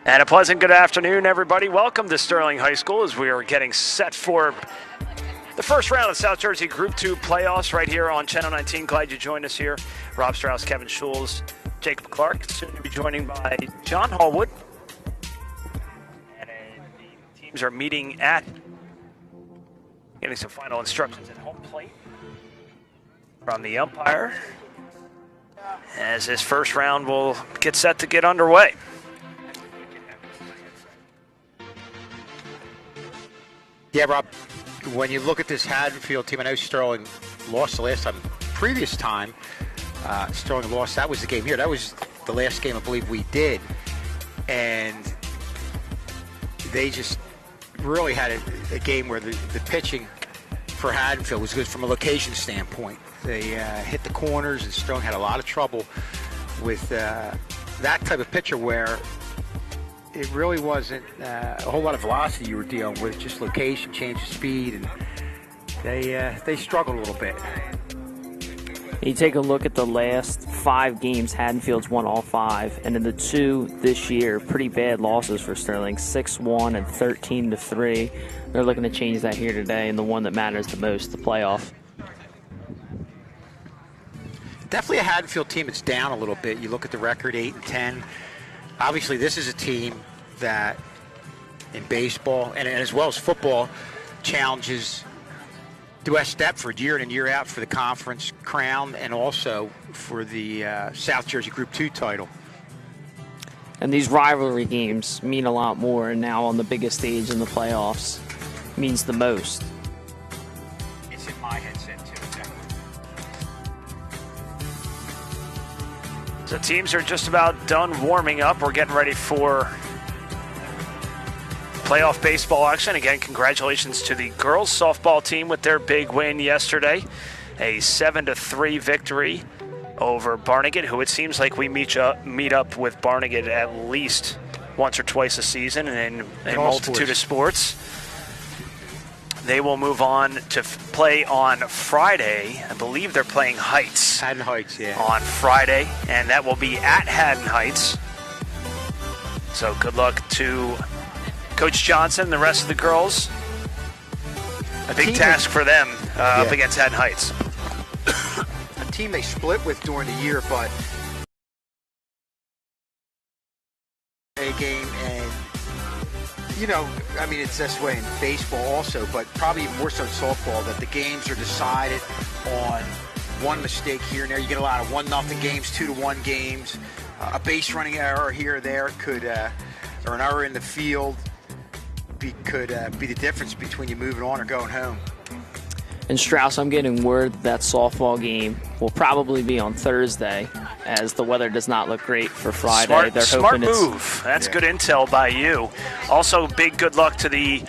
And a pleasant good afternoon, everybody. Welcome to Sterling High School as we are getting set for the first round of South Jersey Group 2 playoffs right here on Channel 19. Glad you joined us here. Rob Strauss, Kevin Schulz, Jacob Clark, soon to be joining by John Hallwood. And the teams are meeting at getting some final instructions at home plate from the umpire as this first round will get set to get underway. Yeah, Rob, when you look at this Haddonfield team, I know Sterling lost the last time. Previous time, Sterling lost. That was the game here. That was the last game I believe we did. And they just really had a game where the pitching for Haddonfield was good from a location standpoint. They hit the corners, and Sterling had a lot of trouble with that type of pitcher where it really wasn't a whole lot of velocity you were dealing with, just location, change of speed, and they struggled a little bit. You take a look at the last 5 games, Haddonfield's won all 5, and in the 2 this year, pretty bad losses for Sterling, 6-1 and 13-3. They're looking to change that here today, and the one that matters the most, the playoff. Definitely a Haddonfield team that's down a little bit. You look at the record, 8-10. Obviously, this is a team that, in baseball and as well as football, challenges West Deptford year in and year out for the conference crown and also for the South Jersey Group 2 title. And these rivalry games mean a lot more, and now on the biggest stage in the playoffs means the most. It's in my headset, too. So teams are just about done warming up. We're getting ready for playoff baseball action. Again, congratulations to the girls softball team with their big win yesterday. A 7-3 victory over Barnegat, who it seems like we meet up with Barnegat at least once or twice a season in a multitude of sports. They will move on to play on Friday. I believe they're playing Heights. Haddon Heights, yeah. On Friday, and that will be at Haddon Heights. So good luck to Coach Johnson and the rest of the girls. A big task for them up against Haddon Heights. A team they split with during the year, but a game, and you know, I mean, it's this way in baseball also, but probably more so in softball, that the games are decided on one mistake here and there. You get a lot of 1-0 games, 2-1 games. A base running error here or there could, or an error in the field could be the difference between you moving on or going home. And Strauss, I'm getting word that softball game will probably be on Thursday, as the weather does not look great for Friday. Smart move. That's good intel by you. Also, big good luck to the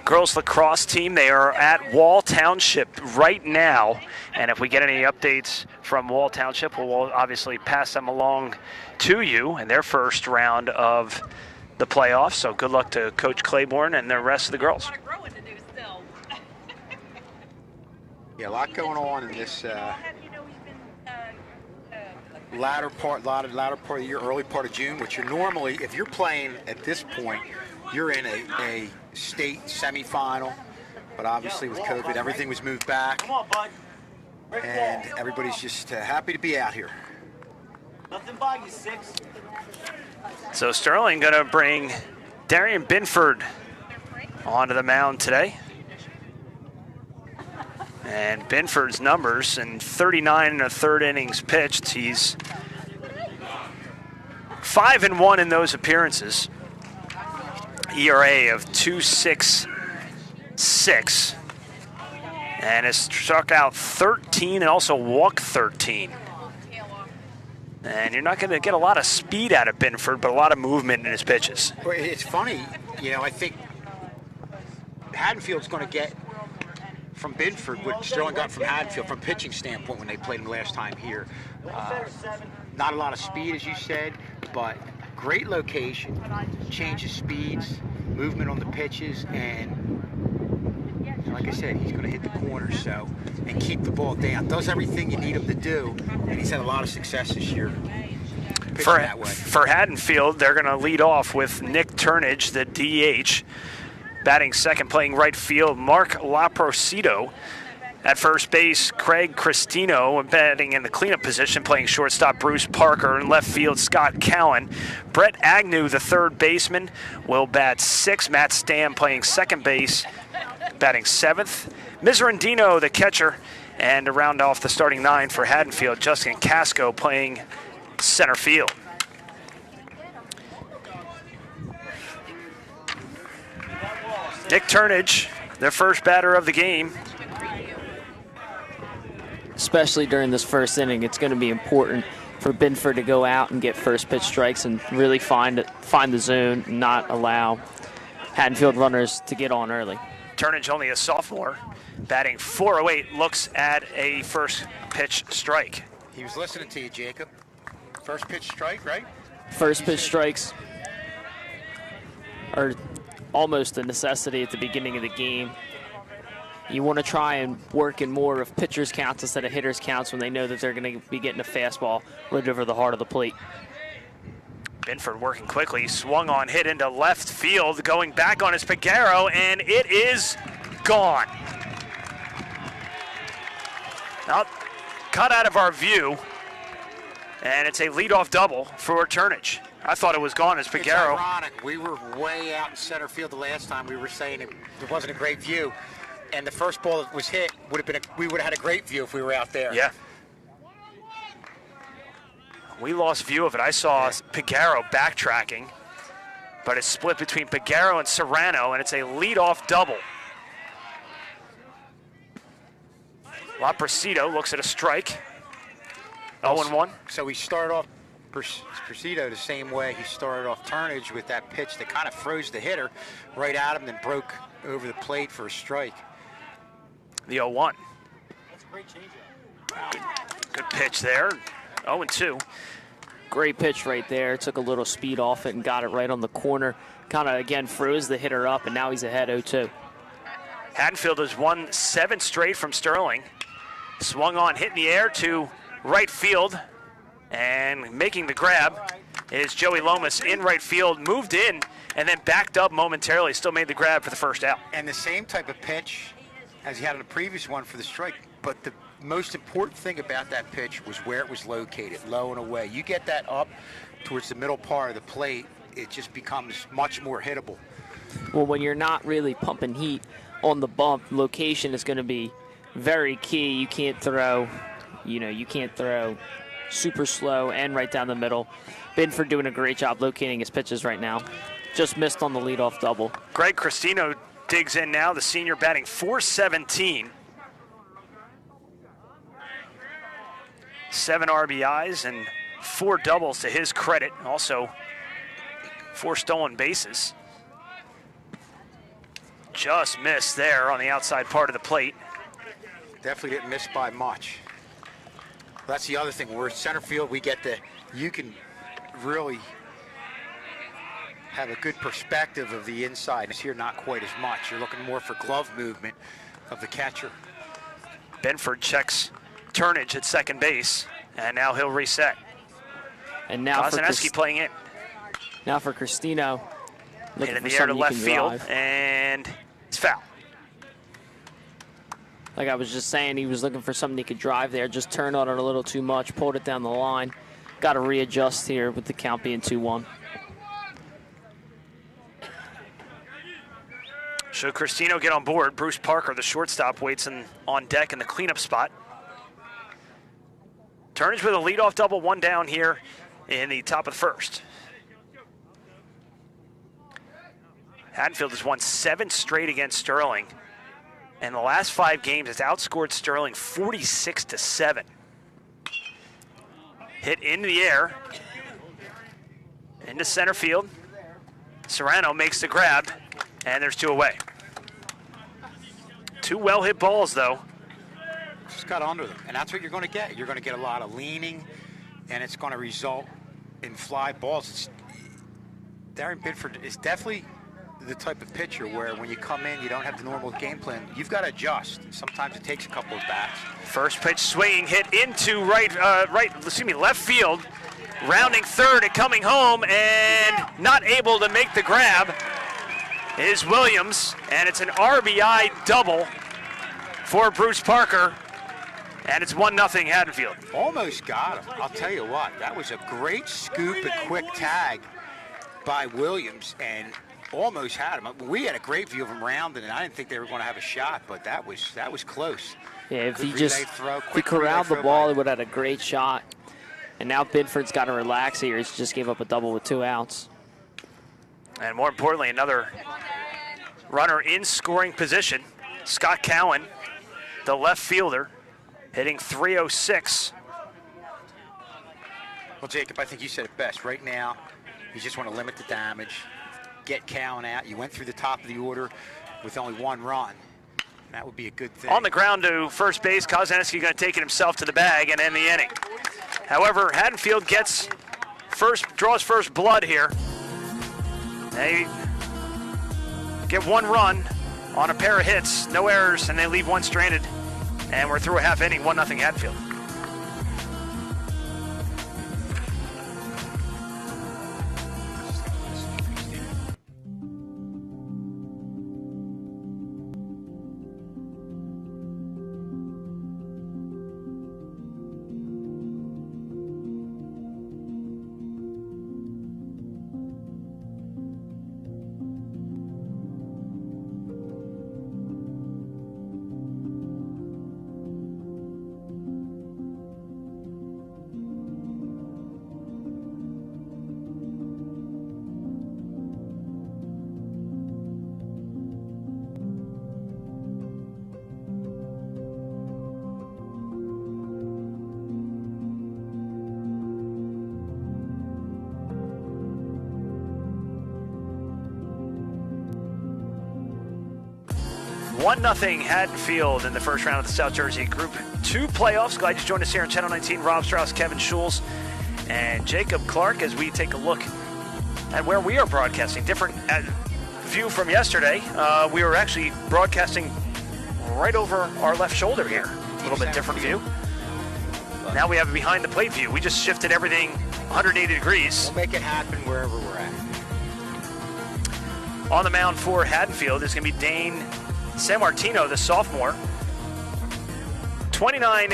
girls lacrosse team. They are at Wall Township right now, and if we get any updates from Wall Township, we'll obviously pass them along to you in their first round of the playoffs. So good luck to Coach Claiborne and the rest of the girls. Yeah, a lot going on in this latter part of the year, early part of June, which you're normally, if you're playing at this point, you're in a state semifinal. But obviously with COVID, everything was moved back. And everybody's just happy to be out here. Nothing by you, 6. So Sterling going to bring Darian Binford onto the mound today. And Binford's numbers in 39 1/3 innings pitched. He's 5-1 in those appearances. ERA of 2.66. And has struck out 13 and also walked 13. And you're not going to get a lot of speed out of Binford, but a lot of movement in his pitches. Well, it's funny, you know, I think Haddonfield's going to get from Binford what Sterling got from Haddonfield from pitching standpoint when they played him last time here. Not a lot of speed, as you said, but great location, change of speeds, movement on the pitches, and like I said, he's going to hit the corners and keep the ball down. Does everything you need him to do, and he's had a lot of success this year. pitching that way. For Haddonfield, they're going to lead off with Nick Turnage, the DH. Batting second, playing right field, Mark Laprosito. At first base, Craig Cristino, batting in the cleanup position, playing shortstop, Bruce Parker. In left field, Scott Cowan. Brett Agnew, the third baseman, will bat sixth. Matt Stam playing second base, batting seventh. Miserandino, the catcher. And to round off the starting nine for Haddonfield, Justin Casco playing center field. Nick Turnage, the first batter of the game. Especially during this first inning, it's going to be important for Binford to go out and get first pitch strikes and really find the zone and not allow Haddonfield runners to get on early. Turnage, only a sophomore, batting .408, looks at a first pitch strike. He was listening to you, Jacob. First pitch strike, right? First pitch strikes are almost a necessity at the beginning of the game. You want to try and work in more of pitchers' counts instead of hitters' counts when they know that they're going to be getting a fastball right over the heart of the plate. Binford working quickly, swung on, hit into left field, going back on his Pagaro, and it is gone. Now, cut out of our view, and it's a leadoff double for Turnage. I thought it was gone as Pagaro. It's ironic. We were way out in center field the last time. We were saying it wasn't a great view. And the first ball that was hit we would have had a great view if we were out there. Yeah. We lost view of it. I saw Pagaro backtracking, but it's split between Pagaro and Serrano, and it's a leadoff double. Laprosito looks at a strike. 0-1. So we started off Presido the same way he started off Turnage with that pitch that kind of froze the hitter right at him, then broke over the plate for a strike. The 0-1. That's a great changeup. Good pitch there. 0-2. Great pitch right there. Took a little speed off it and got it right on the corner. Kind of, again, froze the hitter up, and now he's ahead 0-2. Haddonfield has won 7 straight from Sterling. Swung on, hit in the air to right field. And making the grab is Joey Lomas in right field. Moved in and then backed up momentarily. Still made the grab for the first out. And the same type of pitch as he had on the previous one for the strike. But the most important thing about that pitch was where it was located, low and away. You get that up towards the middle part of the plate, it just becomes much more hittable. Well, when you're not really pumping heat on the bump, location is going to be very key. You can't throw, super slow and right down the middle. Binford doing a great job locating his pitches right now. Just missed on the leadoff double. Greg Cristino digs in now, the senior batting .417. 7 RBIs and 4 doubles to his credit. Also 4 stolen bases. Just missed there on the outside part of the plate. Definitely didn't miss by much. That's the other thing. We're center field. You can really have a good perspective of the inside. It's here not quite as much. You're looking more for glove movement of the catcher. Binford checks Turnage at second base, and now he'll reset. And now Kozaneski playing in. Now for Cristino. Hit in the air to left field, and it's foul. Like I was just saying, he was looking for something he could drive there. Just turned on it a little too much, pulled it down the line. Got to readjust here with the count being 2-1. Should Cristino get on board, Bruce Parker, the shortstop, waits on deck in the cleanup spot. Turnage with a leadoff double, 1 down here in the top of the first. Haddonfield has won 7 straight against Sterling. And the last 5 games has outscored Sterling 46-7. Hit into the air, into center field. Serrano makes the grab, and there's 2 away. 2 well-hit balls, though. Just got under them, and that's what you're going to get. You're going to get a lot of leaning, and it's going to result in fly balls. Darren Binford is definitely the type of pitcher where when you come in, you don't have the normal game plan. You've got to adjust. Sometimes it takes a couple of bats. First pitch swinging, hit into left field. Rounding third and coming home and not able to make the grab is Williams, and it's an RBI double for Bruce Parker, and it's 1-0 Haddonfield. Almost got him. I'll tell you what, that was a great scoop and quick tag by Williams, and almost had him. We had a great view of him rounding, and I didn't think they were going to have a shot, but that was close. Yeah, if he corralled the ball, he would have had a great shot. And now Binford's got to relax here. He just gave up a double with 2 outs. And more importantly, another runner in scoring position. Scott Cowan, the left fielder, hitting .306. Well, Jacob, I think you said it best. Right now, you just want to limit the damage, get Cowan out. You went through the top of the order with only 1 run. That would be a good thing. On the ground to first base, Kozaneski going to take it himself to the bag and end the inning. However, Haddonfield draws first blood here. They get 1 run on a pair of hits, no errors, and they leave 1 stranded. And we're through a half inning, 1-0 Haddonfield. One nothing Haddonfield in the first round of the South Jersey Group 2 playoffs. Glad you joined us here on Channel 19. Rob Strauss, Kevin Schulz, and Jacob Clark as we take a look at where we are broadcasting. Different view from yesterday. We were actually broadcasting right over our left shoulder here. A little bit different view. Now we have a behind the plate view. We just shifted everything 180 degrees. We'll make it happen wherever we're at. On the mound for Haddonfield is going to be Dane Sammartino, the sophomore. 29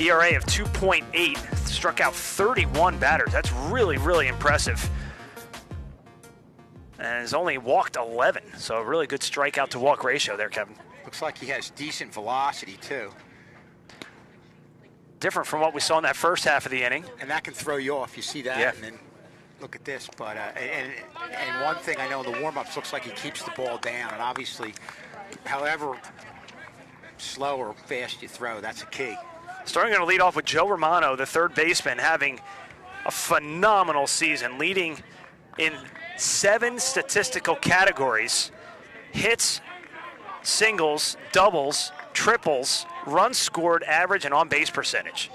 ERA of 2.8, struck out 31 batters. That's really, really impressive. And has only walked 11, so a really good strikeout to walk ratio there, Kevin. Looks like he has decent velocity, too. Different from what we saw in that first half of the inning. And that can throw you off. You see that? Yeah. And then look at this. But and one thing I know in the warm-ups, looks like he keeps the ball down. And obviously, however slow or fast you throw, that's a key. Starting going to lead off with Joe Romano, the third baseman, having a phenomenal season, leading in 7 statistical categories: hits, singles, doubles, triples, runs scored, average, and on-base percentage.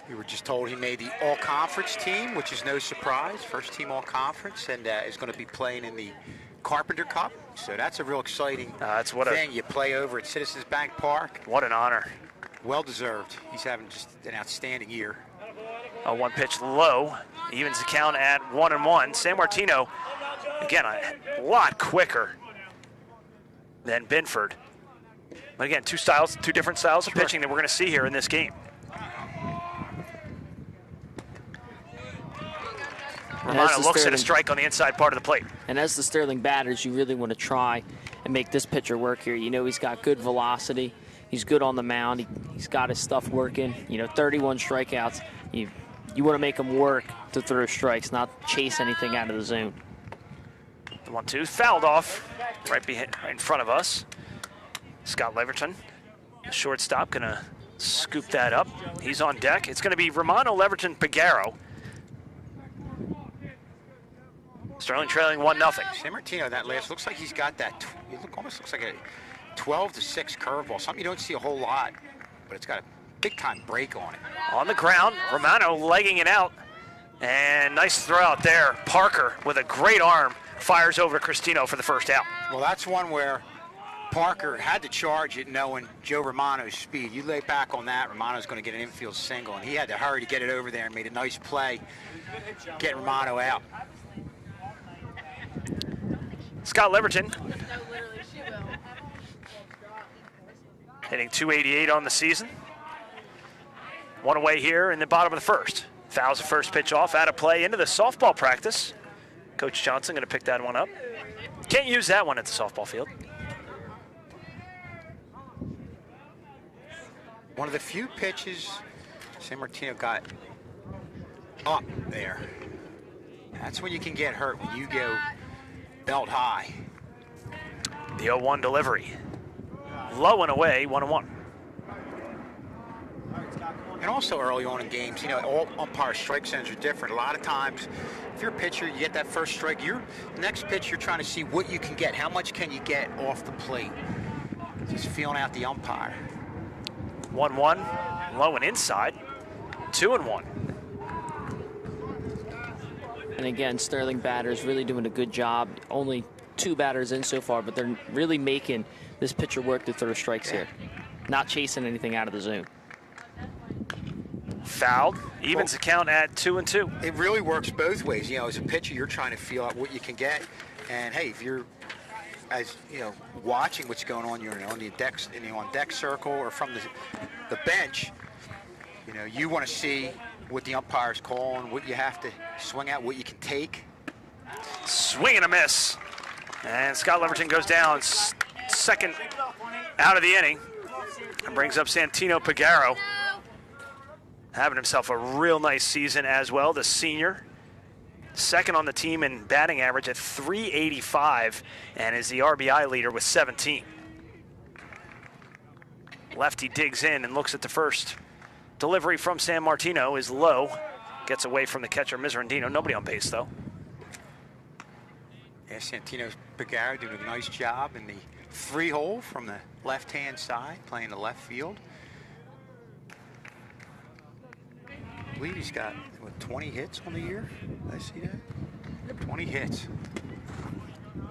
We were just told he made the all-conference team, which is no surprise. First team all-conference, and is going to be playing in the Carpenter Cup. So that's a real exciting thing. You play over at Citizens Bank Park. What an honor. Well-deserved. He's having just an outstanding year. A 1-pitch low, evens the count at 1-1. Sammartino, again, a lot quicker than Binford. But again, two different styles of pitching that we're going to see here in this game. Romano looks at a strike on the inside part of the plate. And as the Sterling batters, you really want to try and make this pitcher work here. You know he's got good velocity. He's good on the mound. He's got his stuff working. 31 strikeouts. You want to make him work to throw strikes, not chase anything out of the zone. The 1-2 fouled off right in front of us. Scott Leverton, the shortstop, going to scoop that up. He's on deck. It's going to be Romano, Leverton, Pagaro. Sterling trailing 1-0. Sammartino, that last, looks like he's got that, almost looks like a 12-6 curveball. Something you don't see a whole lot, but it's got a big-time break on it. On the ground, Romano legging it out. And nice throw out there. Parker with a great arm fires over to Cristino for the first out. Well, that's one where Parker had to charge it knowing Joe Romano's speed. You lay back on that, Romano's going to get an infield single, and he had to hurry to get it over there and made a nice play, get Romano out. Scott Leverton hitting .288 on the season. One away here in the bottom of the first. Fouls the first pitch off, out of play into the softball practice. Coach Johnson going to pick that one up. Can't use that one at the softball field. One of the few pitches San Martino got up there. That's when you can get hurt, when you go belt high. The 0-1 delivery. Low and away, 1-1. And also early on in games, you know, all umpire strike zones are different. A lot of times, if you're a pitcher, you get that first strike, next pitch, you're trying to see what you can get. How much can you get off the plate? Just feeling out the umpire. 1-1, low and inside, 2-1. And again, Sterling batters really doing a good job. Only 2 batters in so far, but they're really making this pitcher work to throw strikes here. Not chasing anything out of the zone. Fouled, evens the count at 2-2. It really works both ways. You know, as a pitcher, you're trying to feel out what you can get. And hey, if you're, as you know, watching what's going on, you're on the deck, on deck circle or from the bench, you know, you want to see what the umpire's calling, what you have to swing at, what you can take. Swing and a miss. And Scott Leverton goes down, second out of the inning, and brings up Santino Pagaro. Having himself a real nice season as well, the senior. Second on the team in batting average at .385 and is the RBI leader with 17. Lefty digs in and looks at the first. Delivery from San Martino is low. Gets away from the catcher, Miserandino. Nobody on base, though. Yeah, Santino Pagaro doing a nice job in the 3-hole from the left-hand side, playing the left field. I believe he's got, what, 20 hits on the year? Did I see that? 20 hits.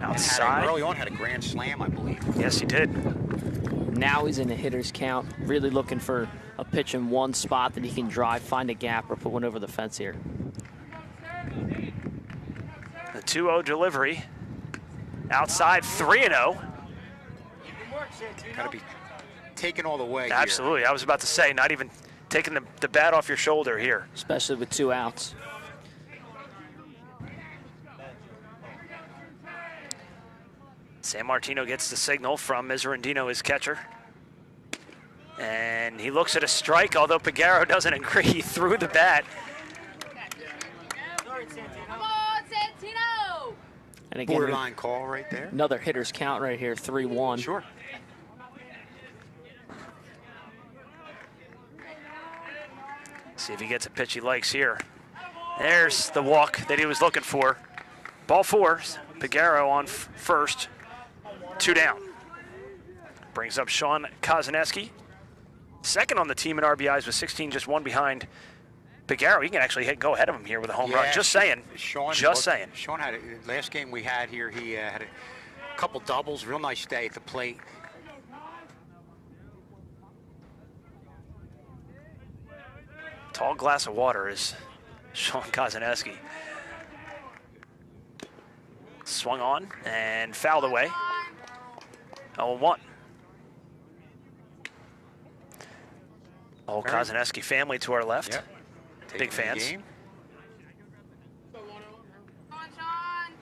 Outside. Early on had a grand slam, I believe. Yes, he did. Now he's in the hitter's count, really looking for a pitch in one spot that he can drive, find a gap, or put one over the fence here. The 2-0 delivery. Outside, 3-0. Got to be taken all the way. Absolutely. Here. I was about to say, not even taking the bat off your shoulder here. Especially with 2 outs. San Martino gets the signal from Miserandino, his catcher. And he looks at a strike, although Pagaro doesn't agree. He threw the bat. Come on, Santino! And again, Borderline call right there. Another hitter's count right here, 3-1. Sure. See if he gets a pitch he likes here. There's the walk that he was looking for. Ball 4, Pagaro on first, 2 down. Brings up Sean Kozaneski. Second on the team in RBIs with 16, just 1 behind Pagaro. He can actually go ahead of him here with a home run. Just saying. Sean saying. Sean had last game we had here. He had a couple doubles. Real nice day at the plate. Tall glass of water is Sean Kozaneski. Swung on and fouled away. 0-1. Old Kozaneski family to our left. Yep. Big fans. Come on, Sean!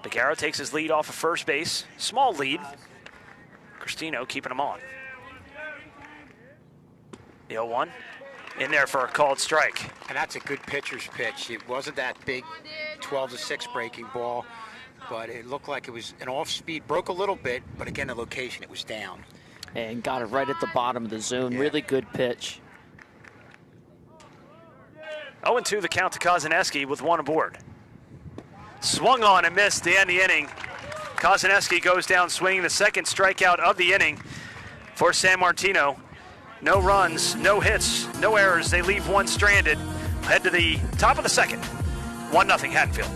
Pagaro takes his lead off of first base. Small lead. Cristino keeping him on. The 0-1 in there for a called strike. And that's a good pitcher's pitch. It wasn't that big 12-6 breaking ball, but it looked like it was an off-speed. Broke a little bit, but again, the location, it was down. And got it right at the bottom of the zone. Yeah. Really good pitch. 0-2 the count to Kozaneski with 1 aboard. Swung on and missed to end the inning. Kozaneski goes down swinging, the second strikeout of the inning for San Martino. No runs, no hits, no errors. They leave 1 stranded. Head to the top of the second. 1-0 Haddonfield.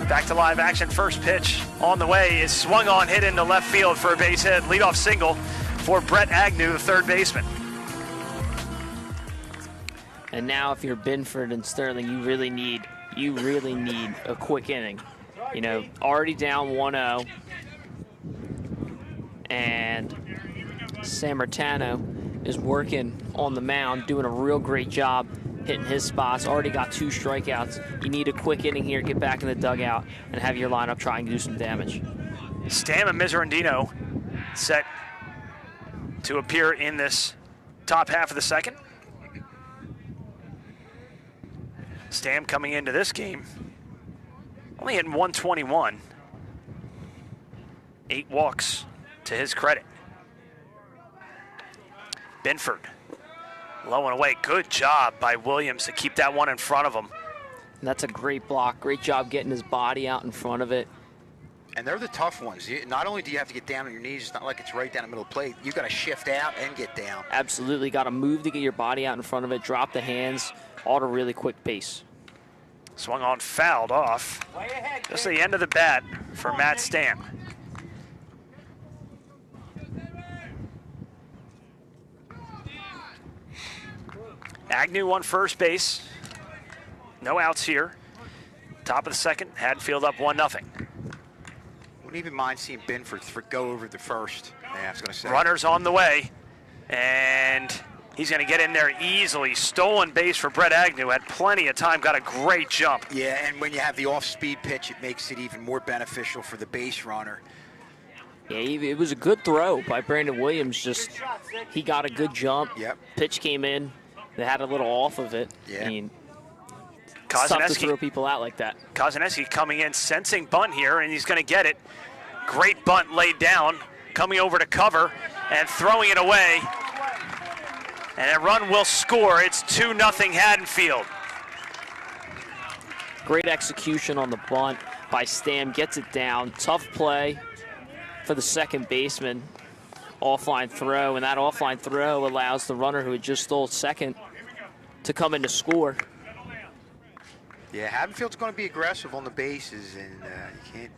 Back to live action. First pitch on the way is swung on, hit into left field for a base hit. Leadoff single for Brett Agnew, the third baseman. And now if you're Binford and Sterling, you really need a quick inning. You know, already down 1-0. And Sammartino is working on the mound, doing a real great job hitting his spots. Already got 2 strikeouts. You need a quick inning here, get back in the dugout, and have your lineup try and do some damage. Stam and Miserandino set to appear in this top half of the second. Stam coming into this game, only hitting 121. 8 walks to his credit. Binford, low and away. Good job by Williams to keep that one in front of him. And that's a great block. Great job getting his body out in front of it. And they're the tough ones. Not only do you have to get down on your knees, it's not like it's right down the middle of the plate. You got to shift out and get down. Absolutely. Got to move to get your body out in front of it, drop the hands, all at a really quick pace. Swung on, fouled off. Just the end of the bat for Matt Stam. Agnew on first base. No outs here. Top of the second, Haddonfield up 1-0. Wouldn't even mind seeing Binford go over the first. Yeah, I was going to say. Runners on the way, and he's going to get in there easily. Stolen base for Brett Agnew. Had plenty of time, got a great jump. Yeah, and when you have the off-speed pitch, it makes it even more beneficial for the base runner. Yeah, it was a good throw by Brandon Williams. Just he got a good jump. Yep. Pitch came in. They had a little off of it. Yeah. I mean, it's tough to throw people out like that. Kozaneski coming in, sensing bunt here, and he's going to get it. Great bunt laid down, coming over to cover and throwing it away. And a run will score. It's 2-0 Haddonfield. Great execution on the bunt by Stam. Gets it down. Tough play for the second baseman. Offline throw, and that offline throw allows the runner who had just stole second to come in to score. Yeah, Haddonfield's going to be aggressive on the bases, and you can't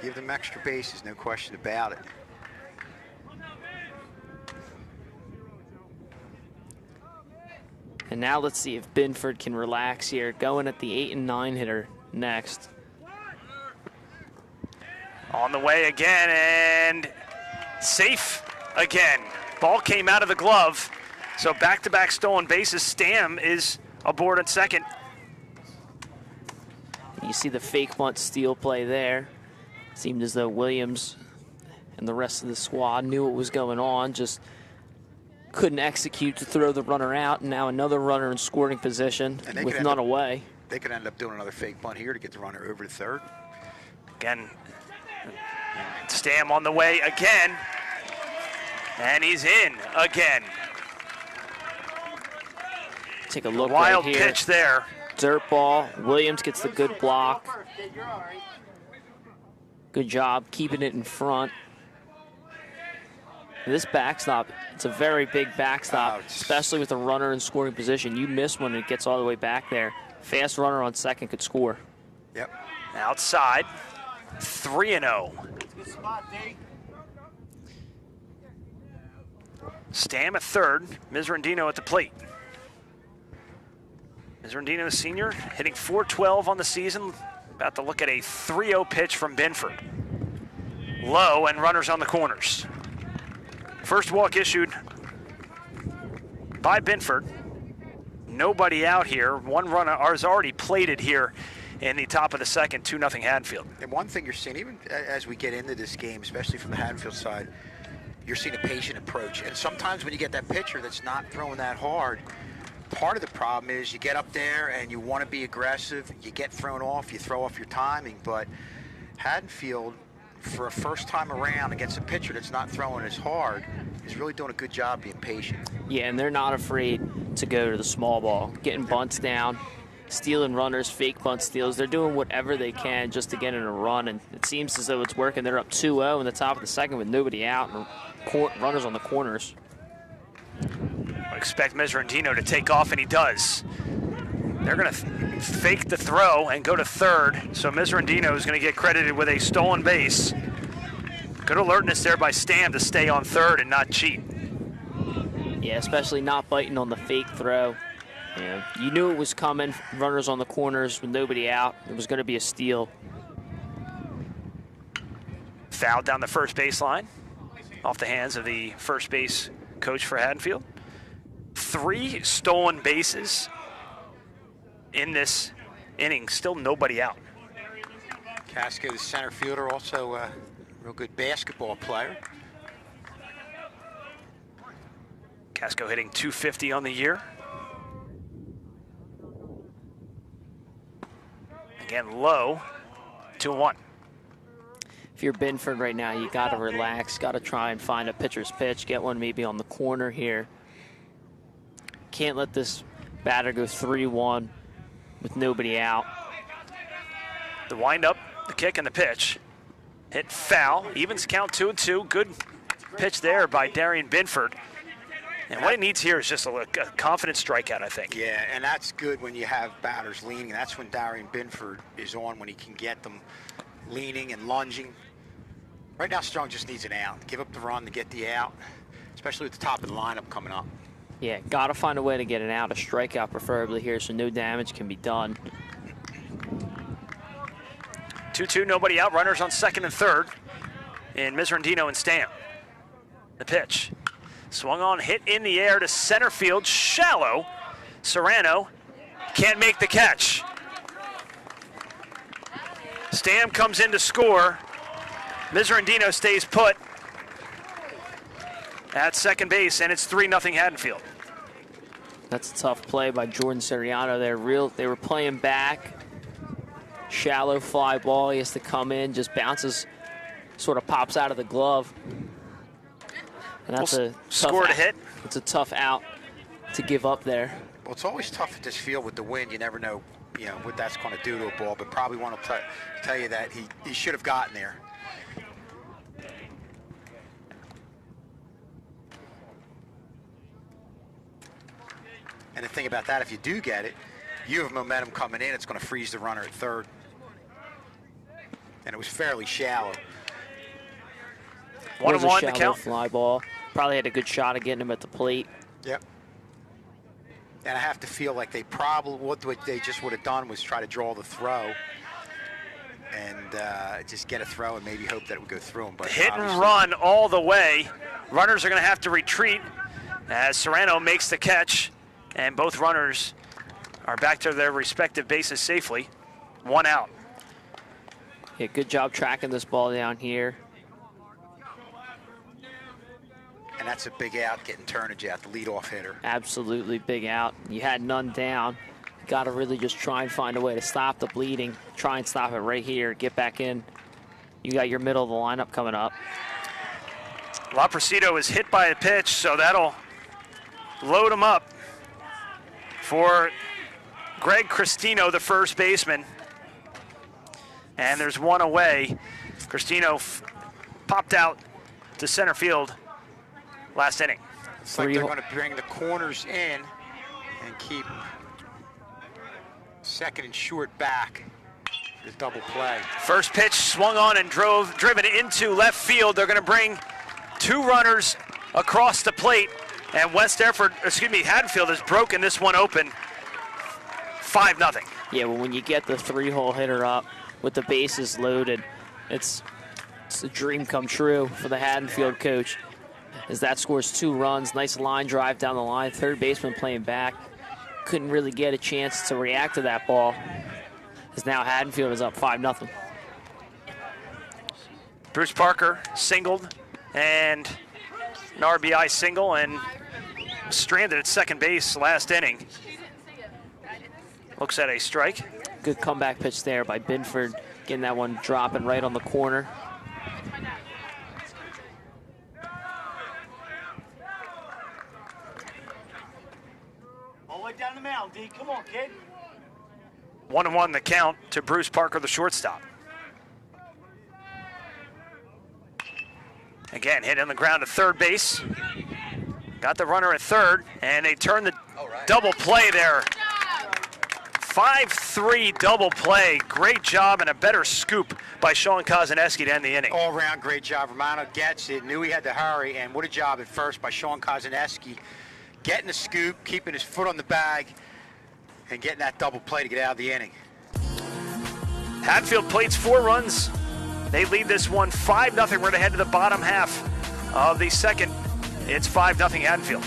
give them extra bases, no question about it. And now let's see if Binford can relax here. Going at the 8 and 9 hitter next. On the way again, and safe again. Ball came out of the glove. So back-to-back stolen bases. Stam is aboard at second. You see the fake bunt steal play there. Seemed as though Williams and the rest of the squad knew what was going on, just couldn't execute to throw the runner out, and now another runner in scoring position with none away. They could end up doing another fake bunt here to get the runner over to third. Again, Stam on the way again, and he's in again. Take a look Wild right here. pitch there. Dirt ball. Williams gets the good block. Good job keeping it in front. This backstop, it's a very big backstop, especially with a runner in scoring position. You miss when it gets all the way back there. Fast runner on second could score. Yep. Outside, 3-0. Stam at third, Miserandino at the plate. Miserandino, the senior, hitting .412 on the season. About to look at a 3-0 pitch from Binford. Low and runners on the corners. First walk issued by Binford. Nobody out here. One runner is already plated here in the top of the second, 2-0 Haddonfield. And one thing you're seeing, even as we get into this game, especially from the Haddonfield side, you're seeing a patient approach. And sometimes when you get that pitcher that's not throwing that hard, part of the problem is you get up there and you want to be aggressive, you get thrown off, you throw off your timing. But Haddonfield, for a first time around against a pitcher that's not throwing as hard, is really doing a good job being patient. Yeah, and they're not afraid to go to the small ball, getting bunts down, stealing runners, fake bunt steals. They're doing whatever they can just to get in a run, and it seems as though it's working. They're up 2-0 in the top of the second with nobody out and runners on the corners. I expect Miserandino to take off, and he does. They're going to fake the throw and go to third. So Miserandino is going to get credited with a stolen base. Good alertness there by Stam to stay on third and not cheat. Yeah, especially not biting on the fake throw. Yeah, you knew it was coming. Runners on the corners with nobody out. It was going to be a steal. Foul down the first baseline off the hands of the first base coach for Haddonfield. 3 stolen bases in this inning, still nobody out. Casco, the center fielder, also a real good basketball player. Casco hitting .250 on the year. Again, low, 2-1. If you're Binford right now, you got to relax, got to try and find a pitcher's pitch, get one maybe on the corner here. Can't let this batter go 3-1 with nobody out. The windup, the kick, and the pitch. Hit foul, evens count 2-2. Good pitch there by Darian Binford. And what he needs here is just a confident strikeout, I think. Yeah, and that's good when you have batters leaning. That's when Darian Binford is on, when he can get them leaning and lunging. Right now, Strong just needs an out. Give up the run to get the out, especially with the top of the lineup coming up. Yeah, got to find a way to get an out, a strikeout preferably here, so no damage can be done. 2-2, nobody out. Runners on second and third in Miserandino and Stam. The pitch. Swung on, hit in the air to center field, shallow. Serrano can't make the catch. Stam comes in to score. Miserandino stays put at second base, and it's 3-0 Haddonfield. That's a tough play by Jordan Seriano there. They were playing back. Shallow fly ball. He has to come in, just bounces, sort of pops out of the glove. And that's a score to hit. It's a tough out to give up there. Well, it's always tough at this field with the wind. You never know, what that's going to do to a ball. But probably want to tell you that he should have gotten there. And the thing about that, if you do get it, you have momentum coming in. It's going to freeze the runner at third. And it was fairly shallow. 1-1 the count. Fly ball. Probably had a good shot of getting him at the plate. Yep. And I have to feel like they probably, what they just would have done was try to draw the throw and just get a throw and maybe hope that it would go through him. But hit and run all the way. Runners are going to have to retreat as Serrano makes the catch, and both runners are back to their respective bases safely. 1 out. Yeah, good job tracking this ball down here. And that's a big out, getting Turnage out, the leadoff hitter. Absolutely big out. You had none down. You got to really just try and find a way to stop the bleeding. Try and stop it right here. Get back in. You got your middle of the lineup coming up. Laprecido is hit by a pitch, so that'll load him up for Greg Cristino, the first baseman. And there's one away. Cristino popped out to center field last inning. It's like they're going to bring the corners in and keep second and short back. The double play. First pitch swung on and driven into left field. They're going to bring 2 runners across the plate, and Haddonfield has broken this one open. 5-0. Yeah, well, when you get the 3-hole hitter up with the bases loaded, it's a dream come true for the Haddonfield coach, as that scores 2 runs. Nice line drive down the line. Third baseman playing back. Couldn't really get a chance to react to that ball, as now Haddonfield is up 5-0. Bruce Parker singled, and an RBI single, and stranded at second base last inning. Looks at a strike. Good comeback pitch there by Binford, getting that one dropping right on the corner. All the way down the mound, D. Come on, kid. 1-1 the count to Bruce Parker, the shortstop. Again, hit on the ground to third base. Got the runner at third, and they turn the double play there. 5-3 double play. Great job and a better scoop by Sean Kozaneski to end the inning. All around great job. Romano gets it, knew he had to hurry, and what a job at first by Sean Kozaneski. Getting the scoop, keeping his foot on the bag, and getting that double play to get out of the inning. Haddonfield plates 4 runs. They lead this one 5-0. We're ahead to the bottom half of the second. It's 5-0 Haddonfield.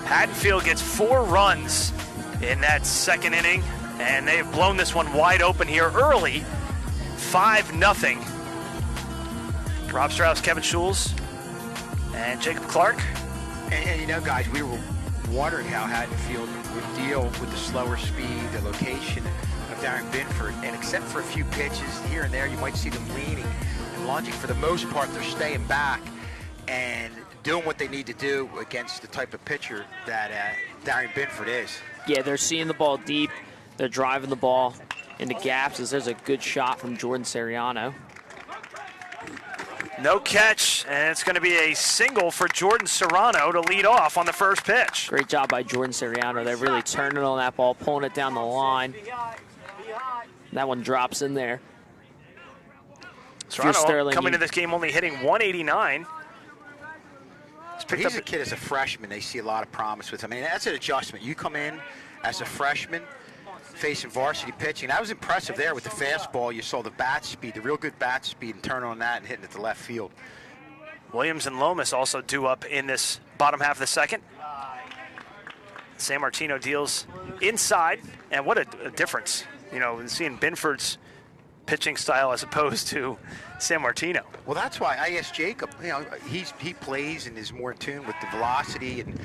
Haddonfield gets 4 runs in that second inning, and they've blown this one wide open here early, 5-0. Rob Strauss, Kevin Schulz, and Jacob Clark. And you know, guys, we were wondering how Haddonfield would deal with the slower speed, the location of Darren Binford, and except for a few pitches here and there, you might see them leaning and lunging. For the most part, they're staying back and doing what they need to do against the type of pitcher that Darren Binford is. Yeah, they're seeing the ball deep. They're driving the ball into gaps as there's a good shot from Jordan Seriano. No catch, and it's going to be a single for Jordan Serrano to lead off on the first pitch. Great job by Jordan Seriano. They're really turning on that ball, pulling it down the line. That one drops in there. Serrano coming into this game only hitting 189. He's a kid as a freshman. They see a lot of promise with him. I mean, that's an adjustment. You come in as a freshman facing varsity pitching. That was impressive there with the fastball. You saw the bat speed, the real good bat speed, and turn on that and hitting it to left field. Williams and Lomas also due up in this bottom half of the second. San Martino deals inside, and what a difference, you know, seeing Binford's pitching style as opposed to San Martino. Well, that's why I asked Jacob. You know, he plays and is more in tune with the velocity and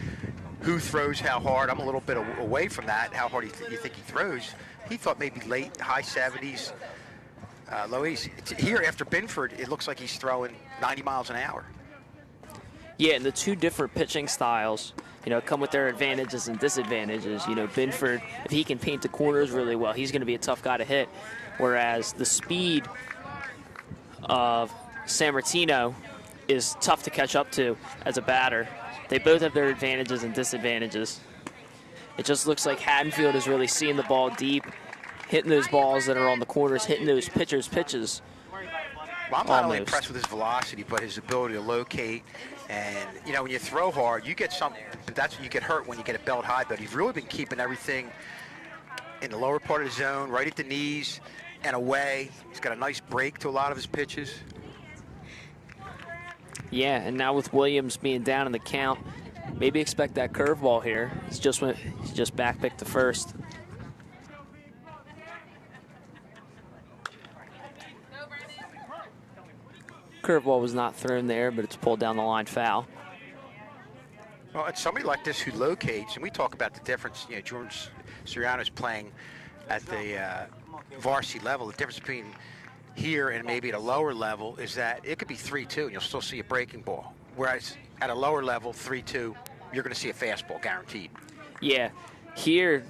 who throws how hard. I'm a little bit away from that. How hard you think he throws? He thought maybe late, high 70s, low 80s. Here after Binford, it looks like he's throwing 90 miles an hour. Yeah, and the two different pitching styles, you know, come with their advantages and disadvantages. You know, Binford, if he can paint the corners really well, he's going to be a tough guy to hit. Whereas the speed of San Martino is tough to catch up to as a batter. They both have their advantages and disadvantages. It just looks like Haddonfield is really seeing the ball deep, hitting those balls that are on the corners, hitting those pitchers' pitches. Well, I'm not only impressed with his velocity, but his ability to locate. And, you know, when you throw hard, you get something. That's when you get hurt, when you get a belt high. But he's really been keeping everything in the lower part of the zone, right at the knees and away. He's got a nice break to a lot of his pitches. Yeah, and now with Williams being down in the count, maybe expect that curveball here. He's just backpicked to first. Curveball was not thrown there, but it's pulled down the line, foul. Well, it's somebody like this who locates, and we talk about the difference. You know, George Siriano's playing at the varsity level. The difference between here and maybe at a lower level is that it could be 3-2 and you'll still see a breaking ball. Whereas at a lower level, 3-2, you're going to see a fastball guaranteed. Yeah, here,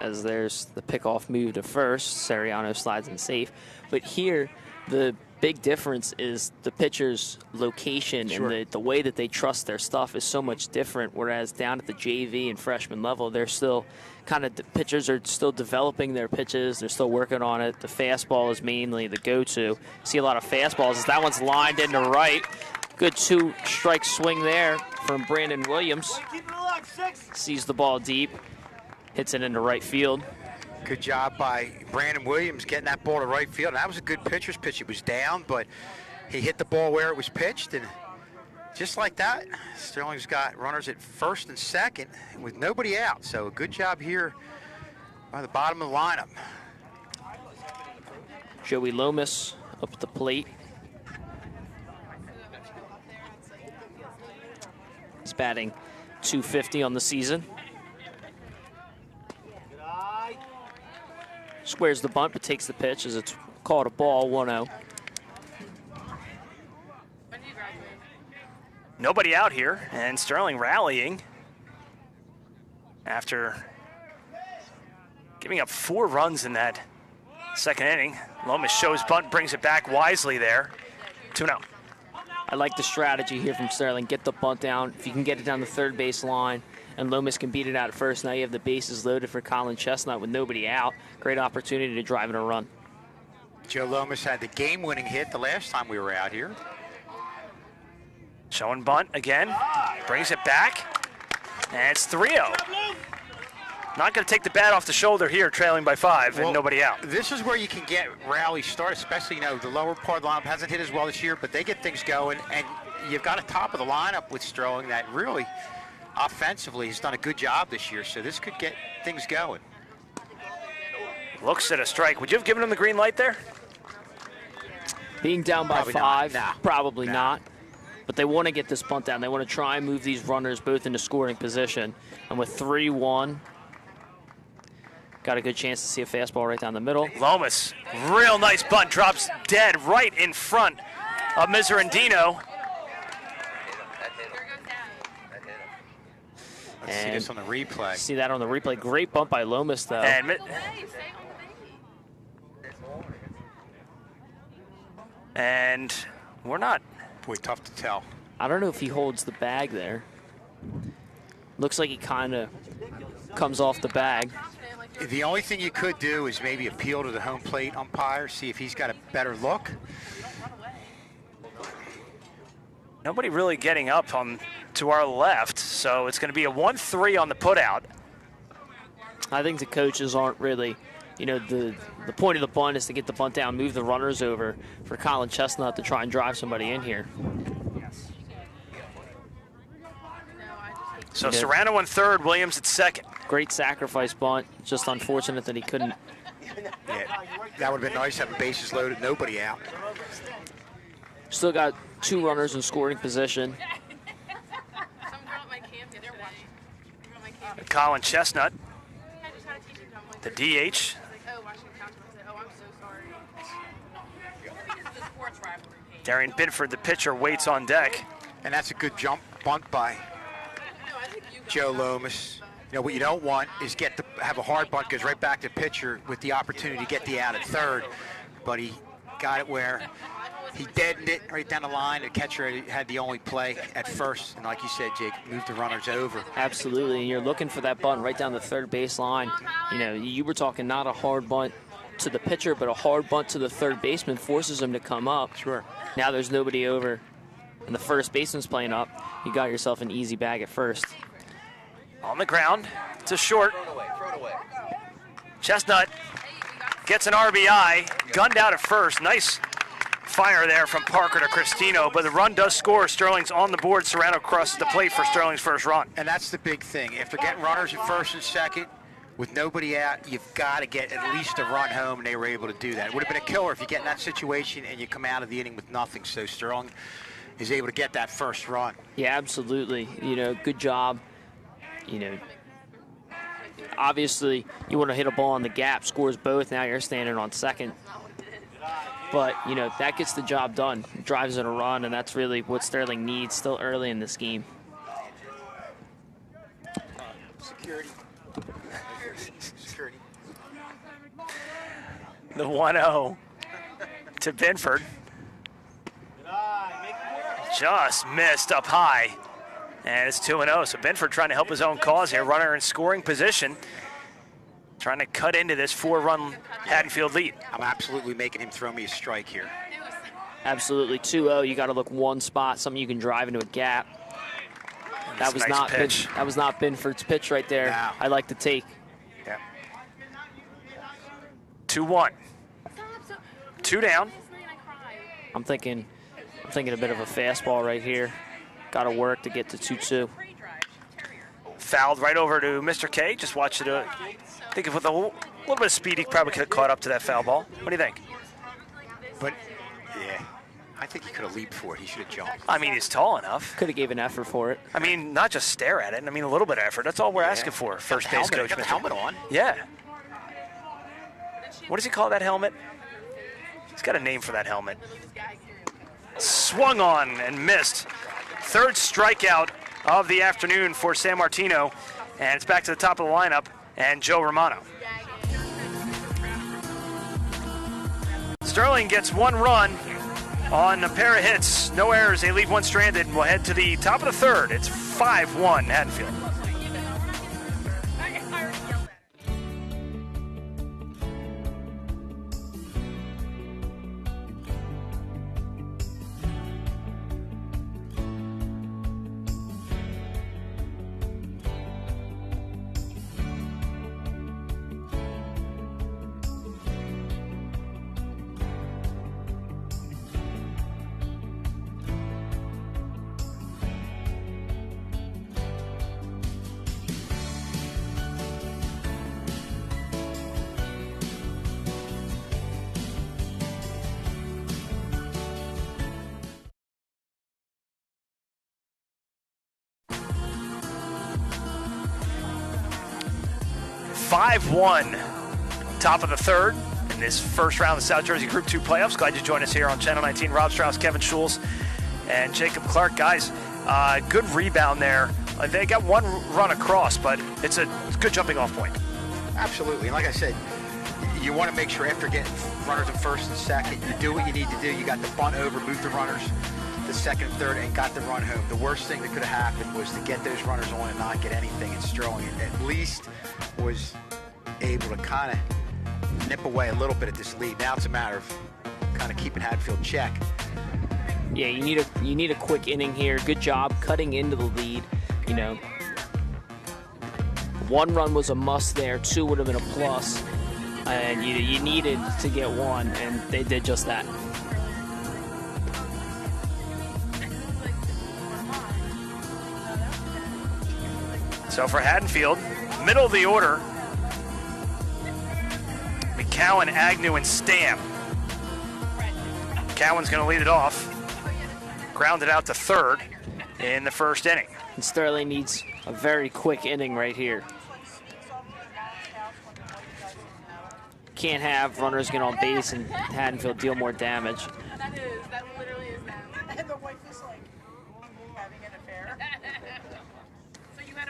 as there's the pickoff move to first, Siriano slides in safe. But here, the big difference is the pitcher's location, and the way that they trust their stuff is so much different, whereas down at the JV and freshman level, they're still the pitchers are still developing their pitches. They're still working on it. The fastball is mainly the go-to. See a lot of fastballs. That one's lined into right. Good 2-strike swing there from Brandon Williams. Sees the ball deep. Hits it into right field. Good job by Brandon Williams getting that ball to right field. And that was a good pitcher's pitch. It was down, but he hit the ball where it was pitched. And just like that, Sterling's got runners at first and second with nobody out. So a good job here by the bottom of the lineup. Joey Lomas up at the plate. He's batting .250 on the season. Squares the bunt, but takes the pitch as it's called a ball, 1-0. Nobody out here, and Sterling rallying after giving up 4 runs in that second inning. Lomas shows bunt, brings it back wisely there. 2-0. I like the strategy here from Sterling. Get the bunt down. If you can get it down the third base line, and Lomas can beat it out at first. Now you have the bases loaded for Colin Chestnut with nobody out. Great opportunity to drive in a run. Joe Lomas had the game-winning hit the last time we were out here. Showing bunt again. Brings it back. And it's 3-0. Not going to take the bat off the shoulder here, trailing by 5 and nobody out. This is where you can get rallies started, especially, the lower part of the lineup hasn't hit as well this year, but they get things going. And you've got a top of the lineup with Sterling that really offensively has done a good job this year, so this could get things going. Looks at a strike. Would you have given him the green light there? Being down by Probably 5, not. No. probably No. not. But they want to get this bunt down. They want to try and move these runners both into scoring position. And with 3-1, got a good chance to see a fastball right down the middle. Lomas, real nice bunt, drops dead right in front of Miserandino. Let's see this on the replay. See that on the replay. Great bump by Lomas, though. And we're not. Boy, tough to tell. I don't know if he holds the bag there. Looks like he kind of comes off the bag. The only thing you could do is maybe appeal to the home plate umpire, see if he's got a better look. Nobody really getting up to our left, so it's going to be a 1-3 on the putout. I think the coaches aren't really, the point of the bunt is to get the bunt down, move the runners over for Colin Chestnut to try and drive somebody in here. So Serrano in third, Williams at second. Great sacrifice bunt. Just unfortunate that he couldn't. Yeah, that would have been nice having bases loaded, nobody out. Still got 2 runners in scoring position. Colin Chestnut, the DH. Darian Bidford, the pitcher, waits on deck. And that's a good jump bunt by Joe Lomas. What you don't want is have a hard bunt, goes right back to the pitcher with the opportunity to get the out at third. But he got it where he deadened it right down the line. The catcher had the only play at first. And like you said, Jake, moved the runners over. Absolutely. And you're looking for that bunt right down the third base line. You were talking not a hard bunt to the pitcher, but a hard bunt to the third baseman forces him to come up. Sure. Now there's nobody over, and the first baseman's playing up. You got yourself an easy bag at first. On the ground, to short. Chestnut gets an RBI, gunned out at first. Nice fire there from Parker to Cristino, but the run does score. Sterling's on the board. Serrano crosses the plate for Sterling's first run. And that's the big thing. If they're getting runners at first and second, with nobody out, you've got to get at least a run home, and they were able to do that. It would have been a killer if you get in that situation and you come out of the inning with nothing. So Sterling is able to get that first run. Yeah, absolutely. Good job. Obviously, you want to hit a ball on the gap, scores both. Now you're standing on second. But, that gets the job done. Drives in a run, and that's really what Sterling needs still early in this game. Security. The 1-0 to Binford. Just missed up high. And it's 2-0. So Binford trying to help his own cause here. Runner in scoring position. Trying to cut into this 4-run Haddonfield lead. I'm absolutely making him throw me a strike here. Absolutely. 2-0. You got to look one spot, something you can drive into a gap. That was, nice that was not Binford's pitch right there. No. I like the take. Yeah. 2-1. 2 down. I'm thinking a bit of a fastball right here. Got to work to get to 2-2. Fouled right over to Mr. K. Just watch it. I think with a little bit of speed, he probably could have caught up to that foul ball. What do you think? But, yeah, I think he could have leaped for it. He should have jumped. I mean, he's tall enough. Could have gave an effort for it. I mean, not just stare at it. I mean, a little bit of effort. That's all we're asking for. First base coach. Got the helmet on. Yeah. What does he call that helmet? He's got a name for that helmet. Swung on and missed. Third strikeout of the afternoon for San Martino. And it's back to the top of the lineup and Joe Romano. Sterling gets 1 run on a pair of hits. No errors. They leave 1 stranded. We'll head to the top of the third. It's 5-1 Haddonfield. (5-1) top of the third in this first round of the South Jersey Group 2 playoffs. Glad you joined us here on Channel 19. Rob Strauss, Kevin Schulz, and Jacob Clark. Guys, good rebound there. They got 1 run across, but it's a good jumping off point. Absolutely. And like I said, you want to make sure after getting runners at first and second, you do what you need to do. You got the bunt over, move the runners to second and third, and got the run home. The worst thing that could have happened was to get those runners on and not get anything, and Sterling at least was able to kind of nip away a little bit at this lead. Now it's a matter of kind of keeping Haddonfield check. Yeah, you need a quick inning here. Good job cutting into the lead. You know, 1 run was a must there. 2 would have been a plus, and you needed to get 1, and they did just that. So for Haddonfield, middle of the order, McCowan, Agnew, and Stam. McCowan's going to lead it off. Grounded out to third in the first inning. And Sterling needs a very quick inning right here. Can't have runners get on base and Haddonfield deal more damage. That literally is them. And the wife is like having an affair.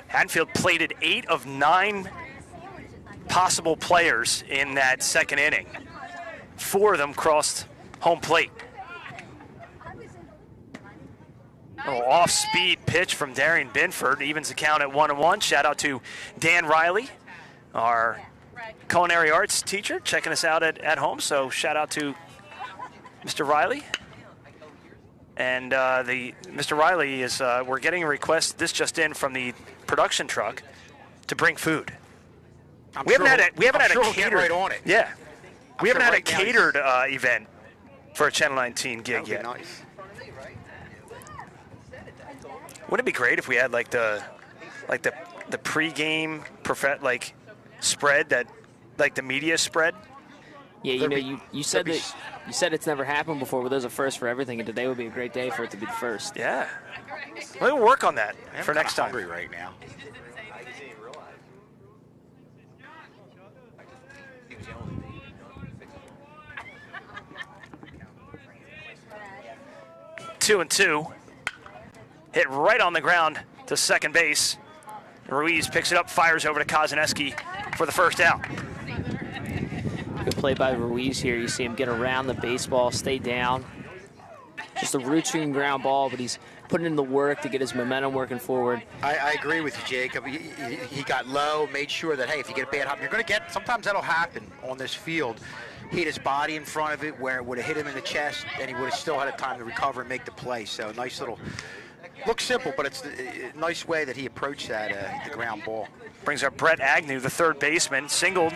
Haddonfield plated 8 of 9 possible players in that second inning. 4 of them crossed home plate. Off-speed pitch from Darian Binford evens the count at 1-1. Shout out to Dan Riley, our culinary arts teacher, checking us out at home. So shout out to Mr. Riley. And Mr. Riley is we're getting a request. This just in from the production truck to bring food. We haven't had a catered right on it. Yeah, we haven't had a right now catered event for a Channel 19 gig yet. Nice. Wouldn't it be great if we had like the pregame spread that like the media spread? Yeah, you know, you said it's never happened before, but there's a first for everything, and today would be a great day for it to be the first. Yeah, we'll work on that for next time. I'm hungry right now. Two and two. Hit right on the ground to second base. Ruiz picks it up, fires over to Kozaneski for the first out. Good play by Ruiz here. You see him get around the baseball, stay down. just a routine ground ball, but he's putting in the work to get his momentum working forward. I agree with you, Jacob. He got low, made sure that, hey, if you get a bad hop, you're going to get, sometimes that'll happen on this field. He hit his body in front of it where it would have hit him in the chest, and he would have still had a time to recover and make the play. So nice little, looks simple, but it's a nice way that he approached that, the ground ball. Brings up Brett Agnew, the third baseman, singled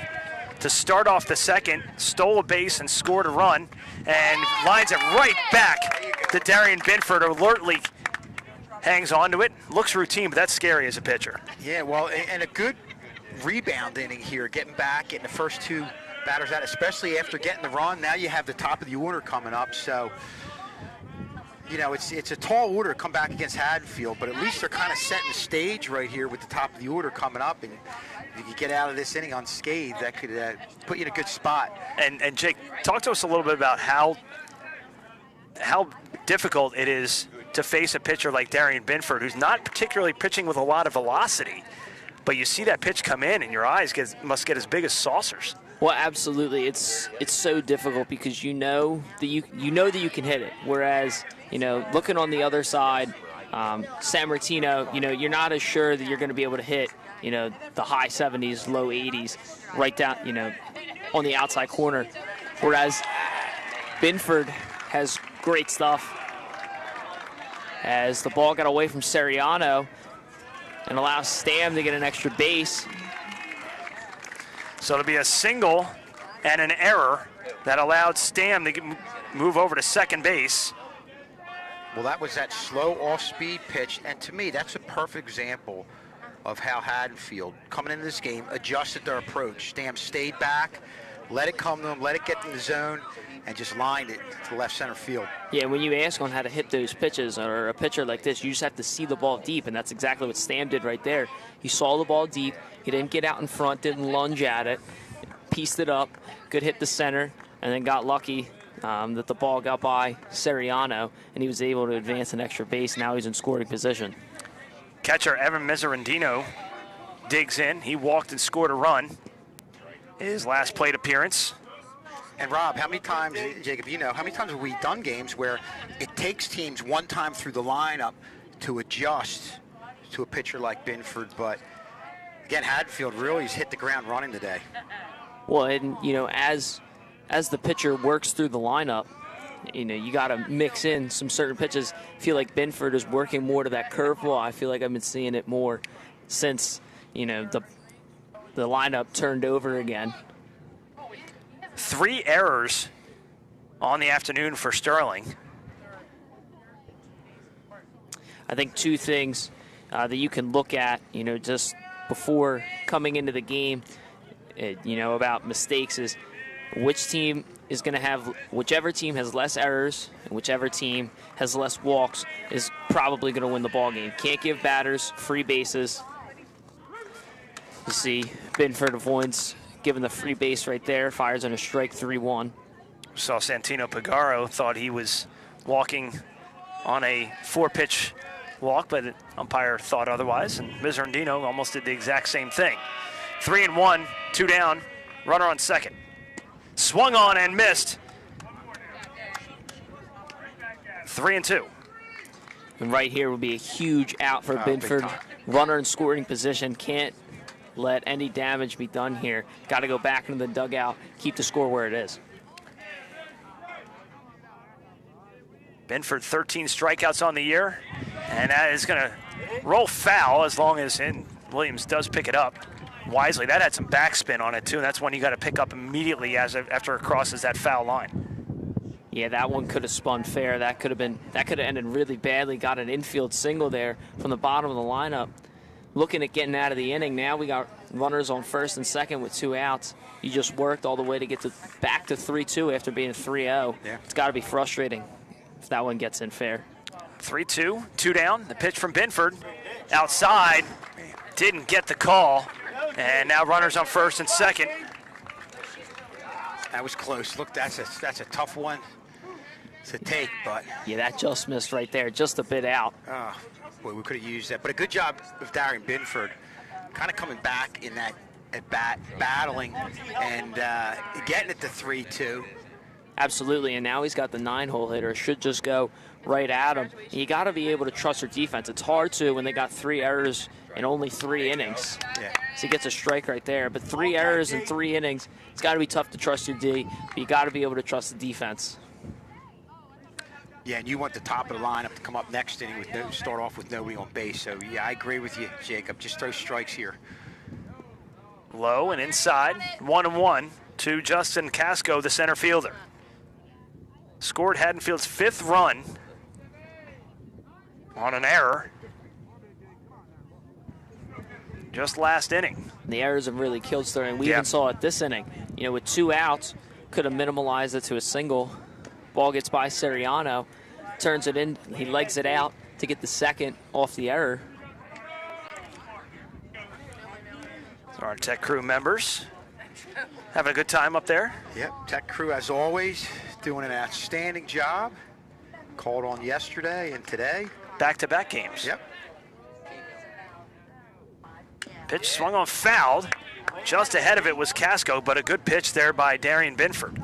to start off the second, stole a base and scored a run, and lines it right back to Darian Binford, alertly hangs on to it. Looks routine, but that's scary as a pitcher. Yeah, well, and a good rebound inning here, getting back, getting the first two batters out, especially after getting the run. Now you have the top of the order coming up, so you know it's a tall order to come back against Haddonfield, but at least they're kind of setting the stage right here with the top of the order coming up, and if you get out of this inning unscathed, that could put you in a good spot. And Jake, talk to us a little bit about how difficult it is to face a pitcher like Darian Binford, who's not particularly pitching with a lot of velocity, but you see that pitch come in and your eyes must get as big as saucers. Well, absolutely. It's so difficult because you know that you can hit it. Whereas, looking on the other side, San Martino, you're not as sure that you're going to be able to hit, the high 70s, low 80s, right down, on the outside corner. Whereas Binford has great stuff. As the ball got away from Seriano and allows Stam to get an extra base. So it'll be a single and an error that allowed Stam to move over to second base. Well, that was that slow off-speed pitch, and to me, that's a perfect example of how Haddonfield, coming into this game, adjusted their approach. Stam stayed back, let it come to him, let it get in the zone, and just lined it to left center field. Yeah, when you ask on how to hit those pitches, or a pitcher like this, you just have to see the ball deep, and that's exactly what Stam did right there. He saw the ball deep, he didn't get out in front, didn't lunge at it, pieced it up, good hit to center, and then got lucky that the ball got by Seriano, and he was able to advance an extra base. Now he's in scoring position. Catcher Evan Miserandino digs in. He walked and scored a run. His last plate appearance. And Rob, how many times, Jacob, how many times have we done games where it takes teams one time through the lineup to adjust to a pitcher like Binford, but again, Haddonfield really has hit the ground running today. Well, and as the pitcher works through the lineup, you got to mix in some certain pitches. I feel like Binford is working more to that curveball. I feel like I've been seeing it more since the lineup turned over again. 3 errors on the afternoon for Sterling. I think 2 things that you can look at, just before coming into the game, about mistakes is which team is going to have, whichever team has less errors and whichever team has less walks is probably going to win the ball game. Can't give batters free bases. You see Binford avoids giving the free base right there, fires on a strike 3-1. Saw Santino Pagaro, thought he was walking on a 4-pitch walk, but umpire thought otherwise, and Miserandino almost did the exact same thing. 3-1, 2 down, runner on second. Swung on and missed. 3-2. And right here would be a huge out for Binford. Runner in scoring position, can't let any damage be done here. Got to go back into the dugout, keep the score where it is. Binford 13 strikeouts on the year, and that is going to roll foul as long as Williams does pick it up wisely. That had some backspin on it too, and that's one you got to pick up immediately after it crosses that foul line. Yeah, that one could have spun fair. That could have ended really badly. Got an infield single there from the bottom of the lineup. Looking at getting out of the inning now. We got runners on first and second with 2 outs. You just worked all the way to get back to 3-2 after being 3-0. Yeah. It's got to be frustrating if that one gets in fair. 3-2, 2 down. The pitch from Binford outside, didn't get the call, and now runners on first and second. That was close. Look, that's a tough one to take, but yeah, that just missed right there, just a bit out. Boy, we could have used that. But a good job of Darian Binford kind of coming back in that at bat, battling and getting it to 3-2. Absolutely, and now he's got the 9-hole hitter. Should just go right at him. And you got to be able to trust your defense. It's hard to when they got 3 errors in only 3 innings. Yeah. So he gets a strike right there. But 3 errors in 3 innings, it's got to be tough to trust your D. But you got to be able to trust the defense. Yeah, and you want the top of the lineup to come up next inning with start off with nobody on base. So yeah, I agree with you, Jacob. Just throw strikes here. Low and inside, 1-1 to Justin Casco, the center fielder. Scored Haddonfield's 5th run on an error just last inning. The errors have really killed Sterling. We even saw it this inning. You know, with 2 outs, could have minimalized it to a single. Ball gets by Seriano, turns it in, he legs it out to get the 2nd off the error. So our tech crew members having a good time up there. Yep, tech crew as always doing an outstanding job. Called on yesterday and today. Back-to-back games. Yep. Pitch swung on, fouled. Just ahead of it was Casco, but a good pitch there by Darian Binford.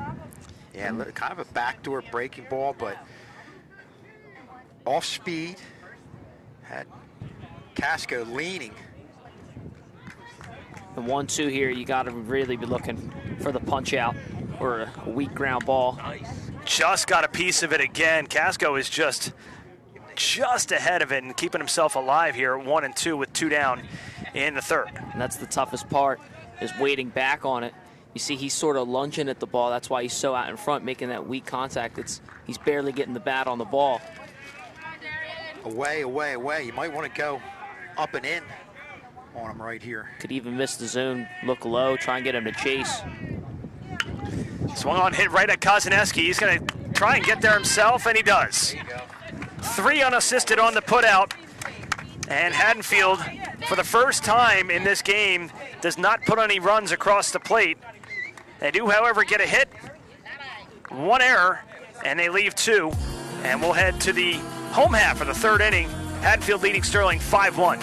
Yeah, kind of a backdoor breaking ball, but off speed. Had Casco leaning. The 1-2 here, you got to really be looking for the punch out or a weak ground ball. Just got a piece of it again. Casco is just ahead of it and keeping himself alive here at 1-2 with 2 down in the 3rd. And that's the toughest part, is waiting back on it. You see he's sort of lunging at the ball. That's why he's so out in front, making that weak contact. He's barely getting the bat on the ball. Away, away, away. You might want to go up and in on him right here. Could even miss the zone, look low, try and get him to chase. Swung on, hit right at Kozaneski. He's going to try and get there himself, and he does. 3 unassisted on the putout. And Haddonfield, for the first time in this game, does not put any runs across the plate. They do, however, get a hit, 1 error, and they leave 2. And we'll head to the home half of the 3rd inning. Haddonfield leading Sterling 5-1.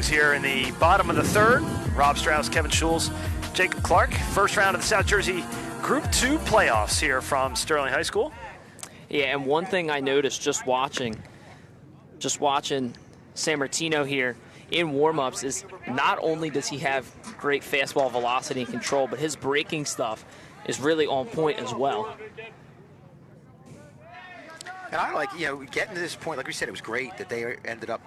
Here in the bottom of the 3rd, Rob Strauss, Kevin Schulz, Jacob Clark. First round of the South Jersey Group 2 playoffs here from Sterling High School. Yeah, and one thing I noticed just watching San Martino here in warm-ups is not only does he have great fastball velocity and control, but his breaking stuff is really on point as well. And I like, getting to this point, like we said, it was great that they ended up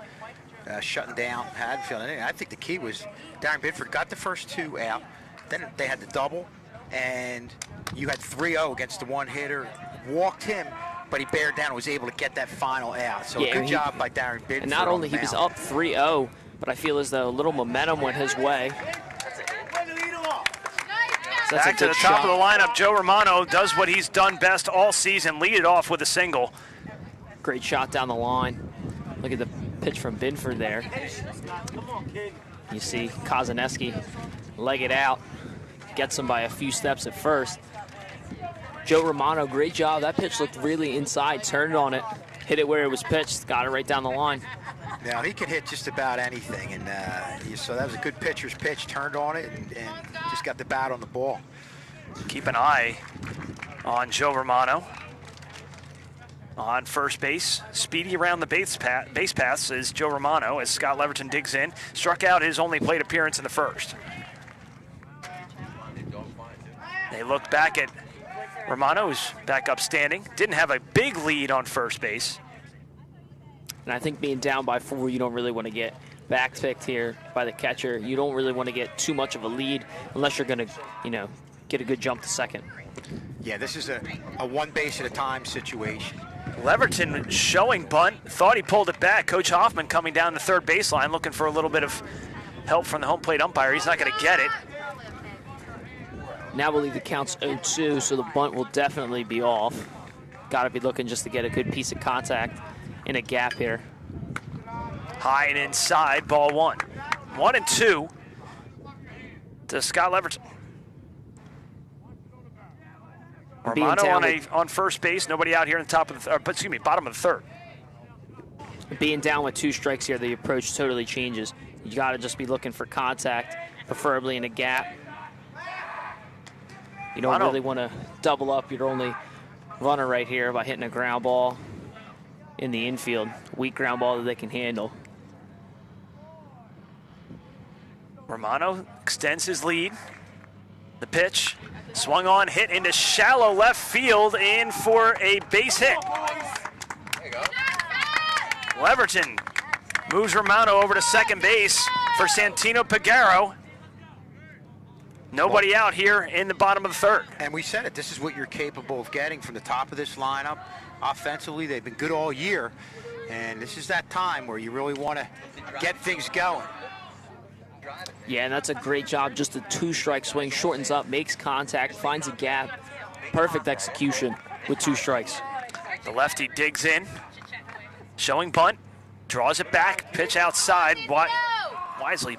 shutting down Haddonfield. And I think the key was Darren Binford got the first 2 out. Then they had the double, and you had 3-0 against the 1-hitter. Walked him, but he bared down and was able to get that final out. So good job by Darren Binford. And not only he was up 3-0, but I feel as though a little momentum went his way. So back to the top of the lineup, Joe Romano does what he's done best all season, lead it off with a single. Great shot down the line. Look at the pitch from Binford there. You see Kozaneski leg it out, gets him by a few steps at first. Joe Romano, great job. That pitch looked really inside, turned on it, hit it where it was pitched, got it right down the line. Now, he can hit just about anything, and so that was a good pitcher's pitch, turned on it, and just got the bat on the ball. Keep an eye on Joe Romano. On first base, speedy around the base paths is Joe Romano as Scott Leverton digs in. Struck out his only plate appearance in the first. They look back at Romano, who's back up standing. Didn't have a big lead on first base. And I think being down by 4, you don't really want to get backpicked here by the catcher. You don't really want to get too much of a lead unless you're going to, get a good jump to second. Yeah, this is a one base at a time situation. Leverton showing bunt, thought he pulled it back. Coach Hoffman coming down the third baseline looking for a little bit of help from the home plate umpire. He's not going to get it. Now I believe the count's 0-2, so the bunt will definitely be off. Got to be looking just to get a good piece of contact in a gap here. High and inside, ball 1. 1-2 to Scott Leverton. Romano on first base, nobody out here in the top of the bottom of the third. Being down with 2 strikes here, the approach totally changes. You got to just be looking for contact, preferably in a gap. You don't really want to double up your only runner right here by hitting a ground ball in the infield. Weak ground ball that they can handle. Romano extends his lead. The pitch, swung on, hit into shallow left field, in for a base hit. There you go. Leverton moves Romano over to second base for Santino Pagaro. Nobody out here in the bottom of the third. And we said it, this is what you're capable of getting from the top of this lineup. Offensively, they've been good all year, and this is that time where you really want to get things going. Yeah, and that's a great job. Just a 2-strike swing, shortens up, makes contact, finds a gap. Perfect execution with 2 strikes. The lefty digs in, showing bunt, draws it back, pitch outside, wisely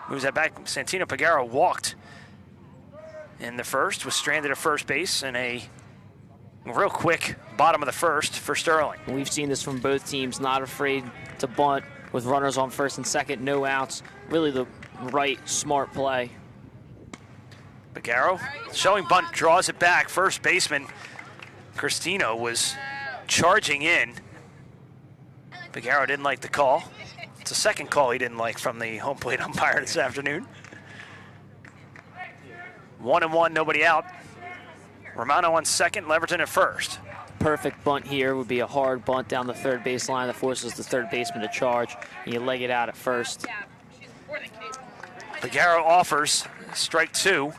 moves that back. Santino Pagaro walked in the first, was stranded at first base, and a real quick bottom of the first for Sterling. We've seen this from both teams, not afraid to bunt with runners on first and second, no outs. Really the right, smart play. Pagaro showing bunt, draws it back. First baseman Cristino was charging in. Pagaro didn't like the call. It's a second call he didn't like from the home plate umpire this afternoon. 1-1, nobody out. Romano on second, Leverton at first. Perfect bunt here would be a hard bunt down the third baseline that forces the third baseman to charge, and you leg it out at first. Pagaro offers strike 2,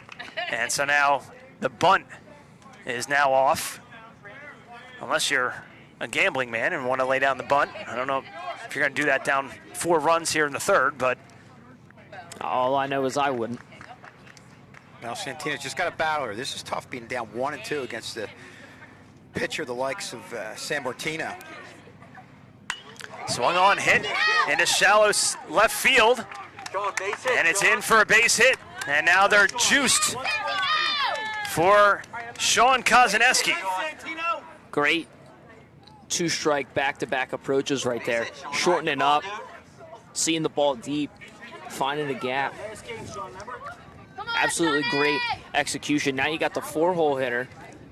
and so now the bunt is now off. Unless you're a gambling man and want to lay down the bunt. I don't know if you're going to do that down 4 runs here in the third, but all I know is I wouldn't. Now Santino's just got a battler. This is tough being down 1-2 against the pitcher the likes of San Martino. Swung on, hit into shallow left field, and it's in for a base hit. And now they're juiced for Sean Kozaneski. Great 2-strike back-to-back approaches right there. Shortening up, seeing the ball deep, finding a gap. Absolutely great execution. Now you got the 4-hole hitter,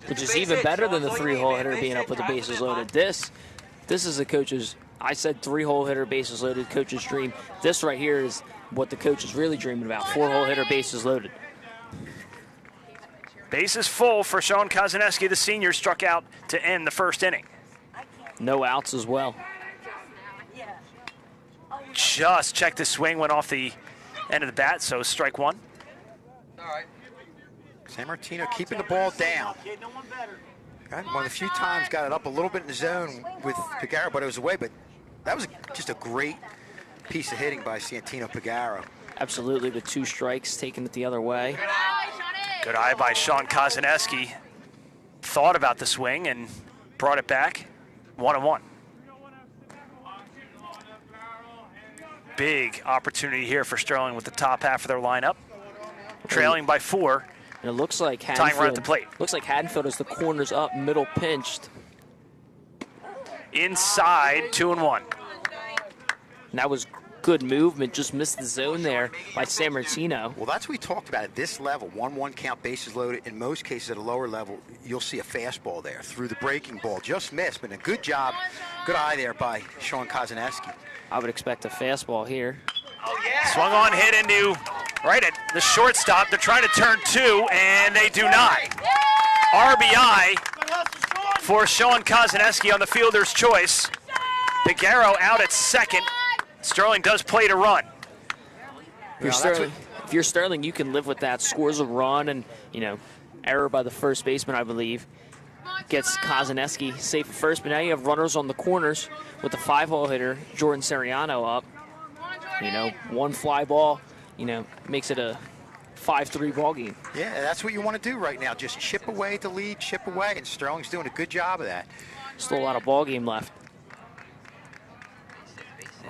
which is even better than the 3-hole hitter being up with the bases loaded. This is a coach's, I said 3-hole hitter, bases loaded, coach's dream. This right here is what the coach is really dreaming about, 4-hole hitter, bases loaded. Bases full for Sean Kozaneski. The senior struck out to end the first inning. No outs as well. Just checked the swing, went off the end of the bat, so strike 1. All right. San Martino keeping the ball down. One of the few times got it up a little bit in the zone with Pagaro, but it was away. But that was just a great piece of hitting by Santino Pagaro. Absolutely, with 2 strikes, taking it the other way. Good eye by Sean Kozaneski. Thought about the swing and brought it back. 1-1. Big opportunity here for Sterling with the top half of their lineup. Trailing by 4. And it looks like Tying right at the plate. Looks like Haddonfield has the corners up, middle pinched. Inside, 2-1. And that was good movement, just missed the zone there by San Martino. Well, that's what we talked about at this level. 1-1 count, bases loaded. In most cases at a lower level, you'll see a fastball there through the breaking ball. Just missed, but a good job, good eye there by Sean Kozaneski. I would expect a fastball here. Swung on, hit into right at the shortstop. They're trying to turn 2, and they do not. RBI for Sean Kozaneski on the fielder's choice. Piguero out at second. Sterling does play to run. If you're Sterling, you can live with that. Scores a run and, error by the first baseman, I believe. Gets Kozaneski safe at first, but now you have runners on the corners with the 5-hole hitter, Jordan Seriano, up. One fly ball, makes it a 5-3 ball game. Yeah, that's what you want to do right now. Just chip away at the lead, chip away, and Sterling's doing a good job of that. Still a lot of ball game left.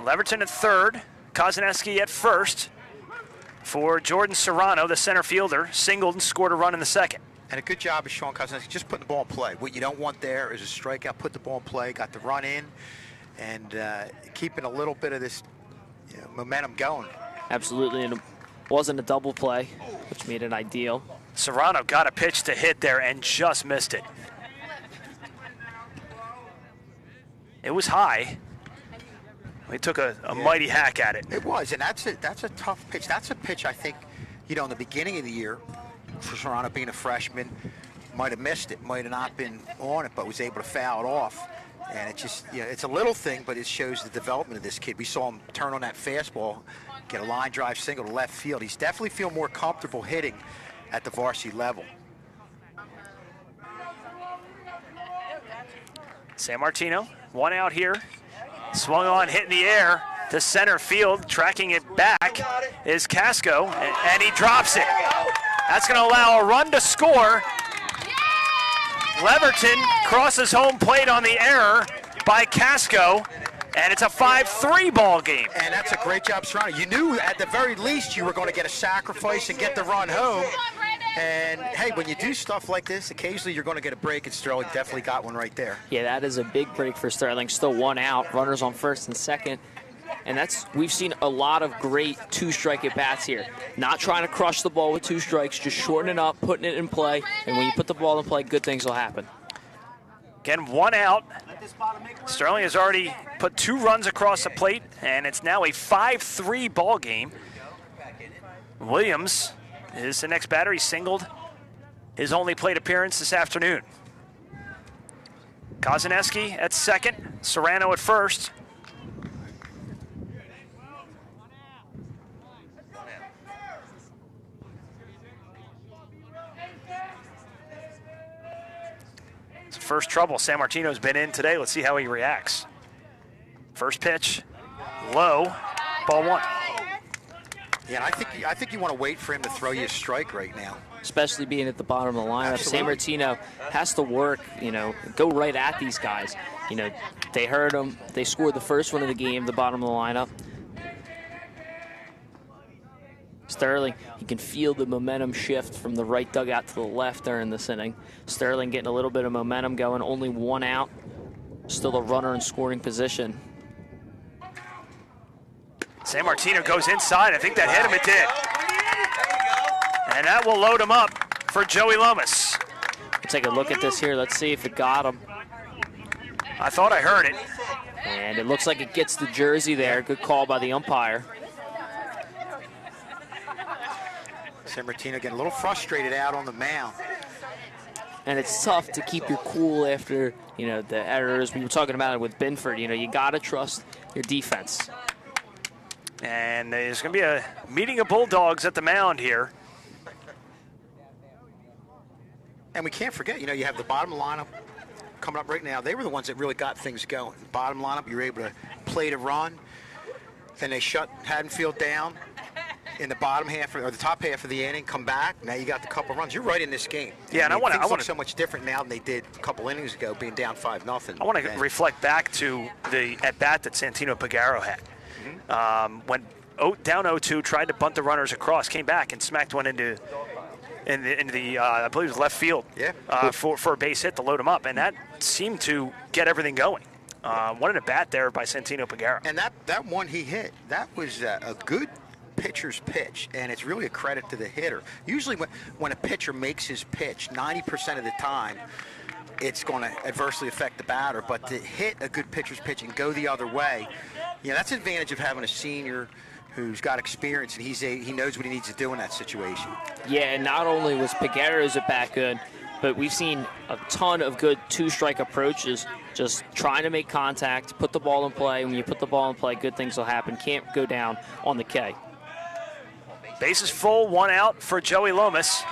Leverton at third, Kozaneski at first for Jordan Serrano, the center fielder, singled and scored a run in the second. And a good job of Sean Kozaneski just putting the ball in play. What you don't want there is a strikeout. Put the ball in play, got the run in, and keeping a little bit of this momentum going. Absolutely, and it wasn't a double play, which made it ideal. Serrano got a pitch to hit there and just missed it. It was high. He took a mighty hack at it. It was, and that's a tough pitch. That's a pitch I think, in the beginning of the year, for Serrano being a freshman, might have missed it, might have not been on it, but was able to foul it off. And it just, it's a little thing, but it shows the development of this kid. We saw him turn on that fastball, get a line drive single to left field. He's definitely feel more comfortable hitting at the varsity level. San Martino, one out here. Swung on, hit in the air to center field. Tracking it back is Casco, and he drops it. That's going to allow a run to score. Leverton crosses home plate on the error by Casco, and it's a 5-3 ball game. And that's a great job, Serrano. You knew at the very least you were going to get a sacrifice and get the run home. And, hey, when you do stuff like this, occasionally you're going to get a break, and Sterling definitely got one right there. Yeah, that is a big break for Sterling. Still one out, runners on first and second. And we've seen a lot of great two-strike at-bats here. Not trying to crush the ball with 2 strikes, just shortening it up, putting it in play, and when you put the ball in play, good things will happen. Again, one out. Sterling has already put 2 runs across the plate, and it's now a 5-3 ball game. Williams is the next batter. He singled his only plate appearance this afternoon. Kozaneski at second, Serrano at first. It's the first trouble San Martino's been in today. Let's see how he reacts. First pitch, low, ball 1. Yeah, I think you want to wait for him to throw you a strike right now. Especially being at the bottom of the lineup. Absolutely. San Martino has to work, go right at these guys. They heard him. They scored the first one of the game, the bottom of the lineup. Sterling, you can feel the momentum shift from the right dugout to the left during this inning. Sterling getting a little bit of momentum going, only 1 out. Still a runner in scoring position. San Martino goes inside. I think that hit him. It did. And that will load him up for Joey Lomas. Take a look at this here. Let's see if it got him. I thought I heard it. And it looks like it gets the jersey there. Good call by the umpire. San Martino getting a little frustrated out on the mound. And it's tough to keep your cool after, the errors. We were talking about it with Binford. You got to trust your defense. And there's going to be a meeting of Bulldogs at the mound here. And we can't forget, you have the bottom lineup coming up right now. They were the ones that really got things going. The bottom lineup, you were able to play to run. Then they shut Haddonfield down in the bottom half or the top half of the inning, come back. Now you got the couple runs. You're right in this game. Yeah, and I want to look so much different now than they did a couple innings ago, being down 5-0. I want to reflect back to the at-bat that Santino Piguero had. When down 0-2, tried to bunt the runners across, came back and smacked one into the I believe it was left field. Yeah. For a base hit to load him up, and that seemed to get everything going. One at a bat there by Santino Pagara. And that one he hit, that was a good pitcher's pitch, and it's really a credit to the hitter. Usually when a pitcher makes his pitch, 90% of the time, it's going to adversely affect the batter. But to hit a good pitcher's pitch and go the other way, that's the advantage of having a senior who's got experience, and he knows what he needs to do in that situation. Yeah, and not only was Pagaro's at bat good, but we've seen a ton of good two-strike approaches, just trying to make contact, put the ball in play. When you put the ball in play, good things will happen. Can't go down on the K. Bases full, 1 out for Joey Lomas.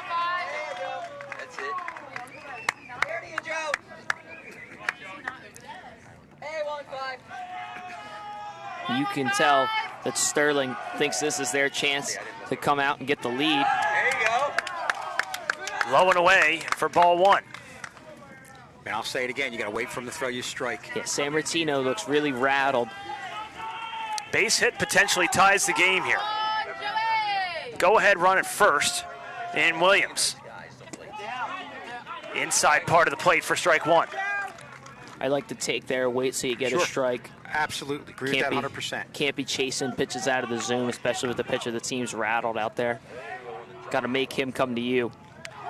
That's it. Here to you, Joe. Hey, 1-5. You can tell that Sterling thinks this is their chance to come out and get the lead. There you go. Low and away for ball 1. And I'll say it again, you got to wait for him to throw you a strike. Yeah, San Martino looks really rattled. Base hit potentially ties the game here. Go ahead run at first in Williams. Inside part of the plate for strike 1. I like to take there, wait so you get a strike. Absolutely, agree with that 100%. Can't be chasing pitches out of the zone, especially with the pitcher the team's rattled out there. Got to make him come to you.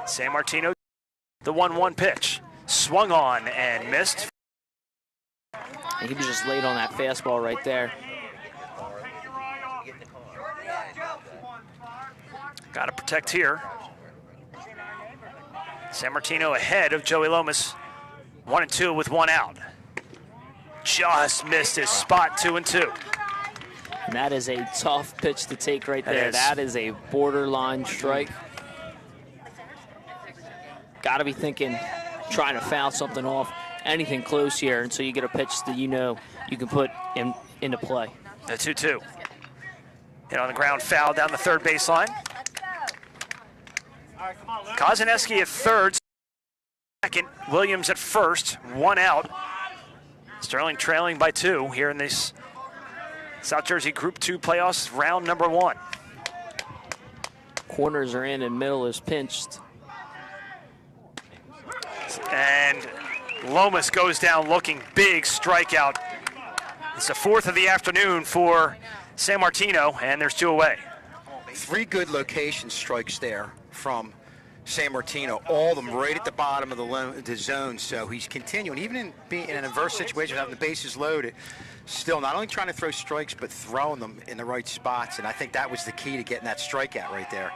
San Martino, the 1-1 pitch. Swung on and missed. And he was just late on that fastball right there. Got to protect here. San Martino ahead of Joey Lomas. 1-2 with 1 out. Just missed his spot, 2-2. And that is a tough pitch to take right there. That is a borderline strike. Got to be thinking, trying to foul something off, anything close here until you get a pitch that you know you can put into play. The 2-2. Hit on the ground, foul down the third baseline. Kozaneski at third, second. Williams at first, 1 out. Sterling trailing by 2 here in this South Jersey Group 2 playoffs, round number 1. Corners are in and middle is pinched. And Lomas goes down looking big, strikeout. It's the 4th of the afternoon for San Martino, and there's 2 away. 3 good location strikes there from San Martino, all of them right at the bottom of the zone. So he's continuing, even in being in an adverse situation, having the bases loaded, still not only trying to throw strikes, but throwing them in the right spots. And I think that was the key to getting that strikeout right there.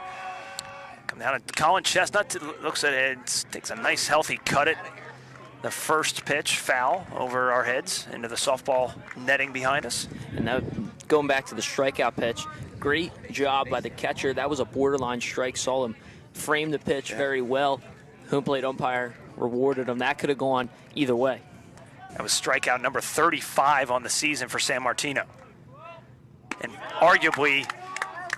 Come down to Colin Chestnut, looks at it, takes a nice healthy cut at the first pitch, foul over our heads into the softball netting behind us. And now going back to the strikeout pitch, great job by the catcher. That was a borderline strike, saw him frame the pitch very well. Home plate umpire rewarded him. That could have gone either way. That was strikeout number 35 on the season for San Martino. And arguably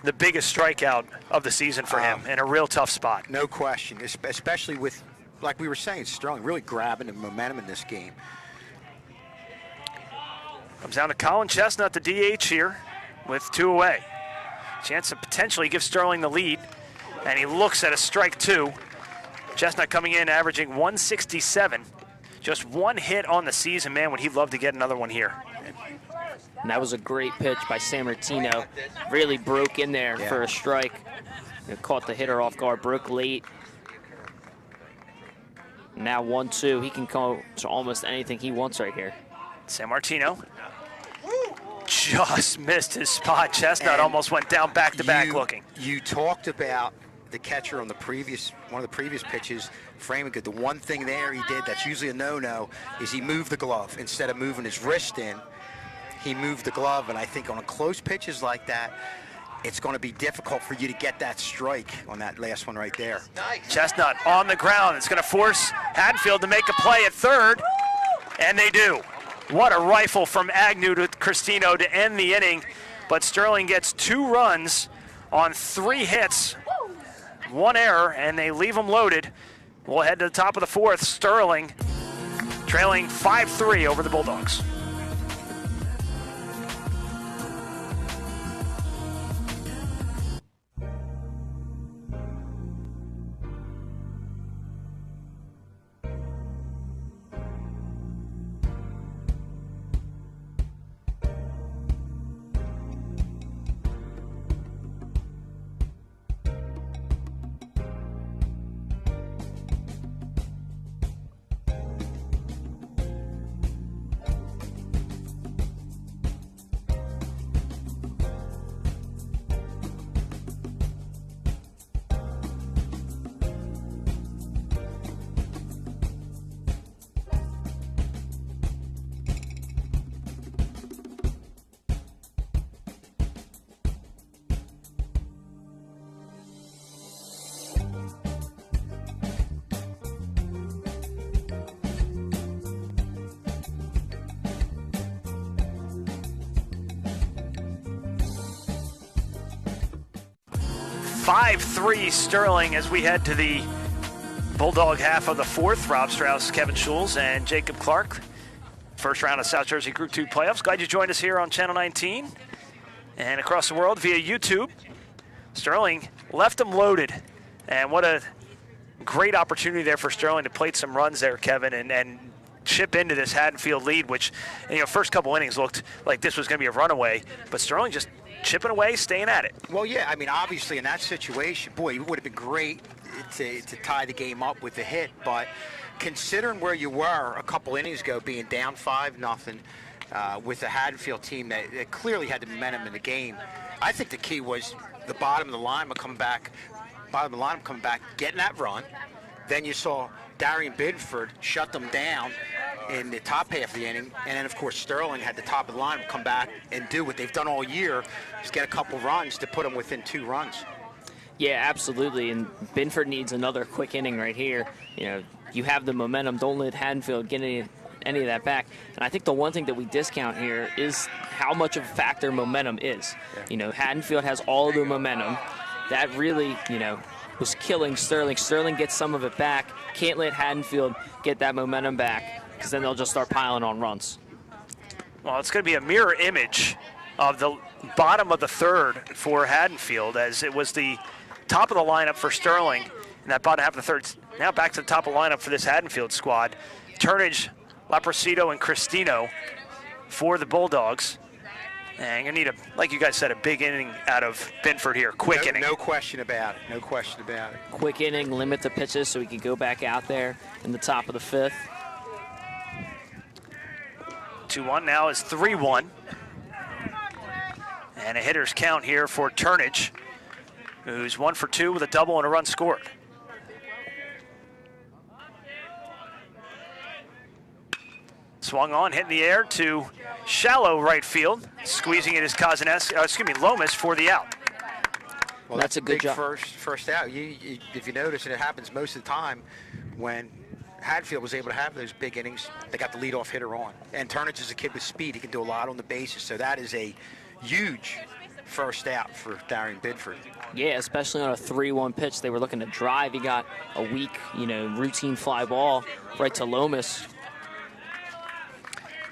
the biggest strikeout of the season for him in a real tough spot. No question, especially with, like we were saying, Sterling really grabbing the momentum in this game. Comes down to Colin Chestnut, the DH here, with 2 away. Chance to potentially give Sterling the lead, and he looks at a strike 2. Chestnut coming in, averaging 167. Just 1 hit on the season, man, would he love to get another one here. And that was a great pitch by San Martino. Really broke in there for a strike. It caught the hitter off guard, broke late. Now 1-2, he can go to almost anything he wants right here. San Martino just missed his spot. Chestnut almost went down back-to-back looking. You talked about the catcher on one of the previous pitches, framing good. The one thing there he did that's usually a no-no is he moved the glove. Instead of moving his wrist in, he moved the glove, and I think on close pitches like that, it's going to be difficult for you to get that strike on that last one right there. Chestnut on the ground. It's going to force Haddonfield to make a play at third, and they do. What a rifle from Agnew to Cristino to end the inning, but Sterling gets 2 runs on 3 hits, 1 error, and they leave them loaded. We'll head to the top of the 4th. Sterling trailing 5-3 over the Bulldogs. 5-3 Sterling as we head to the Bulldog half of the fourth. Rob Strauss, Kevin Schulz, and Jacob Clark. First round of South Jersey Group 2 playoffs. Glad you joined us here on Channel 19 and across the world via YouTube. Sterling left them loaded, and what a great opportunity there for Sterling to plate some runs there, Kevin, and chip into this Haddonfield lead, which, first couple innings looked like this was going to be a runaway, but Sterling just chipping away, staying at it. Well, yeah, I mean, obviously in that situation, boy, it would have been great to tie the game up with a hit, but considering where you were a couple innings ago, being down 5-0 with a Haddonfield team that clearly had the momentum in the game, I think the key was the bottom of the lineup coming back, getting that run. Then you saw Darian Bidford shut them down in the top half of the inning, and then of course Sterling had the top of the lineup come back and do what they've done all year, just get a couple runs to put them within 2 runs. Yeah, absolutely, and Binford needs another quick inning right here. You have the momentum. Don't let Haddonfield get any of that back. And I think the one thing that we discount here is how much of a factor momentum is. Yeah. Haddonfield has all of the momentum. That really, was killing Sterling. Sterling gets some of it back. Can't let Haddonfield get that momentum back, because then they'll just start piling on runs. Well, it's going to be a mirror image of the bottom of the third for Haddonfield, as it was the top of the lineup for Sterling in that bottom half of the third. Now back to the top of the lineup for this Haddonfield squad. Turnage, Laprosito, and Cristino for the Bulldogs. And you need, like you guys said, a big inning out of Binford here. Quick inning. No question about it. Quick inning, limit the pitches so he can go back out there in the top of the fifth. 2-1 now is 3-1. And a hitter's count here for Turnage, who's 1 for 2 with a double and a run scored. Swung on, hit in the air to shallow right field. Squeezing it is Lomas for the out. Well, that's a good job. First out. If you notice, and it happens most of the time, when Haddonfield was able to have those big innings, they got the leadoff hitter on. And Turnage is a kid with speed. He can do a lot on the bases. So that is a huge first out for Darian Bidford. Yeah, especially on a 3-1 pitch. They were looking to drive. He got a weak, routine fly ball right to Lomas.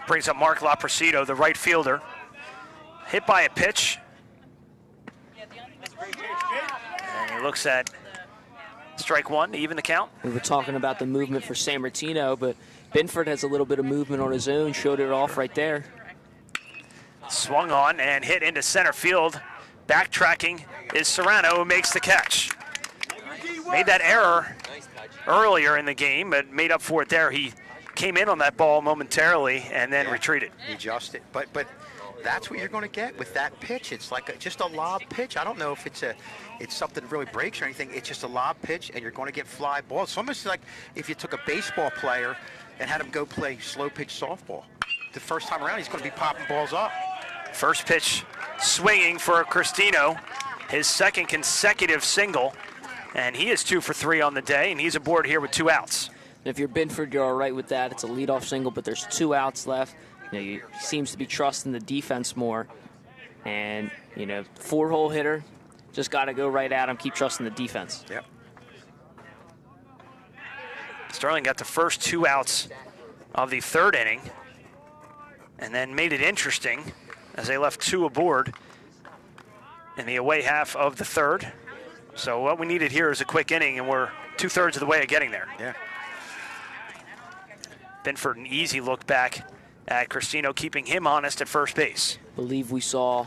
Brings up Mark Laprosito, the right fielder. Hit by a pitch. And he looks at strike one to even the count. We were talking about the movement for San Martino, but Binford has a little bit of movement on his own, showed it off right there. Swung on and hit into center field. Backtracking is Serrano, who makes the catch. Made that error earlier in the game, but made up for it there. He came in on that ball momentarily and then retreated. He adjusted, but that's what you're going to get with that pitch. It's like just a lob pitch. I don't know if it's something that really breaks or anything. It's just a lob pitch, and you're going to get fly balls. It's almost like if you took a baseball player and had him go play slow pitch softball. The first time around, he's going to be popping balls up. First pitch swinging for Cristino, his second consecutive single, and he is 2 for 3 on the day, and he's aboard here with 2 outs. If you're Binford, you're all right with that. It's a leadoff single, but there's 2 outs left. He seems to be trusting the defense more. And, 4-hole hitter, just got to go right at him, keep trusting the defense. Yep. Sterling got the first 2 outs of the third inning and then made it interesting as they left 2 aboard in the away half of the third. So what we needed here is a quick inning, and we're 2/3 of the way of getting there. Yeah. Binford, an easy look back at Cristino, keeping him honest at first base. Believe we saw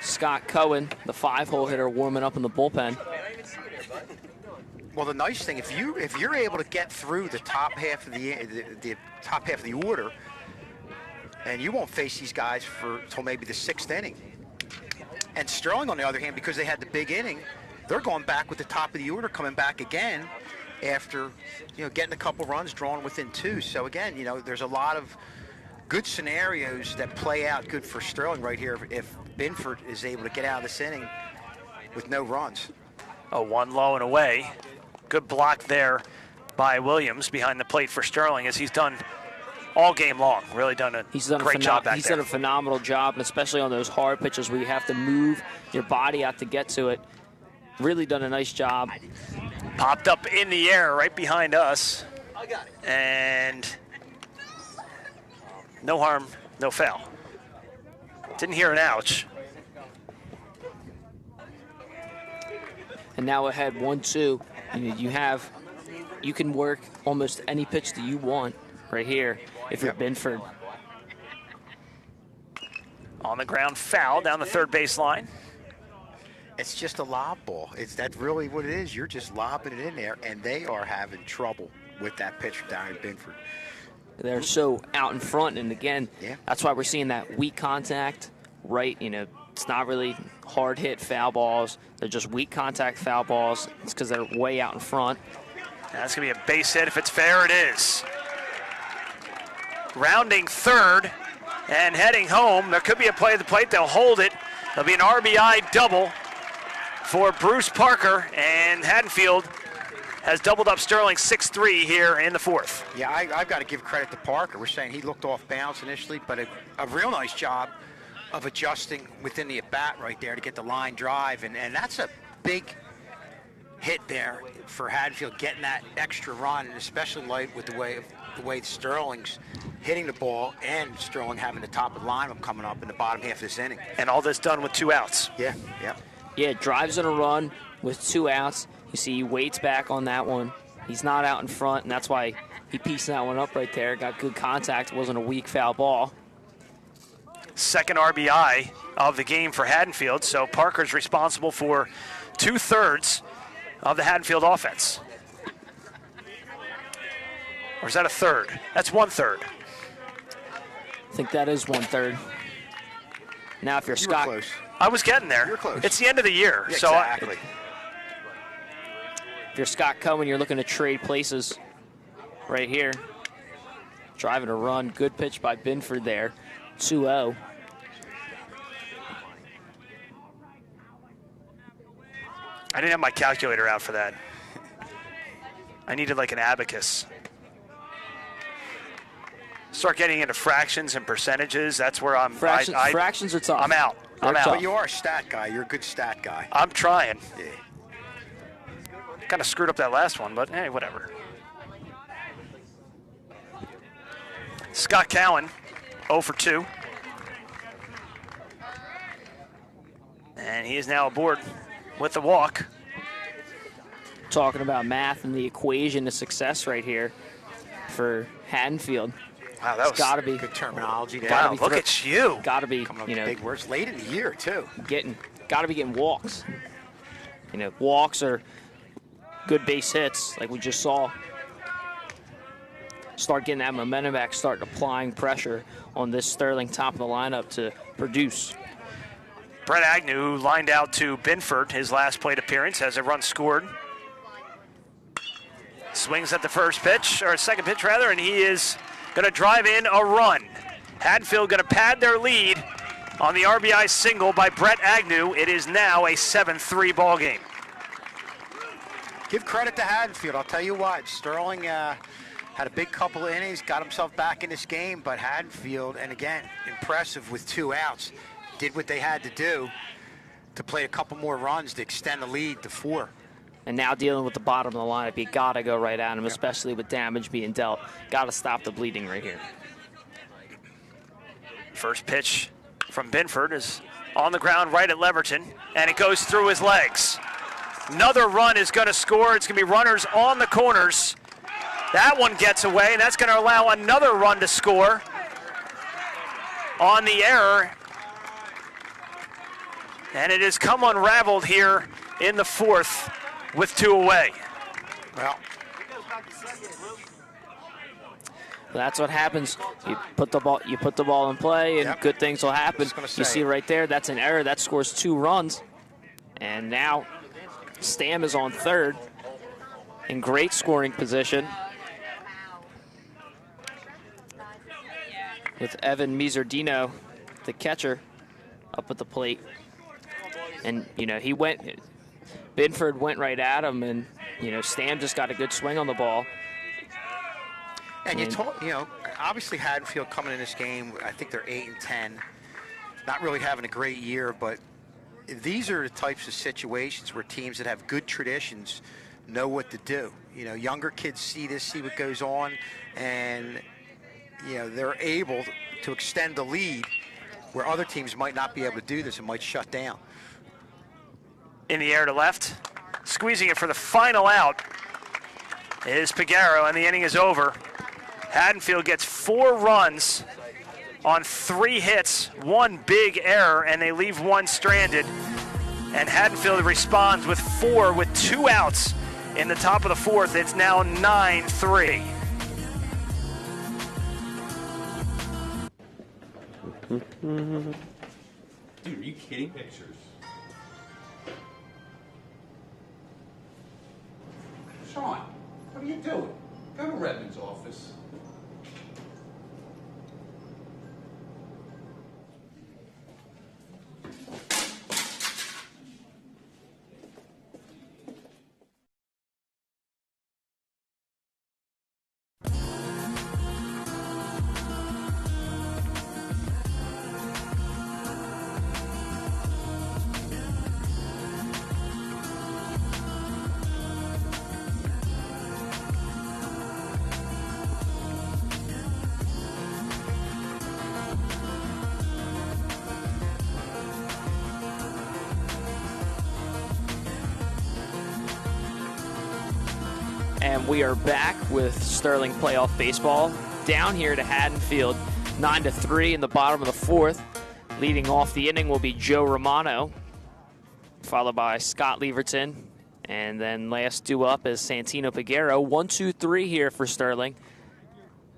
Scott Cohen, the 5-hole hitter, warming up in the bullpen. Well, the nice thing, if you're able to get through the top half of the top half of the order, and you won't face these guys till maybe the 6th inning. And Sterling, on the other hand, because they had the big inning, they're going back with the top of the order, coming back again after getting a couple runs, drawing within 2. So again, there's a lot of good scenarios that play out good for Sterling right here if Binford is able to get out of this inning with no runs. Oh, 1 low and away. Good block there by Williams behind the plate for Sterling, as he's done all game long. Really done a great job back He's there. done a phenomenal job, and especially on those hard pitches where you have to move your body out to get to it. Really done a nice job. Popped up in the air right behind us. I got it. And no harm, no foul. Didn't hear an ouch. And now ahead 1-2. You can work almost any pitch that you want right here if you're Binford. On the ground, foul down the third base line. It's just a lob ball. That's really what it is. You're just lobbing it in there, and they are having trouble with that pitcher down in Binford. They're so out in front, and again, Yeah. that's why we're seeing that weak contact, right? It's not really hard hit foul balls. They're just weak contact foul balls. It's because they're way out in front. That's going to be a base hit. If it's fair, it is. Rounding third and heading home. There could be a play at the plate. They'll hold it. There'll be an RBI double for Bruce Parker, and Haddonfield has doubled up Sterling 6-3 here in the fourth. Yeah, I've got to give credit to Parker. We're saying he looked off balance initially, but a real nice job of adjusting within the at-bat right there to get the line drive, and that's a big hit there for Haddonfield, getting that extra run, and especially light with the way Sterling's hitting the ball, and Sterling having the top of the lineup coming up in the bottom half of this inning. And all this done with 2 outs. Yeah. Yeah, drives in a run with 2 outs. You see he waits back on that one. He's not out in front, and that's why he pieced that one up right there. Got good contact. It wasn't a weak foul ball. Second RBI of the game for Haddonfield, so Parker's responsible for 2/3 of the Haddonfield offense. Or is that a third? That's 1/3. I think that is 1/3. Now if you're You were Scott, close. I was getting there. You're close. It's the end of the year, Yeah, so exactly. if you're Scott Cohen, you're looking to trade places right here. Driving a run. Good pitch by Binford there. 2-0. I didn't have my calculator out for that. I needed like an abacus. Start getting into fractions and percentages. That's where I'm. Fractions are tough. I'm out. I'm They're out. tough. But you are a stat guy. You're a good stat guy. I'm trying. Yeah. Kind of screwed up that last one, but hey, whatever. Scott Cowan, 0 for 2. And he is now aboard with the walk. Talking about math and the equation to success right here for Haddonfield. Wow, that was Got to be. Good terminology there. Wow, be look at you. Got to be. Coming up with big words late in the year, too. Got to be getting walks. Walks are good base hits, like we just saw. Start getting that momentum back. Start applying pressure on this Sterling top of the lineup to produce. Brett Agnew, who lined out to Binford, his last plate appearance, has a run scored. Swings at the first pitch, or second pitch rather, and he is going to drive in a run. Haddonfield going to pad their lead on the RBI single by Brett Agnew. It is now a 7-3 ball game. Give credit to Haddonfield. I'll tell you what, Sterling had a big couple of innings, got himself back in this game, but Haddonfield, and again, impressive with 2 outs, did what they had to do to play a couple more runs to extend the lead to 4. And now dealing with the bottom of the lineup, you got to go right at him, especially with damage being dealt. Got to stop the bleeding right here. First pitch from Binford is on the ground right at Leverton, and it goes through his legs. Another run is going to score. It's going to be runners on the corners. That one gets away, and that's going to allow another run to score on the error. And it has come unraveled here in the fourth with 2 away. Well, That's what happens. You put the ball in play, and good things will happen. You see right there, that's an error. That scores 2 runs. And now Stam is on third in great scoring position with Evan Mizardino, the catcher, up at the plate. And, Binford went right at him, and, Stam just got a good swing on the ball. and obviously Haddonfield coming in this game, I think they're 8-10, not really having a great year, but these are the types of situations where teams that have good traditions know what to do. You know, younger kids see this, see what goes on, and you know they're able to extend the lead where other teams might not be able to do this and might shut down. In the air to left, squeezing it for the final out is Pagaro, and the inning is over. Haddonfield gets 4 runs on 3 hits, 1 big error, and they leave 1 stranded. And Haddonfield responds with 4 with 2 outs in the top of the 4th. It's now 9-3. Dude, are you kidding? Pictures. Sean, what are you doing? Go to Redmond's office. And we are back with Sterling playoff baseball down here to Haddonfield, 9-3 in the bottom of the 4th. Leading off the inning will be Joe Romano, followed by Scott Leverton, and then last due up is Santino Pagaro. 1-2-3 here for Sterling,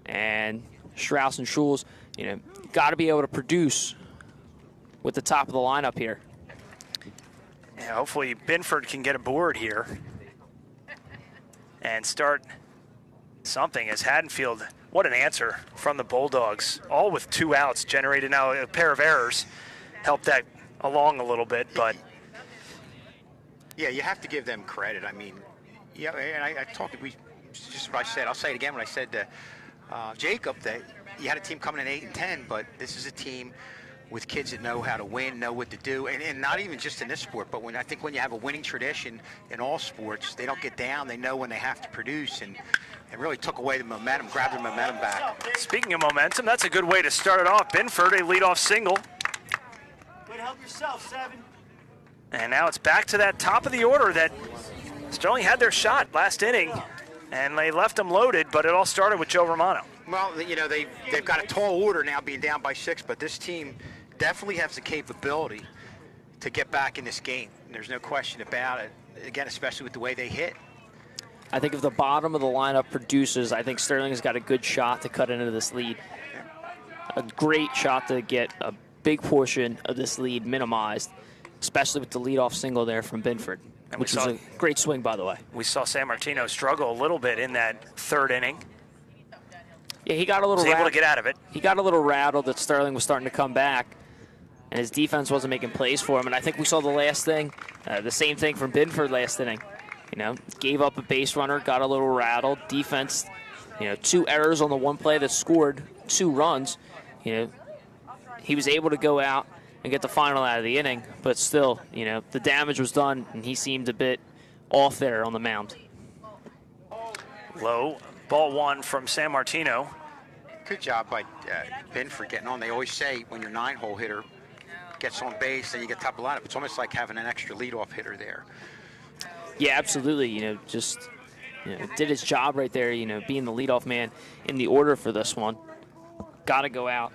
and Strauss and Schulz, you know, got to be able to produce with the top of the lineup here. Yeah, hopefully Binford can get aboard here and start something, as Haddonfield, what an answer from the Bulldogs, all with 2 outs generated. Now a pair of errors helped that along a little bit, but Yeah, you have to give them credit. I mean, yeah, and I talked, just what I said, I'll say it again when I said to Jacob that you had a team coming in 8-10, but this is a team with kids that know how to win, know what to do, and not even just in this sport, but I think when you have a winning tradition in all sports, they don't get down, they know when they have to produce, and really took away the momentum, grabbed the momentum back. Speaking of momentum, that's a good way to start it off. Binford, a leadoff single. Way to help yourself, 7. And now it's back to that top of the order that Sterling had their shot last inning, and they left them loaded, but it all started with Joe Romano. Well, you know, they've got a tall order now being down by 6, but this team definitely has the capability to get back in this game. There's no question about it, again, especially with the way they hit. I think if the bottom of the lineup produces, I think Sterling has got a good shot to cut into this lead. A great shot to get a big portion of this lead minimized, especially with the leadoff single there from Binford, which was a great swing, by the way. We saw San Martino struggle a little bit in that 3rd inning. Yeah, he got a little able to get out of it. He got a little rattled that Sterling was starting to come back, and his defense wasn't making plays for him. And I think we saw the last thing, the same thing from Binford last inning. You know, gave up a base runner, got a little rattled. Defense, you know, 2 errors on the one play that scored 2 runs. You know, he was able to go out and get the final out of the inning, but still, you know, the damage was done, and he seemed a bit off there on the mound. Low, ball 1 from San Martino. Good job by Binford getting on. They always say when your 9-hole hitter gets on base, then you get top of the lineup. It's almost like having an extra leadoff hitter there. Yeah, absolutely. You know, just did his job right there. You know, being the leadoff man in the order for this one. Got to go out,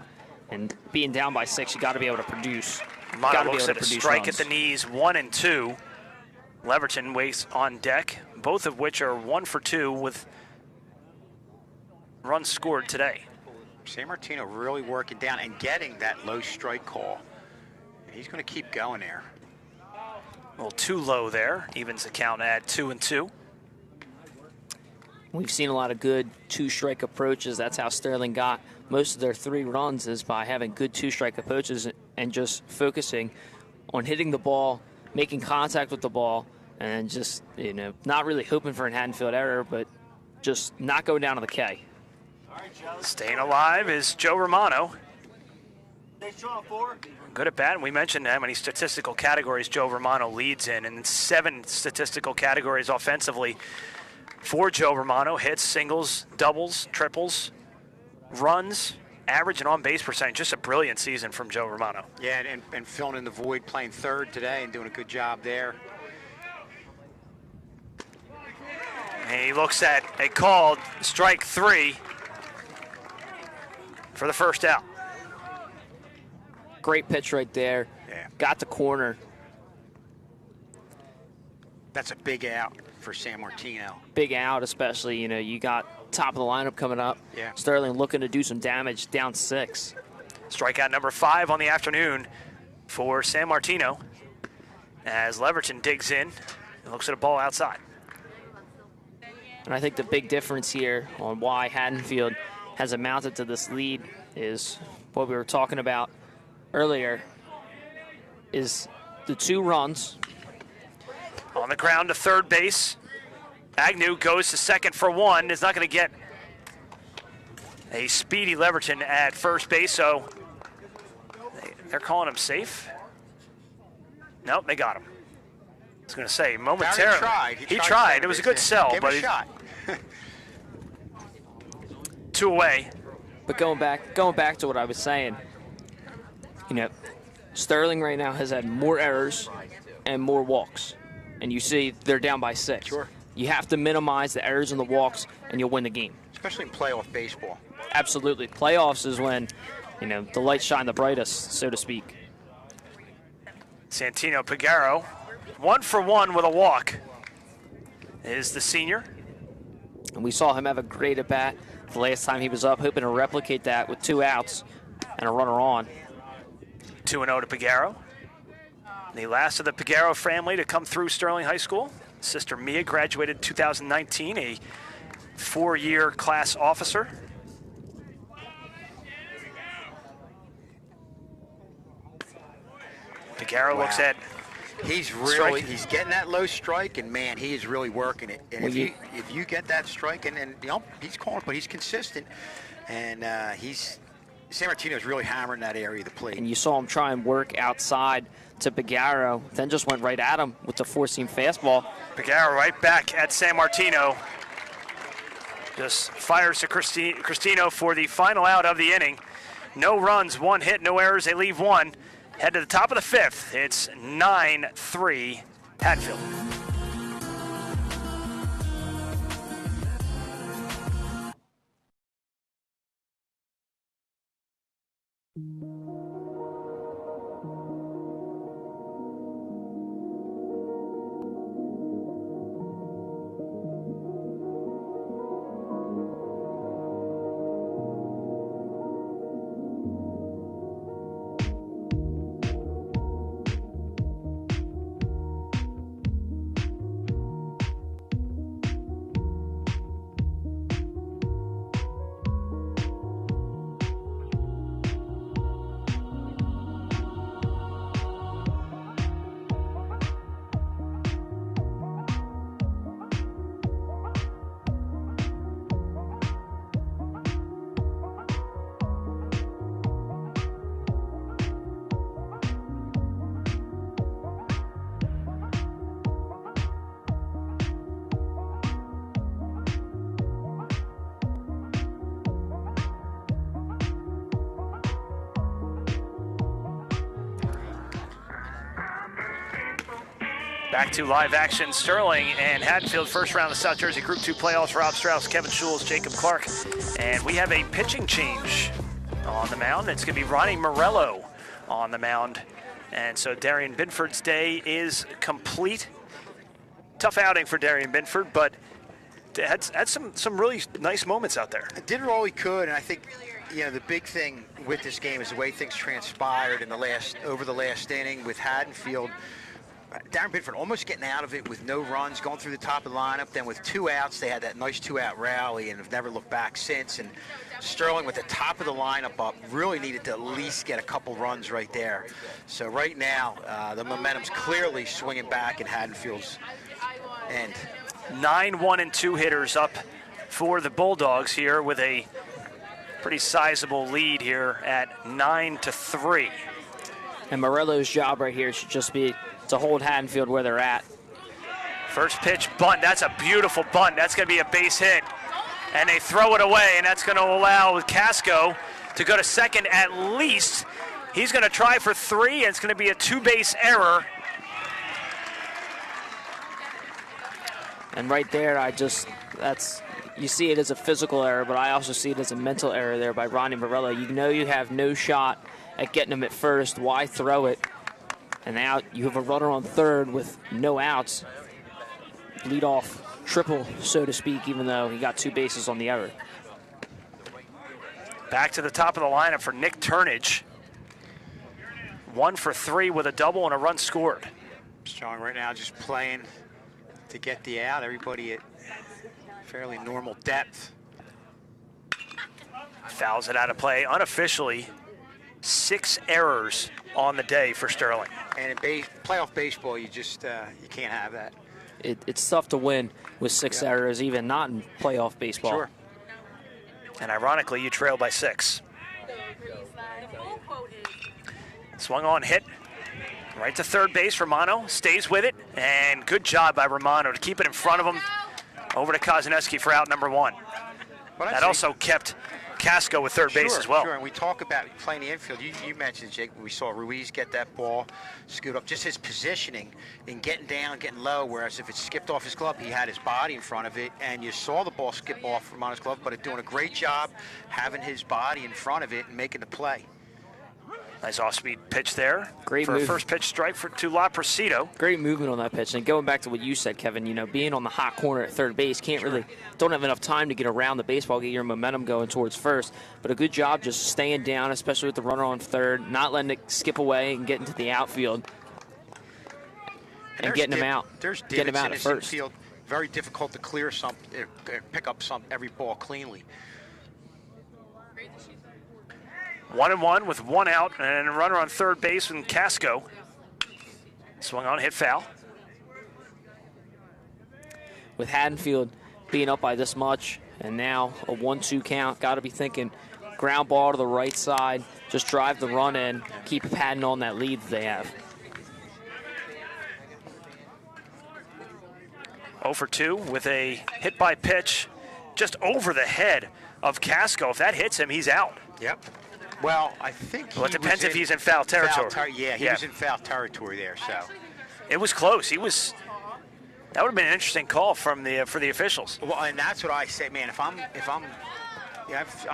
and being down by 6, you got to be able to produce. Mono looks at a strike at the knees, 1 and 2. Leverton waits on deck, both of which are 1 for 2 with runs scored today. San Martino really working down and getting that low strike call. And he's going to keep going there. A little too low there. Evens the count at 2 and 2. We've seen a lot of good 2-strike approaches. That's how Sterling got most of their 3 runs, is by having good 2-strike approaches and just focusing on hitting the ball, making contact with the ball, and just, you know, not really hoping for an Haddonfield error, but just not going down to the K. Staying alive is Joe Romano. Stay strong, 4. Good at bat, and we mentioned how many statistical categories Joe Romano leads in, and 7 statistical categories offensively for Joe Romano: hits, singles, doubles, triples, runs, average, and on-base percentage. Just a brilliant season from Joe Romano. Yeah, and filling in the void, playing third today and doing a good job there. And he looks at a called strike 3 for the first out. Great pitch right there. Yeah. Got the corner. That's a big out for San Martino. Big out, especially, you got top of the lineup coming up. Yeah. Sterling looking to do some damage, down 6. Strikeout number 5 on the afternoon for San Martino as Leverton digs in and looks at a ball outside. And I think the big difference here on why Haddonfield has amounted to this lead is what we were talking about earlier, is the 2 runs. On the ground to third base. Agnew goes to second for 1. Is not going to get a speedy Leverton at first base, so they're calling him safe. Nope, they got him. I was going to say, momentarily. He tried. It was a good sell, but a shot. 2 away. But going back to what I was saying, Sterling right now has had more errors and more walks. And you see they're down by 6. Sure. You have to minimize the errors and the walks, and you'll win the game. Especially in playoff baseball. Absolutely. Playoffs is when, the lights shine the brightest, so to speak. Santino Pagaro, 1 for 1 with a walk, is the senior. And we saw him have a great at-bat the last time he was up, hoping to replicate that with 2 outs and a runner on. 2-0 to Pagaro. The last of the Pagaro family to come through Sterling High School. Sister Mia graduated in 2019, a 4-year class officer. Pagaro looks at he's getting that low strike, and man, he is really working it. And if you get that strike, and he's calling it, but he's consistent, and San Martino's really hammering that area of the plate. And you saw him try and work outside to Pagaro, then just went right at him with the 4-seam fastball. Pagaro right back at San Martino. Just fires to Cristino for the final out of the inning. No runs, 1 hit, no errors. They leave 1. Head to the top of the 5th. It's 9-3 Hatfield. Back to live action. Sterling and Haddonfield, first round of the South Jersey Group 2 playoffs. Rob Strauss, Kevin Schules, Jacob Clark. And we have a pitching change on the mound. It's going to be Ronnie Morello on the mound. And so Darian Binford's day is complete. Tough outing for Darian Binford, but had some really nice moments out there. Did all he could, and I think the big thing with this game is the way things transpired over the last inning with Haddonfield. Darren Binford almost getting out of it with no runs, going through the top of the lineup. Then with 2 outs, they had that nice 2-out rally and have never looked back since. And Sterling with the top of the lineup up really needed to at least get a couple runs right there. So right now, the momentum's clearly swinging back in Haddonfield's end. 9 1-2 hitters up for the Bulldogs here with a pretty sizable lead here at 9-3. And Morello's job right here should just be to hold Haddonfield where they're at. First pitch bunt. That's a beautiful bunt. That's going to be a base hit. And they throw it away, and that's going to allow Casco to go to second at least. He's going to try for 3, and it's going to be a 2-base error. And right there, you see it as a physical error, but I also see it as a mental error there by Ronnie Morello. You know you have no shot at getting him at first. Why throw it? And now you have a runner on third with no outs. Lead off triple, so to speak, even though he got 2 bases on the error. Back to the top of the lineup for Nick Turnage. 1 for 3 with a double and a run scored. Strong right now, just playing to get the out. Everybody at fairly normal depth. Fouls it out of play. Unofficially, 6 errors on the day for Sterling. And in playoff baseball, you just you can't have that. It's tough to win with 6 errors, even not in playoff baseball. Sure. And ironically, you trail by 6. Swung on, hit. Right to third base, Romano stays with it. And good job by Romano to keep it in front of him. Over to Kozaneski for out number 1. That also kept Casco with third base as well. Sure, and we talk about playing the infield. You mentioned, Jake, we saw Ruiz get that ball, scoot up. Just his positioning in getting down, getting low, whereas if it skipped off his glove, he had his body in front of it, and you saw the ball skip off from on his glove, but doing a great job having his body in front of it and making the play. Nice off-speed pitch there. Great for move. A first pitch strike to La Presido. Great movement on that pitch. And going back to what you said, Kevin, being on the hot corner at third base, don't have enough time to get around the baseball, get your momentum going towards first. But a good job just staying down, especially with the runner on third, not letting it skip away and get into the outfield and getting him out. There's getting him out in at first. Infield. Very difficult to clear pick up every ball cleanly. 1-1 with 1 out and a runner on third base with Casco. Swung on, hit foul. With Haddonfield being up by this much and now a 1-2 count, got to be thinking ground ball to the right side, just drive the run in, keep padding on that lead that they have. 0 for 2 with a hit by pitch just over the head of Casco. If that hits him, he's out. Yep. Well, I think it depends if he's in foul territory. He was in foul territory there, so. It was close. That would have been an interesting call for the officials. Well, and that's what I say, man. If I'm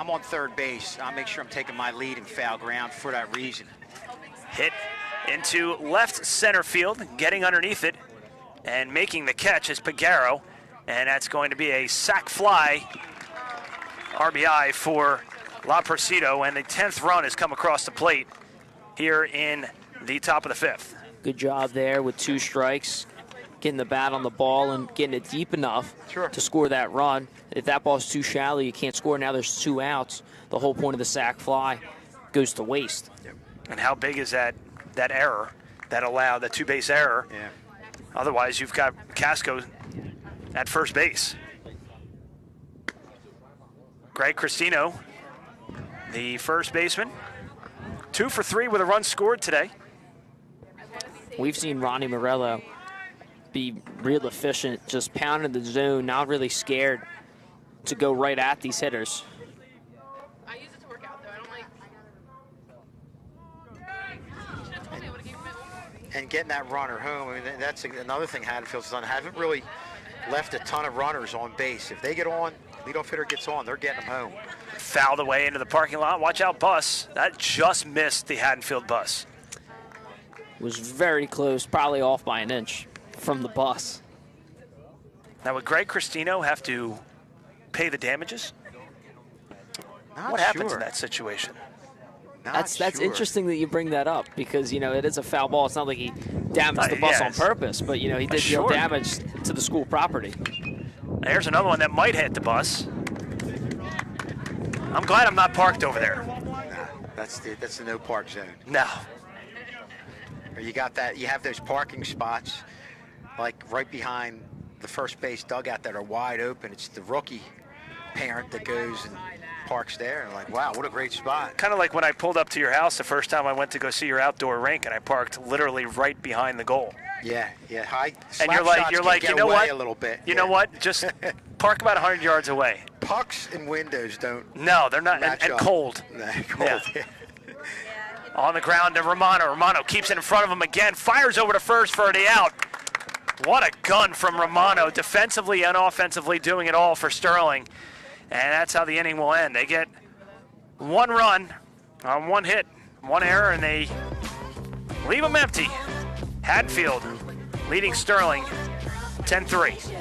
on third base, I'll make sure I'm taking my lead in foul ground for that reason. Hit into left center field, getting underneath it, and making the catch is Pagaro, and that's going to be a sac fly RBI for La Presido, and the 10th run has come across the plate here in the top of the 5th. Good job there with 2 strikes, getting the bat on the ball and getting it deep enough to score that run. If that ball's too shallow, you can't score. Now there's 2 outs. The whole point of the sac fly goes to waste. Yep. And how big is that error that allowed the 2-base error? Yeah. Otherwise, you've got Casco at first base. Greg Cristino, the first baseman, 2 for 3 with a run scored today. We've seen Ronnie Morello be real efficient, just pounding the zone, not really scared to go right at these hitters. I use it to work out, though. I don't like. Should have told me I would have given my own. And getting that runner home, I mean, that's another thing Haddonfield's done. Haven't really left a ton of runners on base. If they get on, leadoff hitter gets on, they're getting them home. Fouled away into the parking lot. Watch out, bus. That just missed the Haddonfield bus. Was very close, probably off by an inch from the bus. Now, would Greg Cristino have to pay the damages? What happens in that situation? That's interesting that you bring that up because, it is a foul ball. It's not like he damaged the bus on purpose, but, he did deal damage to the school property. There's another one that might hit the bus. I'm glad I'm not parked over there. Nah, that's the no park zone. No. You got that. You have those parking spots, like right behind the first base dugout that are wide open. It's the rookie parent that goes and parks there and like, wow, what a great spot. Kind of like when I pulled up to your house the first time I went to go see your outdoor rink, and I parked literally right behind the goal. Yeah. High And slap shots can get you know away what? a little bit. You know what? Just park about 100 yards away. Pucks and windows don't. No, they're not. match And up. cold. Nah, cold. Yeah. On the ground to Romano. Romano keeps it in front of him again. Fires over to first for the out. What a gun from Romano. Defensively and offensively doing it all for Sterling. And that's how the inning will end. They get one run on one hit, one error, and they leave them empty. Haddonfield leading Sterling 10-3.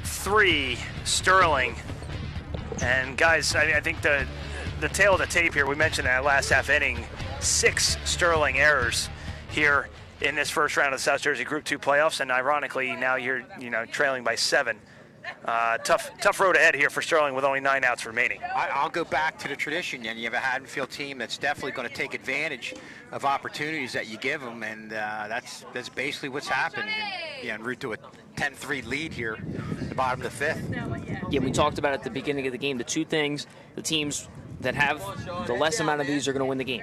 Three Sterling. And guys, I think the tail of the tape here, we mentioned that last half inning, 6 Sterling errors here in this first round of the South Jersey Group 2 playoffs, and ironically now you're trailing by 7. Tough road ahead here for Sterling with only 9 outs remaining. I'll go back to the tradition, and you have a Haddonfield team that's definitely going to take advantage of opportunities that you give them, and that's basically what's happened. And, en route to a 10-3 lead here at the bottom of the 5th. Yeah, we talked about at the beginning of the game, the two things, the teams that have the less amount of these are going to win the game.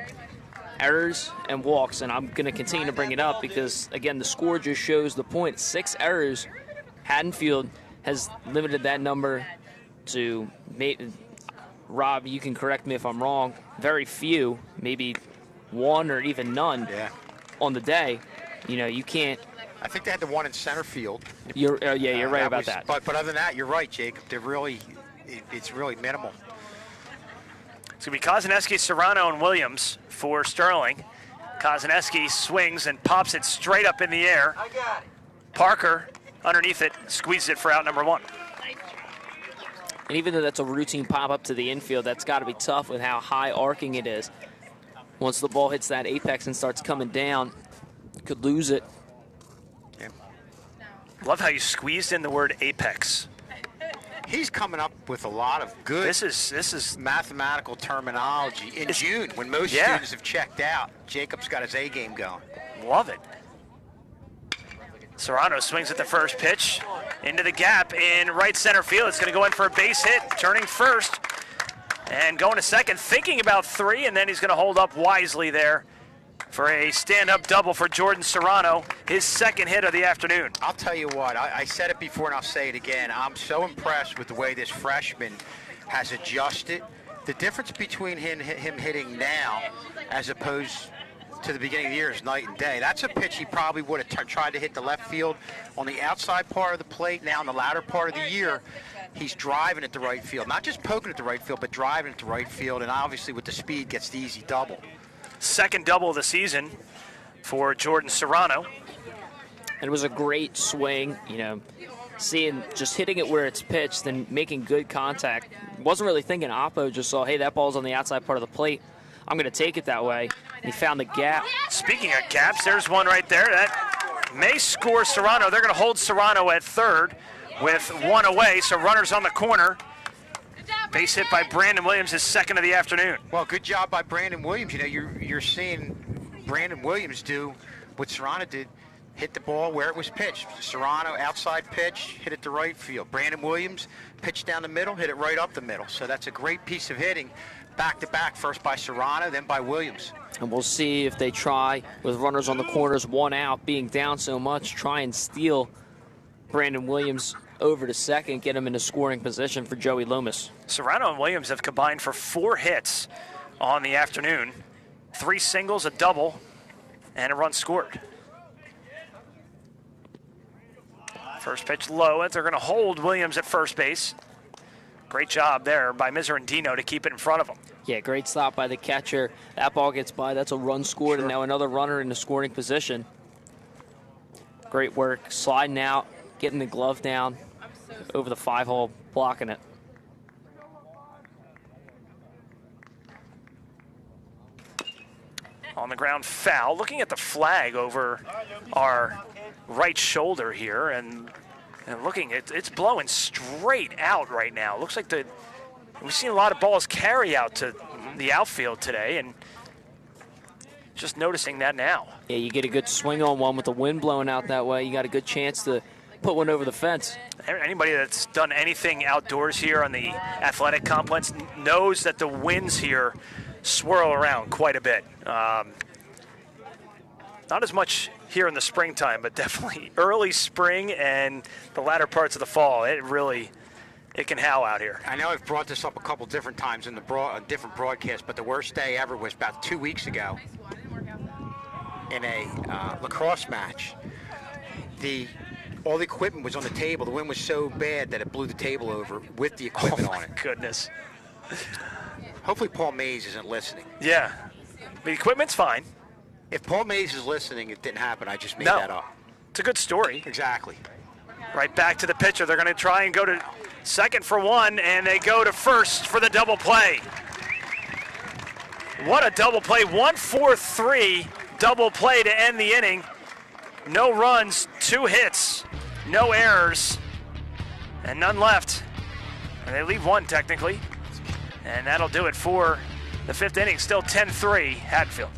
Errors and walks, and I'm going to continue to bring it up because, again, the score just shows the point. 6 errors. Haddonfield has limited that number to, Rob, you can correct me if I'm wrong, very few, maybe 1 or even none on the day. You can't. I think they had the one in center field. You're right about that. But other than that, you're right, Jacob. It's really minimal. It's going to be Kozaneski, Serrano, and Williams for Sterling. Kozaneski swings and pops it straight up in the air. Parker, underneath it, squeezes it for out number 1. And even though that's a routine pop-up to the infield, that's got to be tough with how high arcing it is. Once the ball hits that apex and starts coming down, you could lose it. Love how you squeezed in the word apex. He's coming up with a lot of good this is mathematical terminology in June when most students have checked out. Jacob's got his A game going. Love it. Serrano swings at the first pitch into the gap in right center field. It's going to go in for a base hit, turning first and going to second, thinking about 3, and then he's going to hold up wisely there for a stand-up double for Jordan Serrano, his 2nd hit of the afternoon. I'll tell you what, I said it before and I'll say it again. I'm so impressed with the way this freshman has adjusted. The difference between him hitting now as opposed to the beginning of the year is night and day. That's a pitch he probably would have tried to hit the left field on the outside part of the plate. Now in the latter part of the year, he's driving at the right field. Not just poking at the right field, but driving at the right field, and obviously with the speed gets the easy double. 2nd double of the season for Jordan Serrano. And it was a great swing, just hitting it where it's pitched and making good contact. Wasn't really thinking Oppo, just saw, hey, that ball's on the outside part of the plate. I'm going to take it that way. And he found the gap. Speaking of gaps, there's one right there. That may score Serrano. They're going to hold Serrano at 3rd with 1 away, so runners on the corner. Base hit by Brandon Williams, his 2nd of the afternoon. Well, good job by Brandon Williams. You're seeing Brandon Williams do what Serrano did, hit the ball where it was pitched. Serrano, outside pitch, hit it to right field. Brandon Williams, pitched down the middle, hit it right up the middle. So that's a great piece of hitting, back-to-back, first by Serrano, then by Williams. And we'll see if they try, with runners on the corners, 1 out, being down so much, try and steal Brandon Williams' over to second, get him into scoring position for Joey Loomis. Serrano and Williams have combined for 4 hits on the afternoon. 3 singles, a double, and a run scored. First pitch low, as they're going to hold Williams at first base. Great job there by Miserandino to keep it in front of him. Yeah, great stop by the catcher. That ball gets by. That's a run scored, and now another runner in the scoring position. Great work, sliding out, getting the glove down over the 5-hole, blocking it. On the ground, foul. Looking at the flag over our right shoulder here, and looking, it's blowing straight out right now. Looks like we've seen a lot of balls carry out to the outfield today, and just noticing that now. Yeah, you get a good swing on one with the wind blowing out that way. You got a good chance to put one over the fence. Anybody that's done anything outdoors here on the athletic complex knows that the winds here swirl around quite a bit. Not as much here in the springtime, but definitely early spring and the latter parts of the fall. It can howl out here. I know I've brought this up a couple different times in the different broadcasts, but the worst day ever was about 2 weeks ago in a lacrosse match. All the equipment was on the table. The wind was so bad that it blew the table over with the equipment on it. Goodness. Hopefully Paul Mays isn't listening. Yeah. The equipment's fine. If Paul Mays is listening, it didn't happen. I just made that up. It's a good story. Exactly. Right back to the pitcher. They're going to try and go to second for one, and they go to first for the double play. What a double play. 1-4-3 double play to end the inning. No runs, 2 hits, no errors, and none left. And they leave 1 technically. And that'll do it for the 5th inning. Still 10-3 Haddonfield.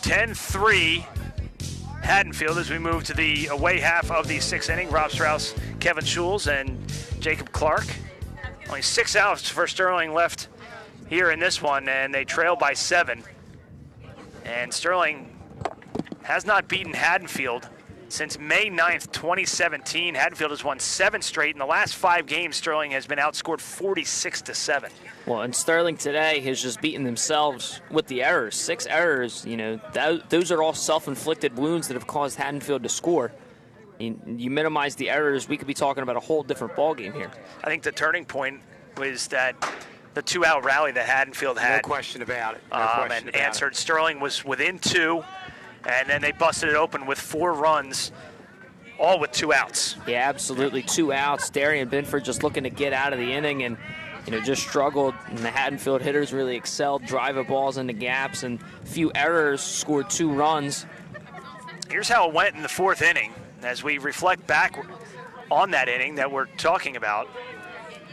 (10-3) Haddonfield as we move to the away half of the 6th inning. Rob Strauss, Kevin Schulz, and Jacob Clark. Only 6 outs for Sterling left here in this one, and they trail by 7. And Sterling has not beaten Haddonfield since May 9th, 2017. Haddonfield has won 7 straight. In the last 5 games, Sterling has been outscored 46-7. Well, and Sterling today has just beaten themselves with the errors. 6 errors, those are all self-inflicted wounds that have caused Haddonfield to score. You minimize the errors, we could be talking about a whole different ballgame here. I think the turning point was that the 2-out rally that Haddonfield had. No question about it. And answered. Sterling was within 2, and then they busted it open with 4 runs, all with 2 outs. Yeah, absolutely. 2 outs. Darian Binford just looking to get out of the inning and just struggled, and the Haddonfield hitters really excelled, driving balls into gaps, and a few errors, scored 2 runs. Here's how it went in the 4th inning. As we reflect back on that inning that we're talking about,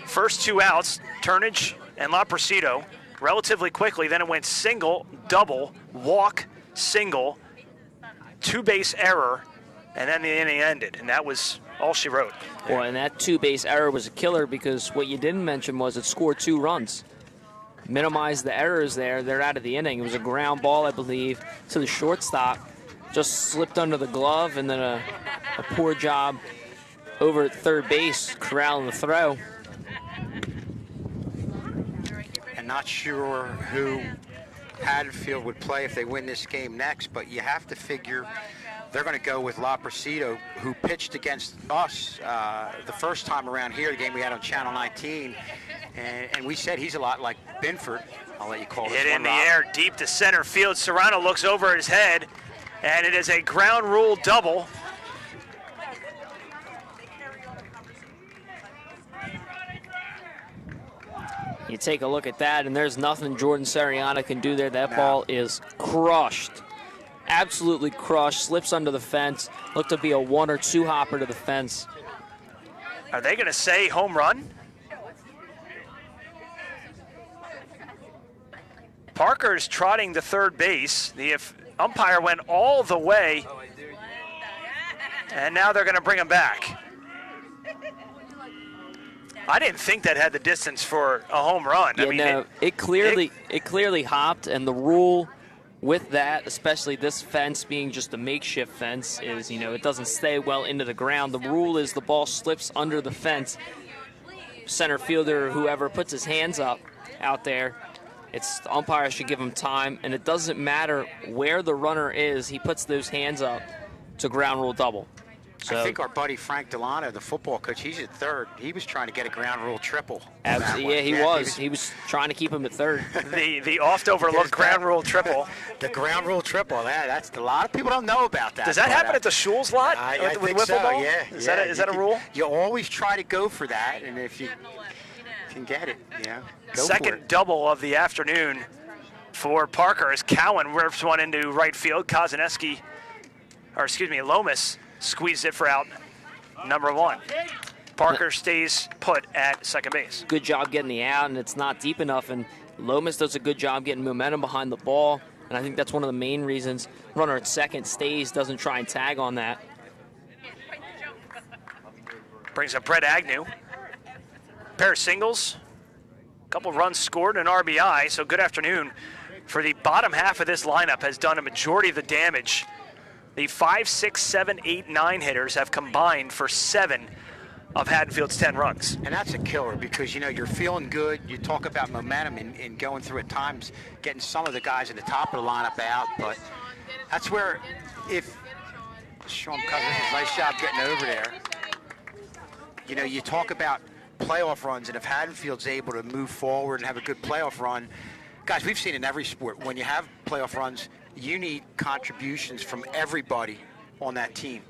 first 2 outs, Turnage and Laprecido, relatively quickly. Then it went single, double, walk, single, 2-base error, and then the inning ended, and that was all she wrote. Well, and that 2-base error was a killer because what you didn't mention was it scored 2 runs. Minimize the errors there. They're out of the inning. It was a ground ball, I believe, to the shortstop. Just slipped under the glove, and then a poor job over at third base, corralling the throw. And Not sure who Haddonfield would play if they win this game next, but you have to figure they're going to go with La Presido, who pitched against us the first time around here, the game we had on Channel 19, and we said he's a lot like Binford. I'll let you call this Hit one, in the Rob. air, deep to center field. Serrano looks over his head, and it is a ground rule double. You take a look at that, and there's nothing Jordan Seriana can do there. That ball is crushed. Absolutely crushed. Slips under the fence. Looked to be a 1 or 2 hopper to the fence. Are they going to say home run? Parker's trotting to third base. The umpire went all the way, and now they're going to bring him back. I didn't think that had the distance for a home run. Yeah, I mean, no, it clearly hopped, and the rule with that, especially this fence being just a makeshift fence, is, you know, it doesn't stay well into the ground. The rule is the ball slips under the fence. Center fielder or whoever puts his hands up out there, the umpire should give him time, and it doesn't matter where the runner is. He puts those hands up to ground rule double. So, I think our buddy Frank Delano, the football coach, he's at third. He was trying to get a ground rule triple. Absolutely, yeah, he was trying to keep him at third. the oft overlooked ground rule triple. The ground rule triple. That's a lot of people don't know about that. Does that happen at the Schul's lot? I with think so. ball? Yeah. Is that a rule? You always try to go for that, and if you can get it, go Second for it. double of the afternoon for Parker as Cowan rips one into right field. Lomas squeezed it for out number 1. Parker stays put at second base. Good job getting the out, and it's not deep enough, and Lomas does a good job getting momentum behind the ball, and I think that's one of the main reasons runner at second stays, doesn't try and tag on that. Brings up Brett Agnew. Pair of singles, couple runs scored, an RBI, so good afternoon for the bottom half of this lineup. Has done a majority of the damage. The 5, 6, 7, 8, 9 hitters have combined for 7 of Haddonfield's 10 runs. And that's a killer because, you're feeling good. You talk about momentum and going through at times, getting some of the guys at the top of the lineup out. But that's where, if Sean Cousins does a nice job getting over there, you talk about playoff runs, and if Haddonfield's able to move forward and have a good playoff run, guys, we've seen in every sport, when you have playoff runs, you need contributions from everybody on that team.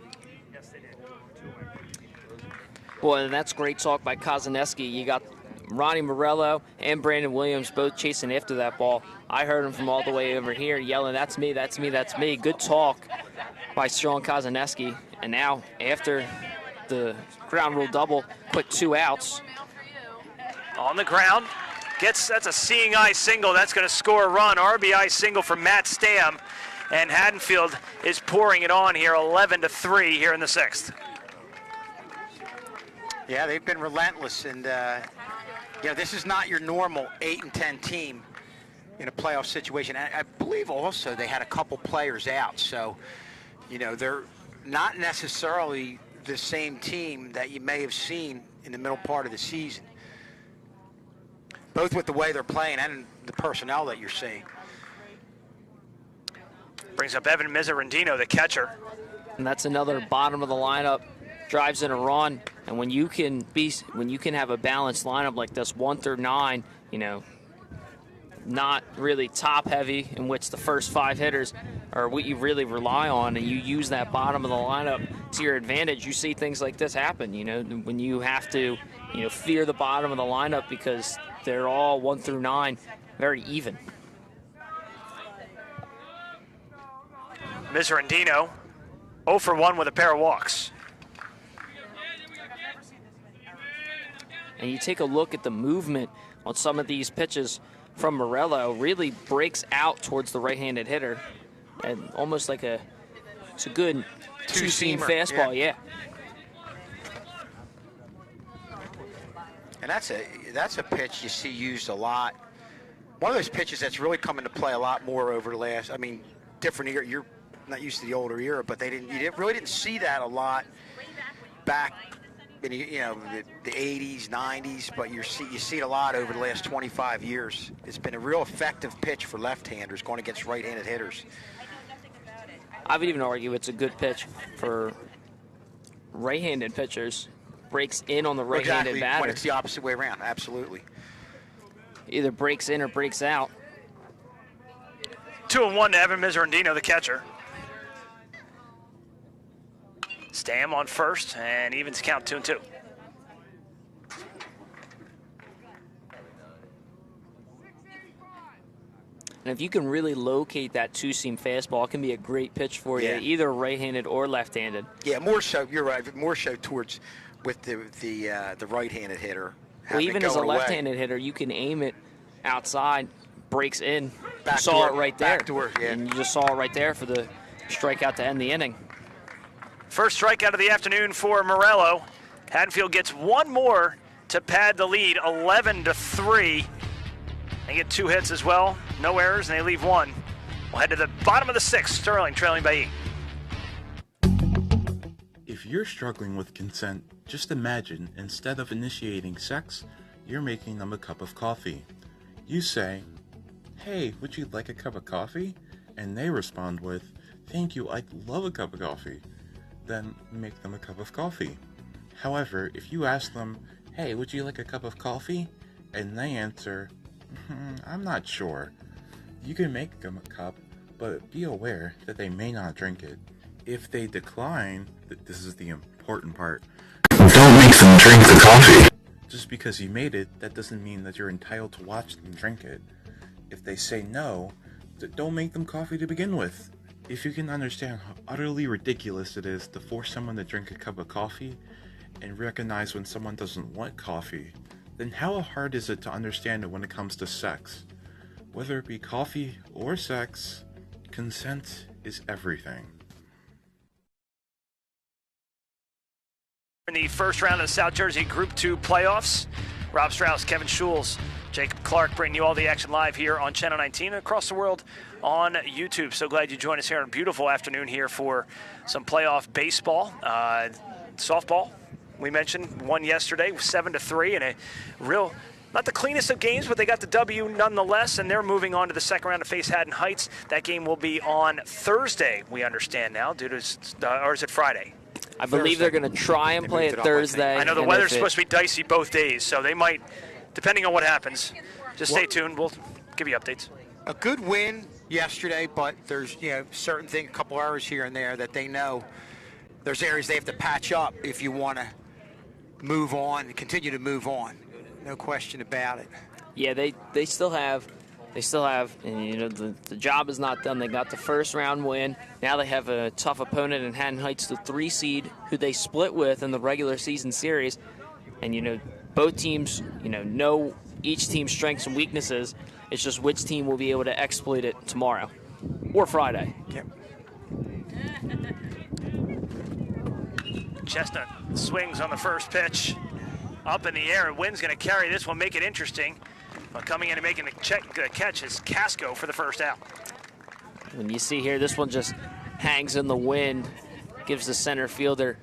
Boy, and that's great talk by Kozaneski. You got Ronnie Morello and Brandon Williams both chasing after that ball. I heard him from all the way over here yelling, "That's me, that's me, that's me." Good talk by Sean Kozaneski. And now, after the ground rule double, quick 2 outs. On the ground. That's a seeing eye single. That's going to score a run. RBI single for Matt Stam. And Haddonfield is pouring it on here, 11-3 here in the 6th. Yeah, they've been relentless. And, this is not your normal 8 and 10 team in a playoff situation. I believe also they had a couple players out. So, they're not necessarily the same team that you may have seen in the middle part of the season, both with the way they're playing and the personnel that you're seeing. Brings up Evan Miserandino, the catcher. And that's another bottom of the lineup, drives in a run. And when you can have a balanced lineup like this, 1 through 9, not really top heavy, in which the first 5 hitters are what you really rely on, and you use that bottom of the lineup to your advantage, you see things like this happen. When you have to, fear the bottom of the lineup because they're all 1 through 9, very even. Miserandino, 0 for 1 with a pair of walks. And you take a look at the movement on some of these pitches from Morello, really breaks out towards the right-handed hitter, and almost like it's a good two-seam fastball, yeah. And that's a pitch you see used a lot. One of those pitches that's really come into play a lot more over the last, different era. You're not used to the older era, but you really didn't see that a lot back the 80s, 90s, but you see it a lot over the last 25 years. It's been a real effective pitch for left-handers going against right-handed hitters. I would even argue it's a good pitch for right-handed pitchers. Breaks in on the right-handed batter. When it's the opposite way around, absolutely. Either breaks in or breaks out. 2-1 to Evan Miserandino, the catcher. Stam on first, and evens count 2-2. And if you can really locate that two-seam fastball, it can be a great pitch for you, either right-handed or left-handed. Yeah, more so. You're right. More so towards with the right-handed hitter. Well, even as a left-handed hitter, you can aim it outside, breaks in. You saw it right there. Backdoor, yeah. And you just saw it right there for the strikeout to end the inning. First strikeout of the afternoon for Morello. Haddonfield gets one more to pad the lead, 11-3. They get 2 hits as well, no errors, and they leave 1. We'll head to the bottom of the 6th, Sterling trailing by 8. If you're struggling with consent, just imagine instead of initiating sex, you're making them a cup of coffee. You say, "Hey, would you like a cup of coffee?" And they respond with, "Thank you, I'd love a cup of coffee." Then make them a cup of coffee. However, if you ask them, "Hey, would you like a cup of coffee?" and they answer, "I'm not sure," you can make them a cup, but be aware that they may not drink it. If they decline, this is the important part, don't make them drink the coffee. Just because you made it, that doesn't mean that you're entitled to watch them drink it. If they say no, don't make them coffee to begin with. If you can understand how utterly ridiculous it is to force someone to drink a cup of coffee and recognize when someone doesn't want coffee, then how hard is it to understand it when it comes to sex? Whether it be coffee or sex, consent is everything. In the first round of the South Jersey Group 2 playoffs, Rob Strauss, Kevin Schules, Jacob Clark bringing you all the action live here on Channel 19 and across the world on YouTube. So glad you joined us here on a beautiful afternoon here for some playoff baseball. Softball, we mentioned, won yesterday, 7-3, and a real, not the cleanest of games, but they got the W nonetheless, and they're moving on to the second round to face Haddon Heights. That game will be on Thursday, we understand now, due to, or is it Friday? I believe they're going to try and play it Thursday. I know the weather's supposed to be dicey both days, so they might, depending on what happens. Just stay tuned. We'll give you updates. A good win yesterday, but there's certain things, a couple errors here and there that they know. There's areas they have to patch up if you want to move on, continue to move on. No question about it. Yeah, they still have, and the job is not done. They got the first round win. Now they have a tough opponent in Haddon Heights, the 3 seed, who they split with in the regular season series. And both teams, know each team's strengths and weaknesses. It's just which team will be able to exploit it tomorrow or Friday. Yep. Chestnut swings on the first pitch. Up in the air. Wynn's going to carry this one, make it interesting. But coming in and making the catch is Casco for the first out. When you see here, this one just hangs in the wind, gives the center fielder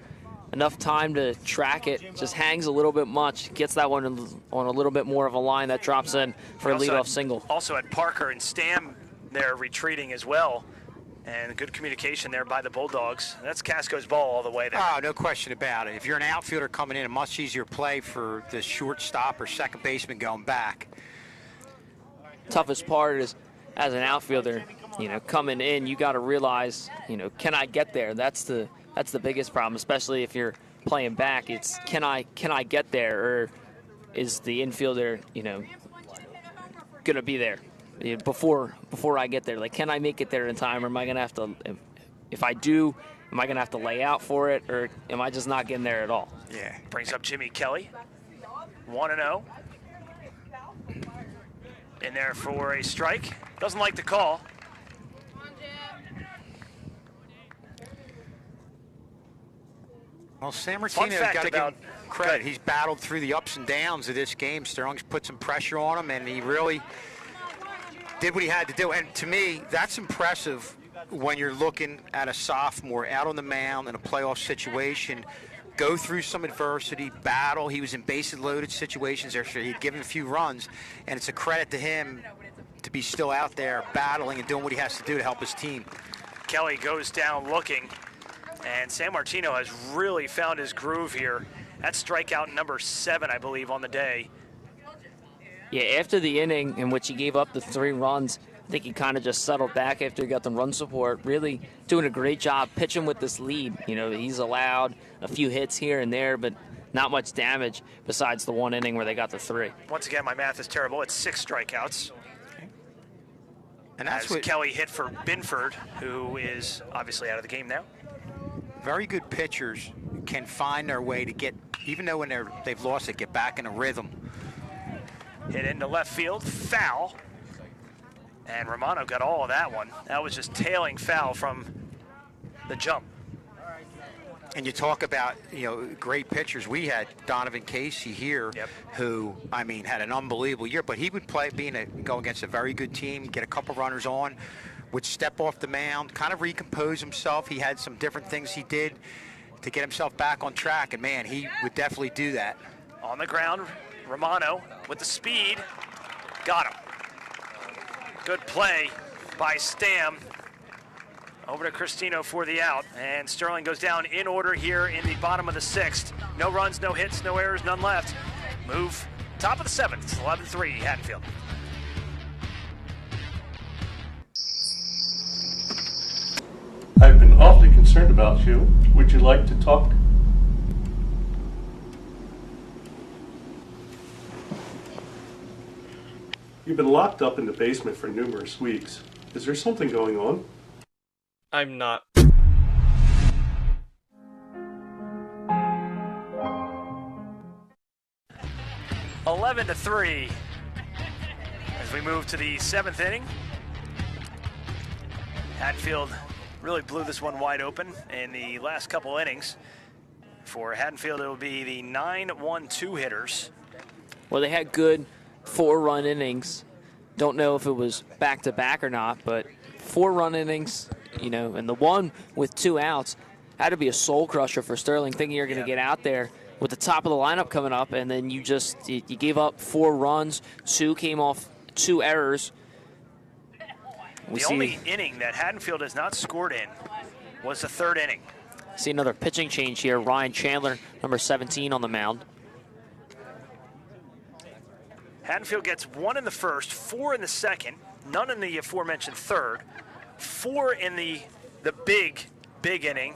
enough time to track it, just hangs a little bit much, gets that one on a little bit more of a line that drops in for a leadoff single. Also at Parker and Stam, they're retreating as well. And good communication there by the Bulldogs. That's Casco's ball all the way there. Oh, no question about it. If you're an outfielder coming in, a much easier play for the shortstop or second baseman going back. Toughest part is, as an outfielder, coming in, you got to realize, can I get there? That's the biggest problem, especially if you're playing back. It's can I get there, or is the infielder, gonna be there before I get there? Like, can I make it there in time, or am I gonna have to? If I do, am I gonna have to lay out for it, or am I just not getting there at all? Yeah. Brings up Jimmy Kelly, 1-0. In there for a strike. Doesn't like the call. Well, San Martino's got to give him credit. He's battled through the ups and downs of this game. Sterling's put some pressure on him, and he really did what he had to do. And to me, that's impressive when you're looking at a sophomore out on the mound in a playoff situation, go through some adversity, battle. He was in bases-loaded situations there, so he'd give him a few runs, and it's a credit to him to be still out there battling and doing what he has to do to help his team. Kelly goes down looking, and San Martino has really found his groove here. That's strikeout number 7, I believe, on the day. Yeah, after the inning in which he gave up the 3 runs, I think he kind of just settled back after he got the run support, really doing a great job pitching with this lead. You know, he's allowed a few hits here and there, but not much damage besides the 1 inning where they got the 3. Once again, my math is terrible. It's 6 strikeouts. And that's as what Kelly hit for Binford, who is obviously out of the game now. very good pitchers can find their way to get, even though when they've lost it, get back in a rhythm. Hit into left field, foul. And Romano got all of that one. That was just tailing foul from the jump. And you talk about, great pitchers. We had Donovan Casey here, who, I mean, had an unbelievable year. But he would go against a very good team, get a couple runners on, would step off the mound, kind of recompose himself. He had some different things he did to get himself back on track. And, man, he would definitely do that. On the ground, Romano with the speed. Got him. Good play by Stam. Over to Cristino for the out, and Sterling goes down in order here in the bottom of the 6th. No runs, no hits, no errors, none left. Move top of the 7th, 11-3, Haddonfield. I've been awfully concerned about you. Would you like to talk? You've been locked up in the basement for numerous weeks. Is there something going on? I'm not. 11-3 as we move to the 7th inning. Haddonfield really blew this one wide open in the last couple innings. For Haddonfield, it will be the 9-1-2 hitters. Well, they had good 4-run innings. Don't know if it was back-to-back or not, but 4-run innings, and the one with 2 outs had to be a soul crusher for Sterling, thinking you're going to get out there with the top of the lineup coming up, and then you gave up 4 runs, 2 came off 2 errors. The only inning that Haddonfield has not scored in was the 3rd inning. See another pitching change here. Ryan Chandler, number 17 on the mound. Haddonfield gets 1 in the 1st, 4 in the 2nd, none in the aforementioned 3rd, 4 in the big inning,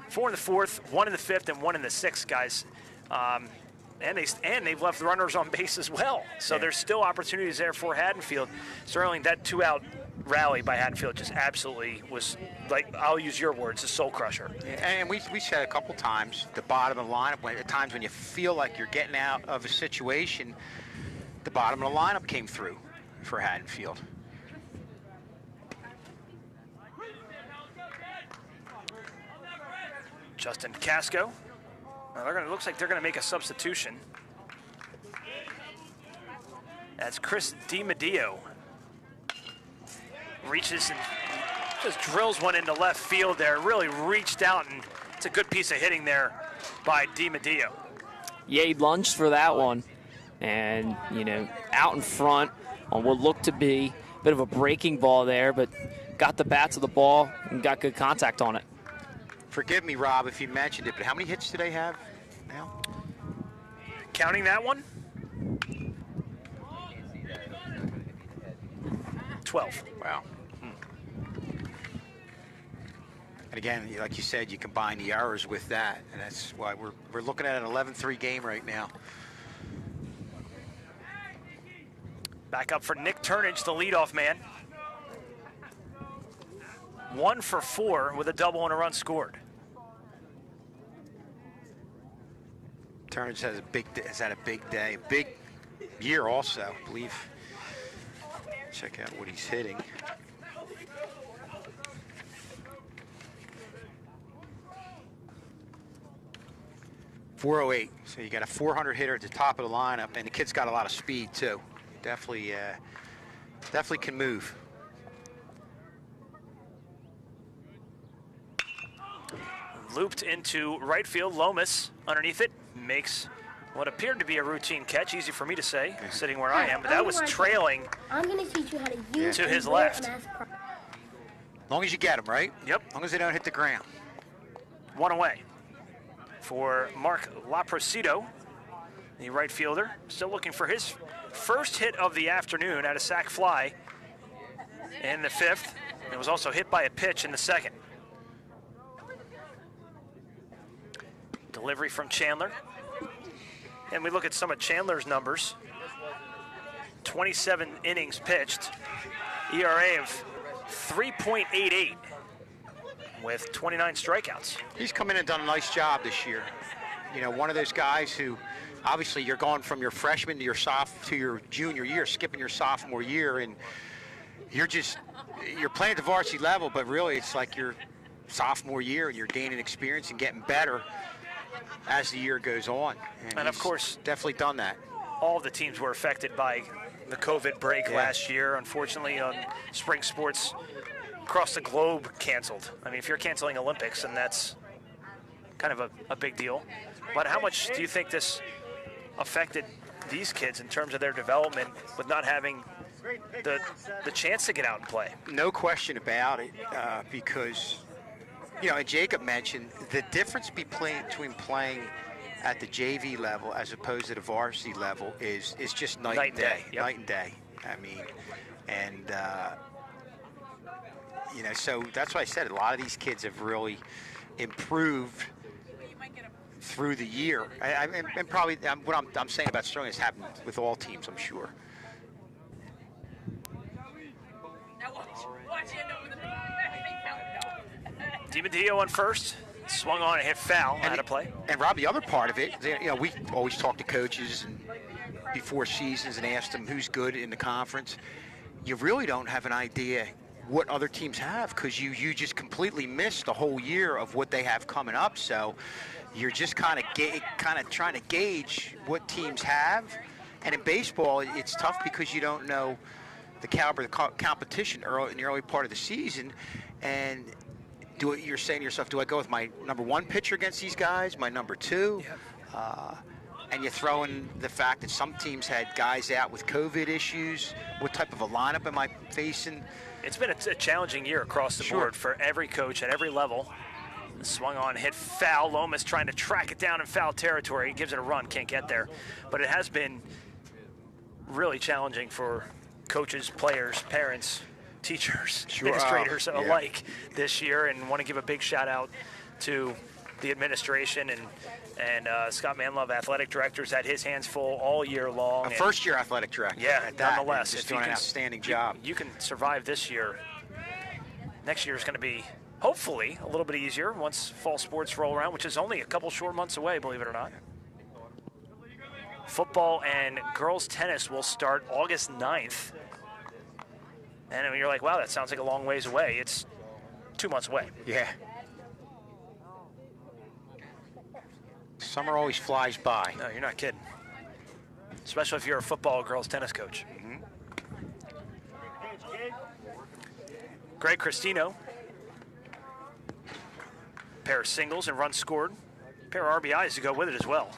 4 in the 4th, 1 in the 5th, and 1 in the 6th, guys. And they've left runners on base as well. So there's still opportunities there for Haddonfield. Sterling, that 2-out rally by Haddonfield just absolutely was, like, I'll use your words, a soul crusher. And we said a couple times, the bottom of the lineup, at times when you feel like you're getting out of a situation, the bottom of the lineup came through for Haddonfield. Justin Casco. Now looks like they're going to make a substitution. That's Chris DiMatteo. Reaches and just drills one into left field there. Really reached out, and it's a good piece of hitting there by DiMatteo. Yeah, he lunged for that one. And, out in front on what looked to be a bit of a breaking ball there, but got the bat to the ball and got good contact on it. Forgive me, Rob, if you mentioned it, but how many hits do they have now? Counting that one? 12. Wow. And again, like you said, you combine the errors with that, and that's why we're looking at an 11-3 game right now. Back up for Nick Turnage, the leadoff man. 1 for 4 with a double and a run scored. Turnage has had a big day, a big year also, I believe. Check out what he's hitting. .408, so you got a 400 hitter at the top of the lineup, and the kid's got a lot of speed too. Definitely can move. Looped into right field. Lomas underneath it makes what appeared to be a routine catch. Easy for me to say, sitting where I am, but that was trailing I'm going to teach you how to use to his left. As long as you get them, right? Yep. As long as they don't hit the ground. One away for Mark Laprosido, the right fielder. Still looking for his first hit of the afternoon at a sac fly in the 5th. It was also hit by a pitch in the 2nd. Delivery from Chandler. And we look at some of Chandler's numbers. 27 innings pitched, ERA of 3.88 with 29 strikeouts. He's come in and done a nice job this year. You know, one of those guys who, obviously, you're going from your freshman to your junior year, skipping your sophomore year, and you're playing at the varsity level, but really it's like your sophomore year, and you're gaining experience and getting better as the year goes on. And of course, definitely done that. All of the teams were affected by the COVID break last year. Unfortunately, spring sports across the globe canceled. I mean, if you're canceling Olympics, then that's kind of a big deal. But how much do you think this affected these kids in terms of their development with not having the chance to get out and play? No question about it, because, you know, and Jacob mentioned the difference between playing at the JV level as opposed to the varsity level is just night and day. Yep. Night and day. I mean, and you know, so that's why I said a lot of these kids have really improved through the year. And probably what I'm saying about Sterling has happened with all teams, I'm sure. DiMatteo on first, swung on and hit foul out of play. And Rob, the other part of it, you know, we always talk to coaches and before seasons and ask them who's good in the conference. You really don't have an idea what other teams have because you just completely miss the whole year of what they have coming up. So you're just kind of trying to gauge what teams have. And in baseball, it's tough because you don't know the caliber of the competition in the early part of the season. And you're saying to yourself, do I go with my number one pitcher against these guys, my number two? Yep. And you throw in the fact that some teams had guys out with COVID issues. What type of a lineup am I facing? It's been a challenging year across the board for every coach at every level. Swung on, hit foul. Lomas trying to track it down in foul territory. He gives it a run, can't get there. But it has been really challenging for coaches, players, parents, teachers, administrators alike this year, and want to give a big shout out to the administration and Scott Manlove, athletic director's had his hands full all year long. A first-year athletic director. Yeah, nonetheless. Just doing an outstanding job. You can survive this year. Next year is going to be, hopefully, a little bit easier once fall sports roll around, which is only a couple short months away, believe it or not. Football and girls tennis will start August 9th. And you're like, wow, that sounds like a long ways away. It's 2 months away. Yeah. Summer always flies by. No, you're not kidding. Especially if you're a football or girls tennis coach. Mm-hmm. Greg Cristino. Pair of singles and runs scored. Pair of RBIs to go with it as well.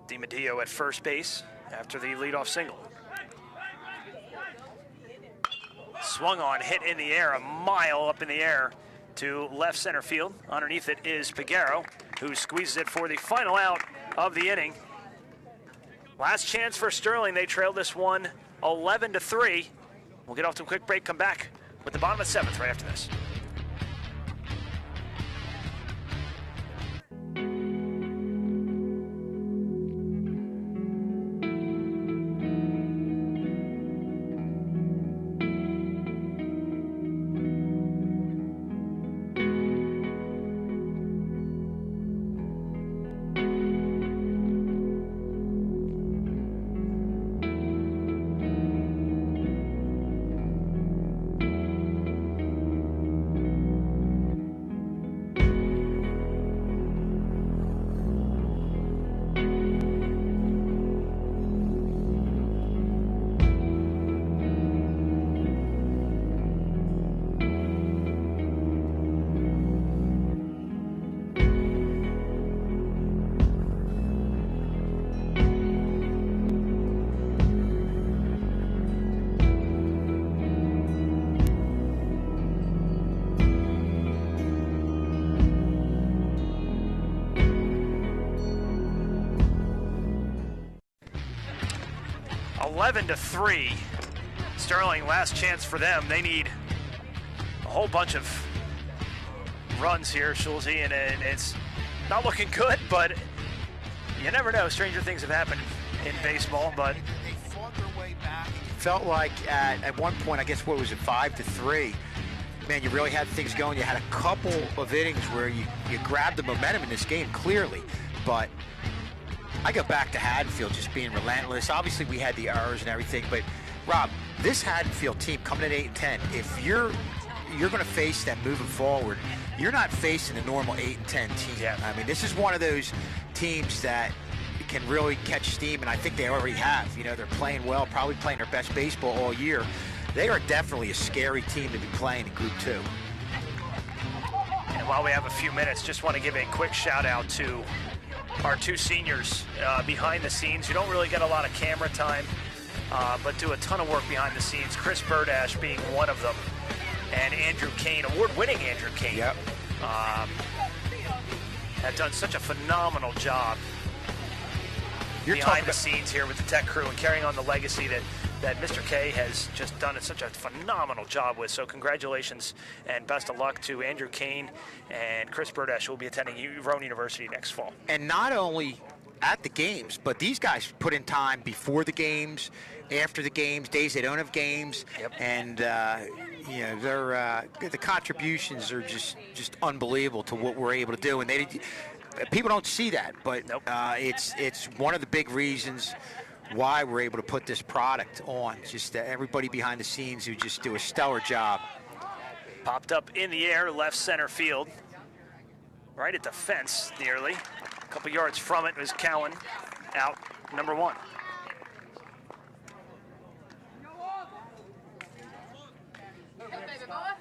DiMatteo at first base after the leadoff single. Swung on, hit in the air, a mile up in the air to left center field. Underneath it is Piguero, who squeezes it for the final out of the inning. Last chance for Sterling. They trailed this one 11-3. We'll get off to a quick break, come back with the bottom of 7th right after this. 11-3. Sterling, last chance for them. They need a whole bunch of runs here, Schulze, and it's not looking good, but you never know. Stranger things have happened in baseball, but they fought their way back. It felt like at one point, I guess, what was it, 5-3? Man, you really had things going. You had a couple of innings where you grabbed the momentum in this game, clearly. But I go back to Haddonfield just being relentless. Obviously, we had the errors and everything. But, Rob, this Haddonfield team coming at 8-10, if you're going to face them moving forward, you're not facing a normal 8-10 team. Yeah. I mean, this is one of those teams that can really catch steam, and I think they already have. You know, they're playing well, probably playing their best baseball all year. They are definitely a scary team to be playing in Group 2. And while we have a few minutes, just want to give a quick shout out to our two seniors behind the scenes. You don't really get a lot of camera time, but do a ton of work behind the scenes. Chris Burdash being one of them, and Andrew Kane, award-winning Andrew Kane. Yep. Have done such a phenomenal job behind the scenes here with the tech crew and carrying on the legacy that Mr. K has just done such a phenomenal job with. So congratulations and best of luck to Andrew Kane and Chris Burdash, who will be attending Rowan University next fall. And not only at the games, but these guys put in time before the games, after the games, days they don't have games. Yep. And you know, they're the contributions are just unbelievable to what we're able to do. And people don't see that, but nope. It's one of the big reasons why we're able to put this product on. Just everybody behind the scenes who just do a stellar job. Popped up in the air, left center field, right at the fence nearly. A couple yards from it was Cowan, out, number 1.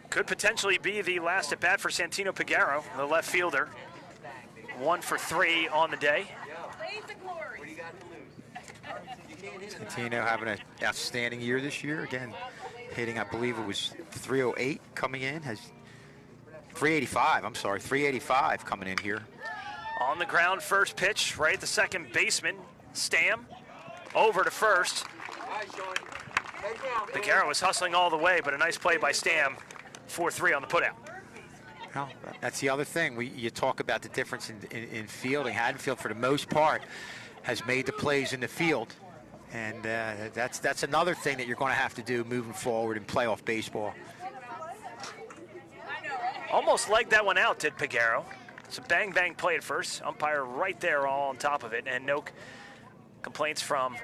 Could potentially be the last at bat for Santino Pagaro, the left fielder. 1 for 3 on the day. Santino having an outstanding year this year. Again, hitting, I believe it was 308 coming in. Has 385, I'm sorry, 385 coming in here. On the ground, first pitch, right at the second baseman. Stam over to first. Pagaro was hustling all the way, but a nice play by Stam. 4-3 on the putout. Well, that's the other thing. You talk about the difference in fielding. Haddonfield, for the most part, has made the plays in the field. And that's another thing that you're going to have to do moving forward in playoff baseball. Almost legged that one out, did Pagaro. It's a bang-bang play at first. Umpire right there all on top of it. And no complaints from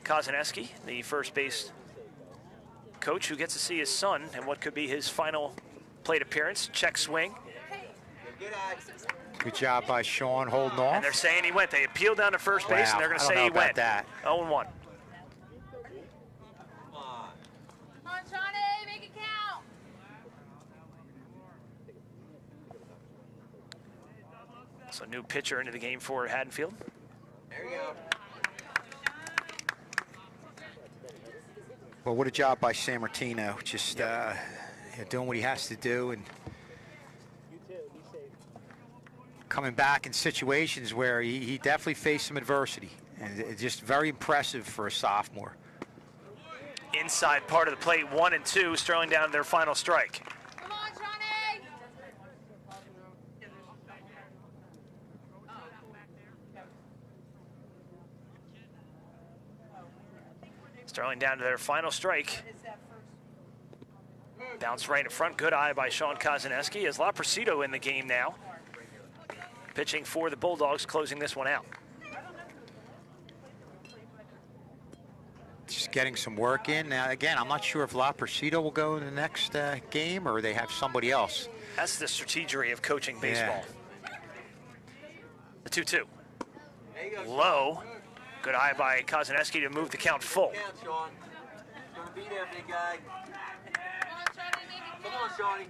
Kozaneski, the first base coach, who gets to see his son and what could be his final plate appearance. Check swing. Good job by Sean holding off. And they're saying he went. They appealed down to first base, and they're going to say he went. That. 0-1. Come on, Johnny, make it count. So new pitcher into the game for Haddonfield. There you go. Well, what a job by San Martino. Just doing what he has to do and coming back in situations where he definitely faced some adversity. And it's just very impressive for a sophomore. Inside part of the plate, 1 and 2. Sterling down to their final strike. Come on, Johnny. Sterling down to their final strike. Bounce right in front. Good eye by Sean Kozaneski. As Laprecido in the game now. Pitching for the Bulldogs, closing this one out. Just getting some work in. Now, again, I'm not sure if Laprecido will go in the next game or they have somebody else. That's the strategy of coaching baseball. Yeah. The 2-2. Low. Good eye by Kozaneski to move the count full. Come on, be there, big guy. Come on, Shawnee.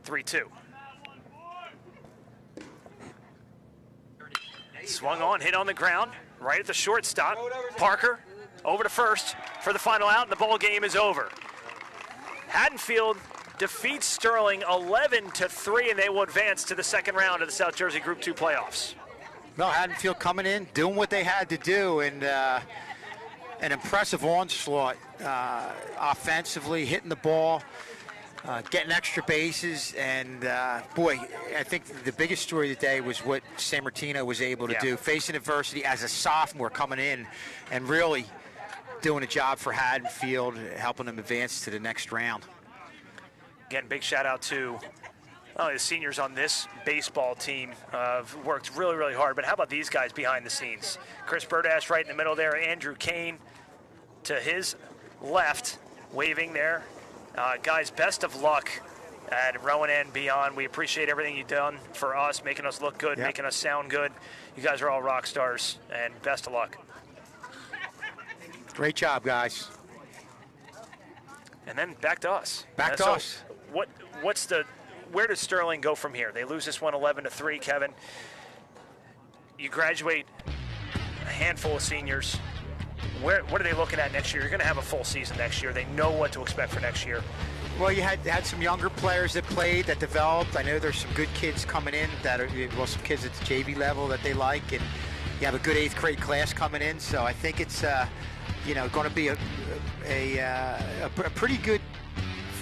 3-2. Swung on, hit on the ground, right at the shortstop. Parker over to first for the final out, and the ball game is over. Haddonfield defeats Sterling 11-3, and they will advance to the second round of the South Jersey Group 2 playoffs. No, Haddonfield coming in, doing what they had to do, and an impressive onslaught offensively, hitting the ball, getting extra bases, and boy, I think the biggest story today was what San Martino was able to do, facing adversity as a sophomore coming in and really doing a job for Haddonfield, helping them advance to the next round. Again, big shout out to the seniors on this baseball team. Have worked really, really hard. But how about these guys behind the scenes? Chris Burdash right in the middle there. Andrew Kane to his left, waving there. Guys, best of luck at Rowan and beyond. We appreciate everything you've done for us, making us look good, making us sound good. You guys are all rock stars, and best of luck. Great job, guys. And then back to us. Back to us. Where does Sterling go from here? They lose this one 11-3, Kevin. You graduate a handful of seniors. What are they looking at next year? You're going to have a full season next year. They know what to expect for next year. Well, you had some younger players that played, that developed. I know there's some good kids coming in that are, well, some kids at the JV level that they like, and you have a good 8th grade class coming in. So I think it's going to be a pretty good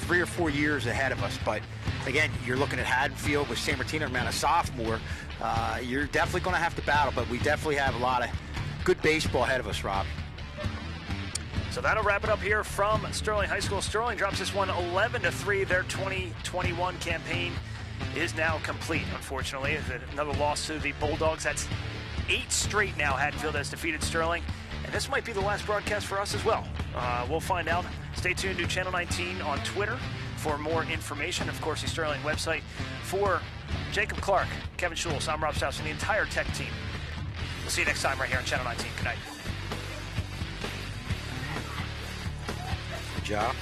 3 or 4 years ahead of us. But again, you're looking at Haddonfield with San Martino, man, a sophomore. You're definitely going to have to battle, but we definitely have a lot of good baseball ahead of us, Rob. So that'll wrap it up here from Sterling High School. Sterling drops this one 11-3. Their 2021 campaign is now complete, unfortunately. Another loss to the Bulldogs. That's 8 straight now Haddonfield has defeated Sterling. And this might be the last broadcast for us as well. We'll find out. Stay tuned to Channel 19 on Twitter for more information. Of course, the Sterling website. For Jacob Clark, Kevin Schultz, I'm Rob Strauss, and the entire tech team. We'll see you next time right here on Channel 19. Good night. Good job.